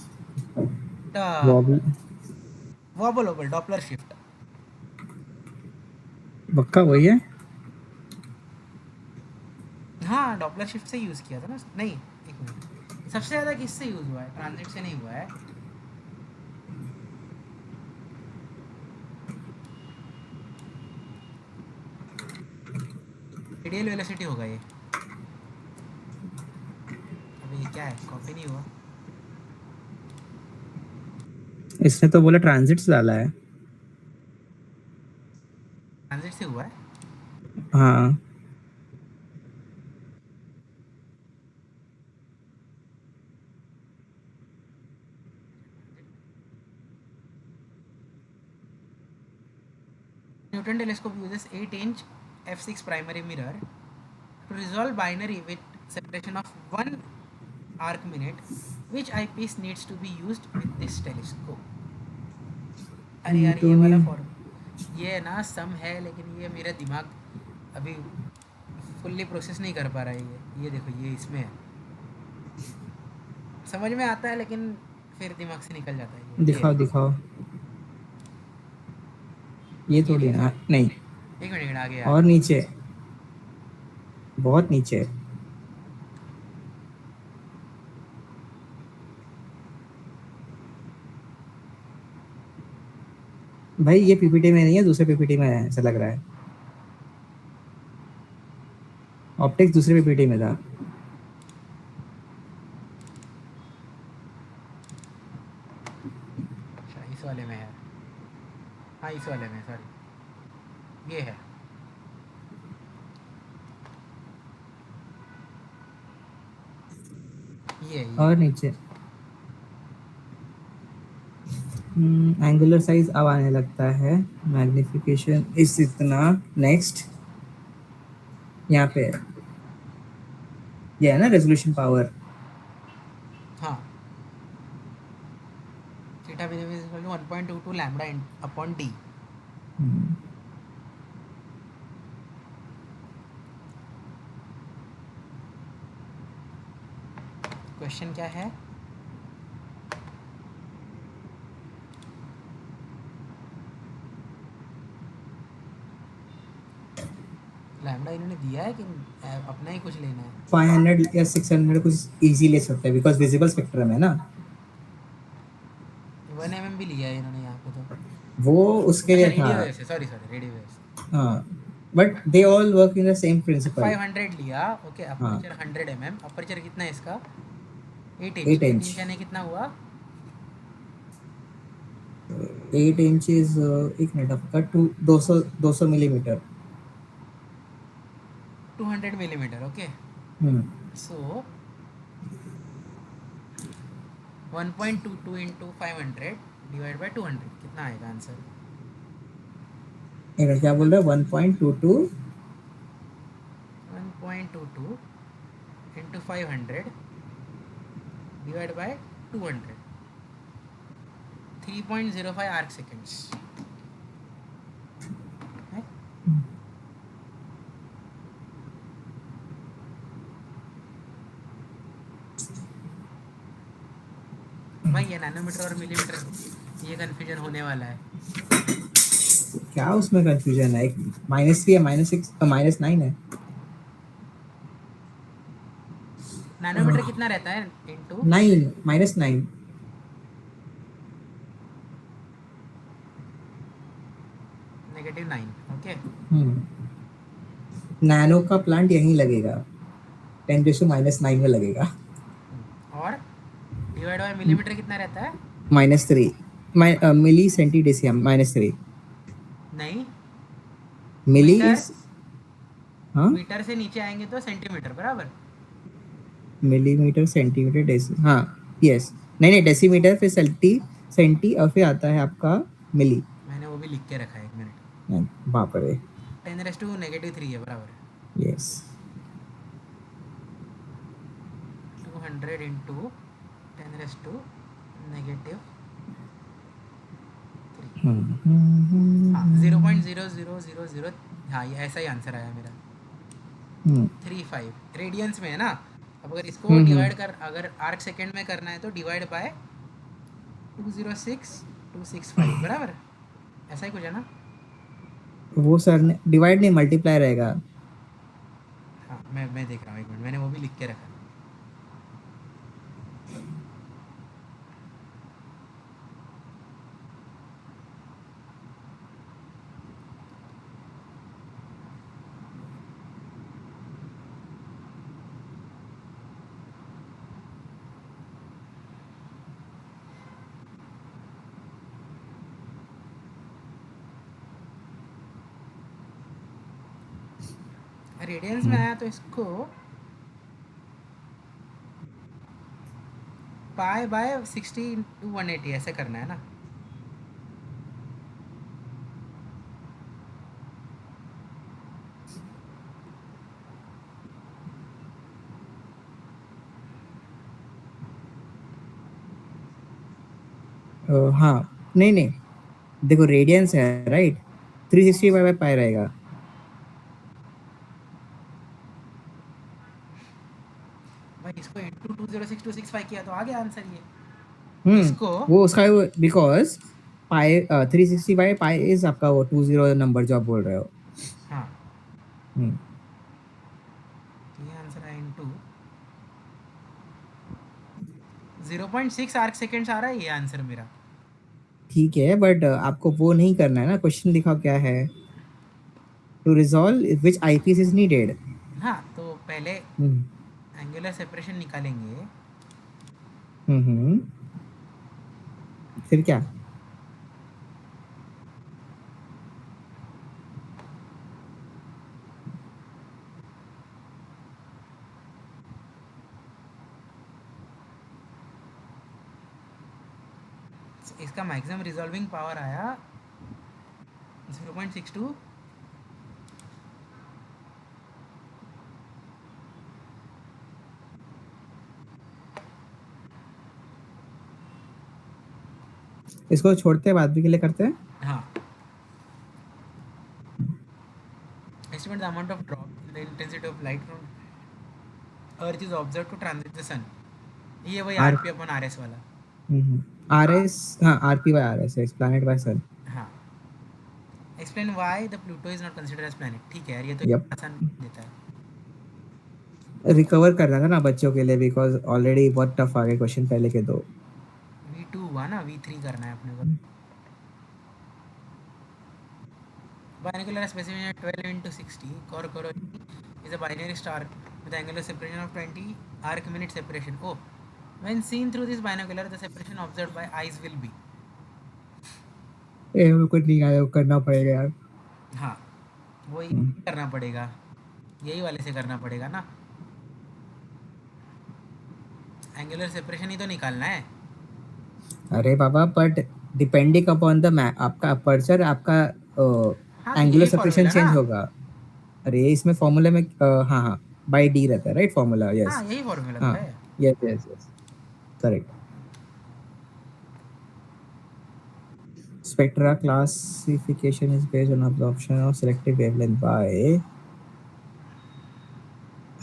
vowel vowel ओबल, Doppler shift. पक्का वही है। हाँ, डॉपलर शिफ्ट से यूज किया था ना। नहीं, एक मिनट, सबसे ज्यादा किससे यूज हुआ है? ट्रांजिट से नहीं हुआ है। रेडियल वेलोसिटी होगा ये। अबे ये क्या है, कॉपी नहीं हुआ। इसने तो बोला ट्रांजिट से डाला है। ट्रांजिट से हुआ है। हाँ Newton telescope uses 8-inch f6 primary mirror to resolve binary with separation of 1 arc minute. Which eyepiece needs to be used with this telescope? अरे यार ये वाला फॉर्म, ये ना सम है, लेकिन ये मेरा दिमाग अभी फुल्ली प्रोसेस नहीं कर पा रहा है। ये देखो, ये इसमें है, समझ में आता है लेकिन फिर दिमाग से निकल जाता है। दिखाओ दिखाओ, ये थोड़ी ना, नहीं एक मिनट आगे और नीचे, बहुत नीचे। भाई ये पीपीटी में नहीं है, दूसरे पीपीटी में है ऐसा लग रहा है। ऑप्टिक्स दूसरे पीपीटी में था। अच्छा, इस वाले में है। हाँ, इस वाले में, सॉरी, ये है। ये और नीचे एंगुलर साइज अब आने लगता है। मैग्निफिकेशन इस इतना। नेक्स्ट यहाँ पे ये है ना रेजोल्यूशन पावर। हाँ, theta minimum is equal to 1.22 lambda upon D. Question क्या है? लैम्बडा इन्होंने दिया है कि अपना ही कुछ लेना है? 500 या 600 कुछ इजी ले सकते हैं बिकॉज विजिबल स्पेक्ट्रम है ना। 1 mm भी लिया है इन्होंने यहाँ पे तो। वो उसके लिए रेडियो था। वेव से, सॉरी रेडियो वेव से। हाँ but they all work in the same principle. 500 लिया, ओके। Aperture 100 mm। अपर्चर कितना है इसका? 8 इंच। 8 8 इंच इंच यानी कितना हुआ? 8 इंचेस। एक मिनट, आपका 200 millimetre. 200 millimetre, okay. So 1.22 into 500 divide by 200 कितना आएगा आंसर? क्या बोल रहे हैं? 1.22 1.22 into 500 divide by 200, 3.05 arc seconds. भाई ये नैनोमीटर और मिलीमीटर, ये कंफ्यूजन होने वाला है। क्या उसमें कंफ्यूजन है? -3 है, -6, -9 है। नैनोमीटर कितना रहता है? इनटू 9, -9। -9, ओके। नैनो का प्लांट यहीं लगेगा, 10⁻⁹ में लगेगा। और डिवाइड बाय मिलीमीटर कितना रहता है? -3 मिली सेंटीडेसियम, -3 नहीं, मिली मीटर। इज, हाँ मीटर से नीचे आएंगे तो सेंटीमीटर, बराबर। मिलीमीटर सेंटीमीटर डेसी, हाँ यस। नहीं डेसीमीटर, फिर सेंटी और फिर आता है आपका मिली। भी लिख के रखा है, एक मिनट। बाप रे 10⁻³ है बराबर। यस 200 into 10⁻³ हाँ 0.0000, हाँ ये ऐसा ही आंसर आया मेरा। 35 रेडियंस में है ना। अब अगर इसको डिवाइड कर, अगर आर्क सेकेंड में करना है तो डिवाइड बाय 206,265 बराबर, ऐसा ही कुछ है ना। वो सर ने डिवाइड नहीं मल्टीप्लाई रहेगा। हाँ मैं देख रहा हूँ, एक मिनट, मैंने वो भी लिख के रखा। रेडियंस में आया तो इसको पाई बाय 60 into 180 ऐसे करना है ना। हाँ नहीं नहीं देखो रेडियंस है राइट 360 बाय पाई रहेगा। भाई इसको इंटू 206265 किया तो आ गया आंसर ये। इसको वो उसका because pi 360 by pi is आपका वो 20 नंबर जो आप बोल रहे हो। हाँ हम्म ये आंसर है इंटू 0.6 आर्क सेकेंड्स आ रहा है ये आंसर मेरा। ठीक है बट आपको वो नहीं करना है ना। क्वेश्चन दिखाओ क्या है। To resolve which eyepiece is needed. हाँ तो पहले एंगुलर सेपरेशन निकालेंगे। फिर क्या। इसका मैक्सिमम रिजॉल्विंग पावर आया 0.62। इसको छोड़ते हैं बाद भी के लिए करते हैं। हाँ estimate the amount of drop in the intensity of light from earth is observed to transit the sun। ये वही R- आरपी अपॉन आरएस वाला। आरएस हाँ RP by RS is planet by sun. हाँ explain why the Pluto is not considered as planet. ठीक है यार ये तो Yep. आसान देता है। रिकवर करना था ना बच्चों के लिए बिकॉज ऑलरेडी बहुत टफ आ गए क्वेश्चन पहले के दो। V2 हुआ ना, V3 करना है अपने को। Binocular specimen 12 into 60 Corcoro is a binary star with angular separation of 20 arc minute separation. Oh, when seen through this binocular, the separation observed by eyes will be। ए मेरे को नहीं आया वो करना पड़ेगा यार। हाँ वही करना पड़ेगा, यही वाले से करना पड़ेगा ना। एंगुलर सेपरेशन ही तो निकालना है। अरे बाबा बट डिपेंडिंग अपॉन द आपका अपर्चर आपका हाँ तो एंगुलर यही सेपरेशन फॉर्मूला चेंज ना। होगा। अरे इसमें फॉर्मूला में हाँ हाँ बाय डी रहता है राइट फॉर्मूला यस। हाँ यही फॉर्मूला तो हाँ है। Yes yes yes correct. Spectra classification is based on absorption of selective wavelength by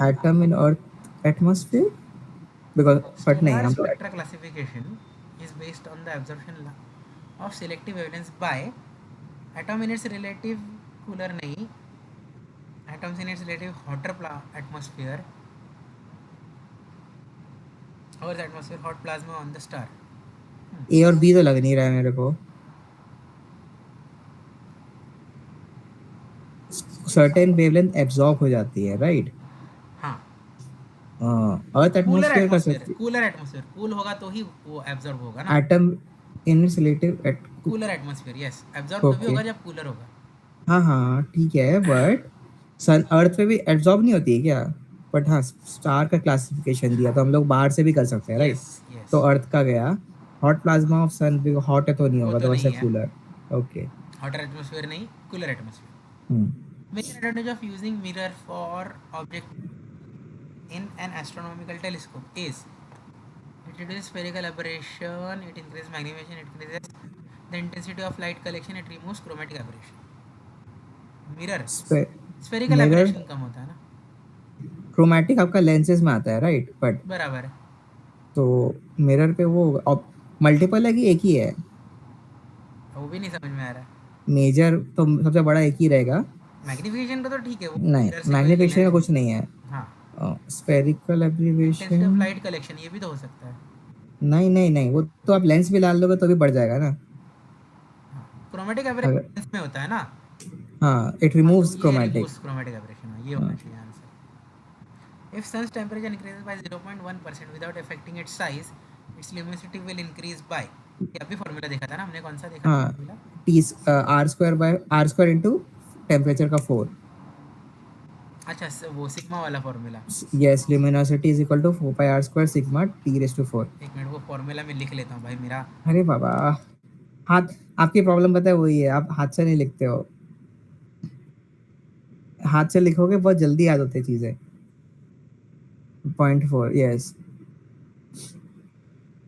atom in Earth atmosphere. Because but नहीं Solar हम spectra classification is based on the absorption of selective wavelengths by atom in its relative cooler नहीं, atoms in its relative hotter atmosphere or the atmosphere hot plasma on the star। A और B तो लग नहीं रहा है मेरे को। Certain wavelength absorb हो जाती है right? हाँ अर्थ कूलर एटमॉस्फेयर कर एटमॉस्फेयर, सकती कूलर एटमॉस्फेयर, कूल होगा तो ही वो एब्जॉर्ब होगा ना। Atom in its relative cooler atmosphere yes, absorb तभी ओके होगा जब कूलर होगा। हाँ हाँ ठीक है बट सन अर्थ पे भी एब्जॉर्ब नहीं होती है क्या। बट हाँ स्टार का क्लासिफिकेशन दिया तो हम लोग बाहर से भी कर सकते हैं राइट। यस यस तो अर्थ का गया हॉट प्लाज्मा ऑफ सन भी हॉट है तो नहीं वो होगा तो तो वैसे नहीं है। Cooler okay. हॉटर एटमॉस्फेयर नहीं, cooler atmosphere. Major advantage of using mirror for object in an astronomical telescope is it reduces spherical aberration, it increases magnification, it increases the intensity of light collection, it removes chromatic aberration. Mirror spherical mirror aberration कम होता है ना. Chromatic आपका lenses में आता है right, but बराबर है. तो मिरर पे वो मल्टीपल है कि एक ही है? वो भी नहीं समझ में आ रहा है. मेजर तो सबसे बड़ा एक ही रहेगा. मैग्निफिकेशन का तो ठीक है, वो नहीं, मिरर से कोई मैग्निफिकेशन लेना का देना. कुछ नहीं है. हाँ, spherical intensity of abbreviation light collection ये भी तो हो सकता है. नहीं नहीं नहीं, वो तो आप लेंस भी डाल दोगे तो भी बढ़ जाएगा ना. क्रोमेटिक अगर एब्रेशन में होता है ना. हाँ, इट हाँ, रिमूव्स तो ये क्रोमैटिक. रिमूव्स क्रोमेटिक एब्रेशन, ये होना चाहिए answer. If sun's temperature increases by 0.1% without affecting its size, its luminosity will increase by. ये अभी फॉर्मूला देखा था ना हमने, कौन सा देखा था हाँ, formula? T R square by R square into temperature का 4. अच्छा, वो सिग्मा वाला formula. Yes, luminosity is equal to 4 pi R square sigma T raise to 4. एक मिनट, वो फॉर्मूला मैं लिख लेता हूँ भाई मेरा. अरे बाबा, हाथ, आपकी प्रॉब्लम पता है वही है, आप हाथ से नहीं लिखते हो. हाथ से लिखोगे बहुत जल्दी याद होती है चीजें. 0.4, यस.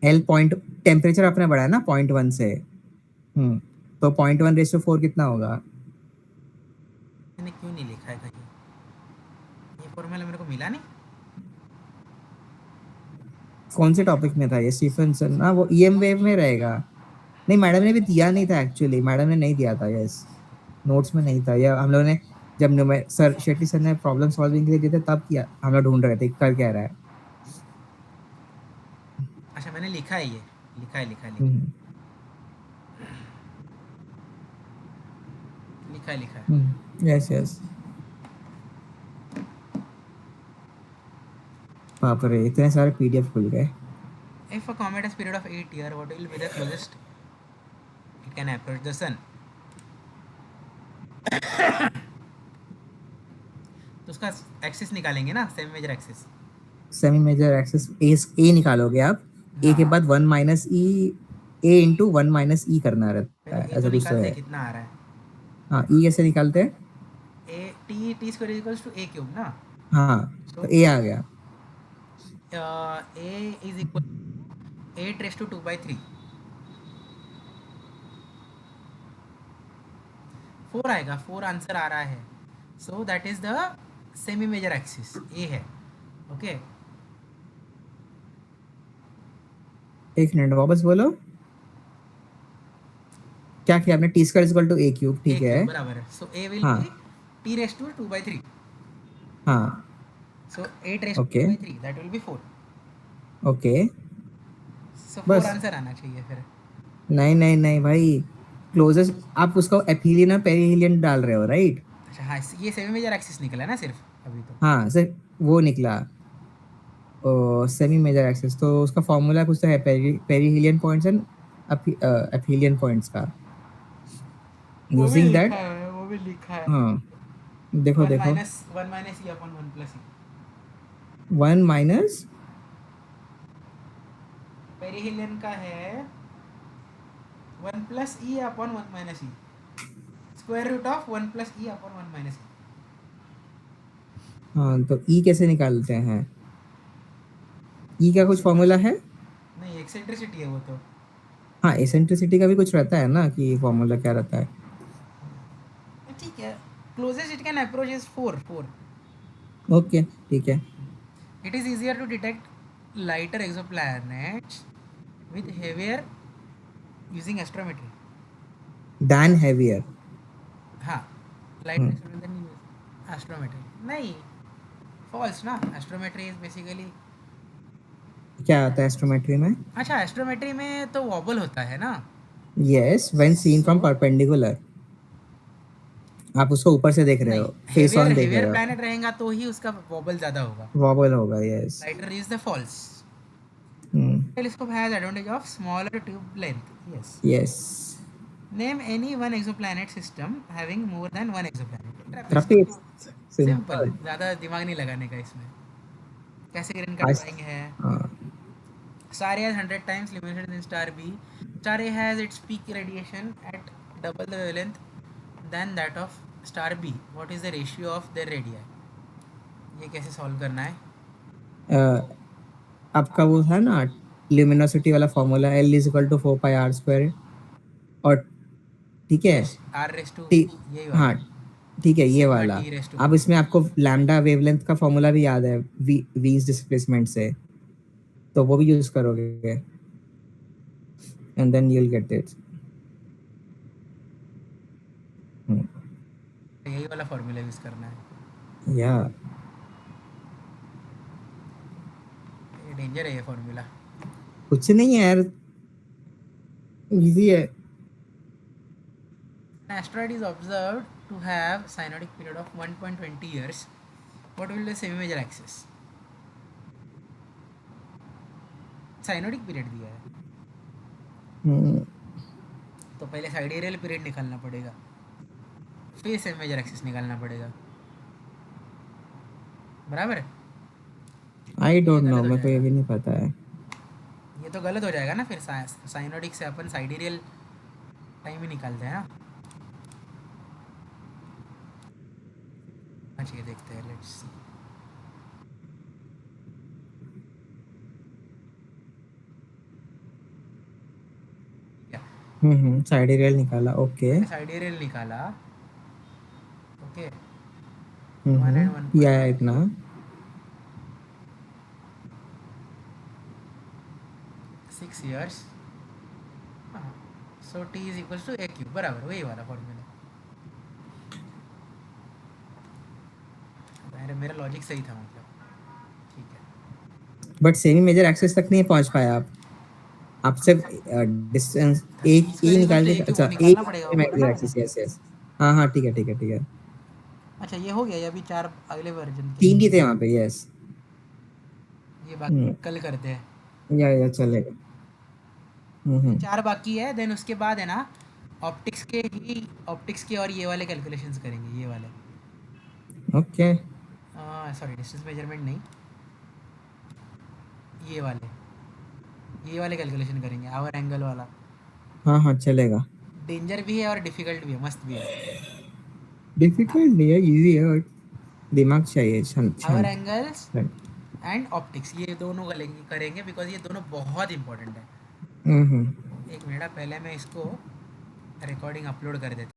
एल पॉइंट, टेम्परेचर आपने बढ़ाया ना 0.1 से. तो 0.1/4 कितना होगा? मैंने क्यों नहीं लिखा है कहीं? ये फॉर्मूला मेरे को मिला नहीं. कौन से टॉपिक में था ये? स्टीफनसन ना, वो ईएम वेव में रहेगा. नहीं, मैडम ने भी दिया नहीं था एक्चुअली, मैडम ने नहीं दिया था. यस, नोट्स में नहीं था ये. हम लोगों ने जब सर शेट्टी सर ने प्रॉब्लम सॉल्विंग के लिए दिए थे तब किया, हम लोग ढूंढ रहे थे कर क्या रहा है. अच्छा, मैंने लिखा है, ये लिखा है, लिखा है, लिखा है, लिखा है. Yes yes. बाप रे, इतने सारे पीडीएफ खुल गए. If a comet has period of 8 years, what will be the closest it can approach the sun? तो उसका एक्सिस निकालेंगे ना, semi major axis. Semi major axis A निकालोगे आप. ए के बाद 1 minus E, A into 1 minus E करना रहता है, ये ऐसा तो कुछ तो निकालते है. कितना आ रहा है. हाँ, ई कैसे निकालते हैं? A T square equals to A cube ना. हाँ, तो ए आ गया. A is equal 8 raise to 2/3. 4 आएगा, 4 आंसर आ रहा है. So that is the semi major axis, A है. ओके, एक मिनट वापस बोलो, क्या किया आपने? T square equal to A cube, ठीक है. बराबर है. सो ए विल हाँ. B T raise to 2/3. हाँ, so 8 raise to Okay. 2/3 that will be 4. Okay. So 4 बस. आंसर आना चाहिए फिर. नहीं नहीं नहीं भाई, क्लोजेस्ट आप उसको एफिलियन और पेरिहिलियन डाल रहे हो राइट. अच्छा हाँ, ये सेमी मेजर एक्सिस निकला ना सिर्फ अभी तो. हाँ सर, वो निकला सेमी मेजर एक्सिस. तो उसका फॉर्मूला कुछ तो है, perihelion points and aphelion points का. Using that. वो भी लिखा है. हाँ, देखो 1 देखो, minus E upon 1 plus E. 1 minus, perihelion का है 1 plus E upon 1 minus E. Square root of 1 plus E upon 1 minus E. हाँ, तो ई कैसे निकालते हैं? ई का कुछ फॉर्मूला है? नहीं, एक्सेंट्रिसिटी है वो तो. हाँ, एसेंट्रिसिटी का भी कुछ रहता है ना, कि फॉर्मूला क्या रहता है. ठीक है. Closest it can approach is 4. Okay, ठीक है. It is easier to detect lighter exoplanets with heavier using astrometry. Than heavier. हाँ, lighter exoplanets than use astrometry. नहीं, false ना. Astrometry is basically. क्या आता है एस्ट्रोमेट्री में? अच्छा, एस्ट्रोमेट्री में तो वॉबल होता है ना. Yes, when seen from perpendicular. आप उसको ऊपर से देख रहे हो, फेस ऑन देख रहे हेवियर हो. प्लैनेट रहेगा तो ही उसका वॉबल ज्यादा होगा. वॉबल होगा, yes. Lighter is the false. Telescope has advantage of smaller tube length. Yes. Yes. Name any one exoplanet system having more than one exoplanet. TRAPPIST. Simple, simple. ज़्यादा दिमाग नहीं लगाने का इसमें. कैसे ग्रीन का ड्राइंग है. Star A has 100 times luminosity than star B. Star A has its peak radiation at double the wavelength than that of star B. What is the ratio of their radii? ये कैसे solve करना है? आपका वो है ना luminosity वाला formula L is equal to 4 pi r square और ठीक है R raised to ठीक यही हाँ वाला ठीक है ये Sigma वाला T raised to अब इसमें आपको लैम्डा वेवलेंथ का फॉर्मूला भी याद है v इज डिस्प्लेसमेंट से तो वो भी यूज करोगे and then you will get it यही वाला फॉर्मूला यूज करना है. या ये डेंजर है ये फॉर्मूला. कुछ नहीं है यार इजी है An asteroid is observed to have synodic period of 1.20 years. What will the semi major axis? Synodic period दिया है तो पहले साइडेरियल पीरियड निकालना पड़ेगा फिर सेमी मेजर एक्सिस निकालना पड़ेगा. बराबर है. आई डोंट नो मेरे को ये भी नहीं पता है ये तो गलत हो जाएगा ना फिर. साइनोडिक से अपन साइडेरियल टाइम ही निकालते हैं ना. अच्छा ये देखते हैं. Let's see. साइडेरियल निकाला ओके साइडेरियल निकाला. ओके किया है इतना 6 years. So T is equals to A cube. बराबर वही वाला फॉर्मूला. मेरा लॉजिक सही था मतलब. ठीक है. बट सेमी मेजर एक्सिस तक नहीं पहुंच पाया आप सिर्फ डिस्टेंस एक ई निकाल के अच्छा निकालना पड़ेगा एक मेजर एक्सिस यस यस हाँ ठीक है अच्छा ये हो गया. ये अभी 4 अगले वर्जन तीन ही थे वहाँ पे यस ये बाकी कल करते हैं. या चलेगा 4 बाकी है. देन उसके बाद है ना ऑप्टिक्स के और ये वाले कैलकुलेशंस करेंगे. ये वाले ओके सॉरी डिस्टेंस मेजरमेंट नहीं. ये वाले कैलकुलेशन करेंगे. आवर एंगल वाला हाँ चलेगा डेंजर भी है और डिफिकल्ट भी है. मस्त भी है. डिफिकल्ट नहीं है इजी है दिमाग चाहिए आवर एंगल्स एंड ऑप्टिक्स ये दोनों करेंगे बिकॉज ये दोनों बहुत इंपॉर्टेंट है. एक मिनट पहले मैं इसको रिकॉर्डिंग अपलोड कर देता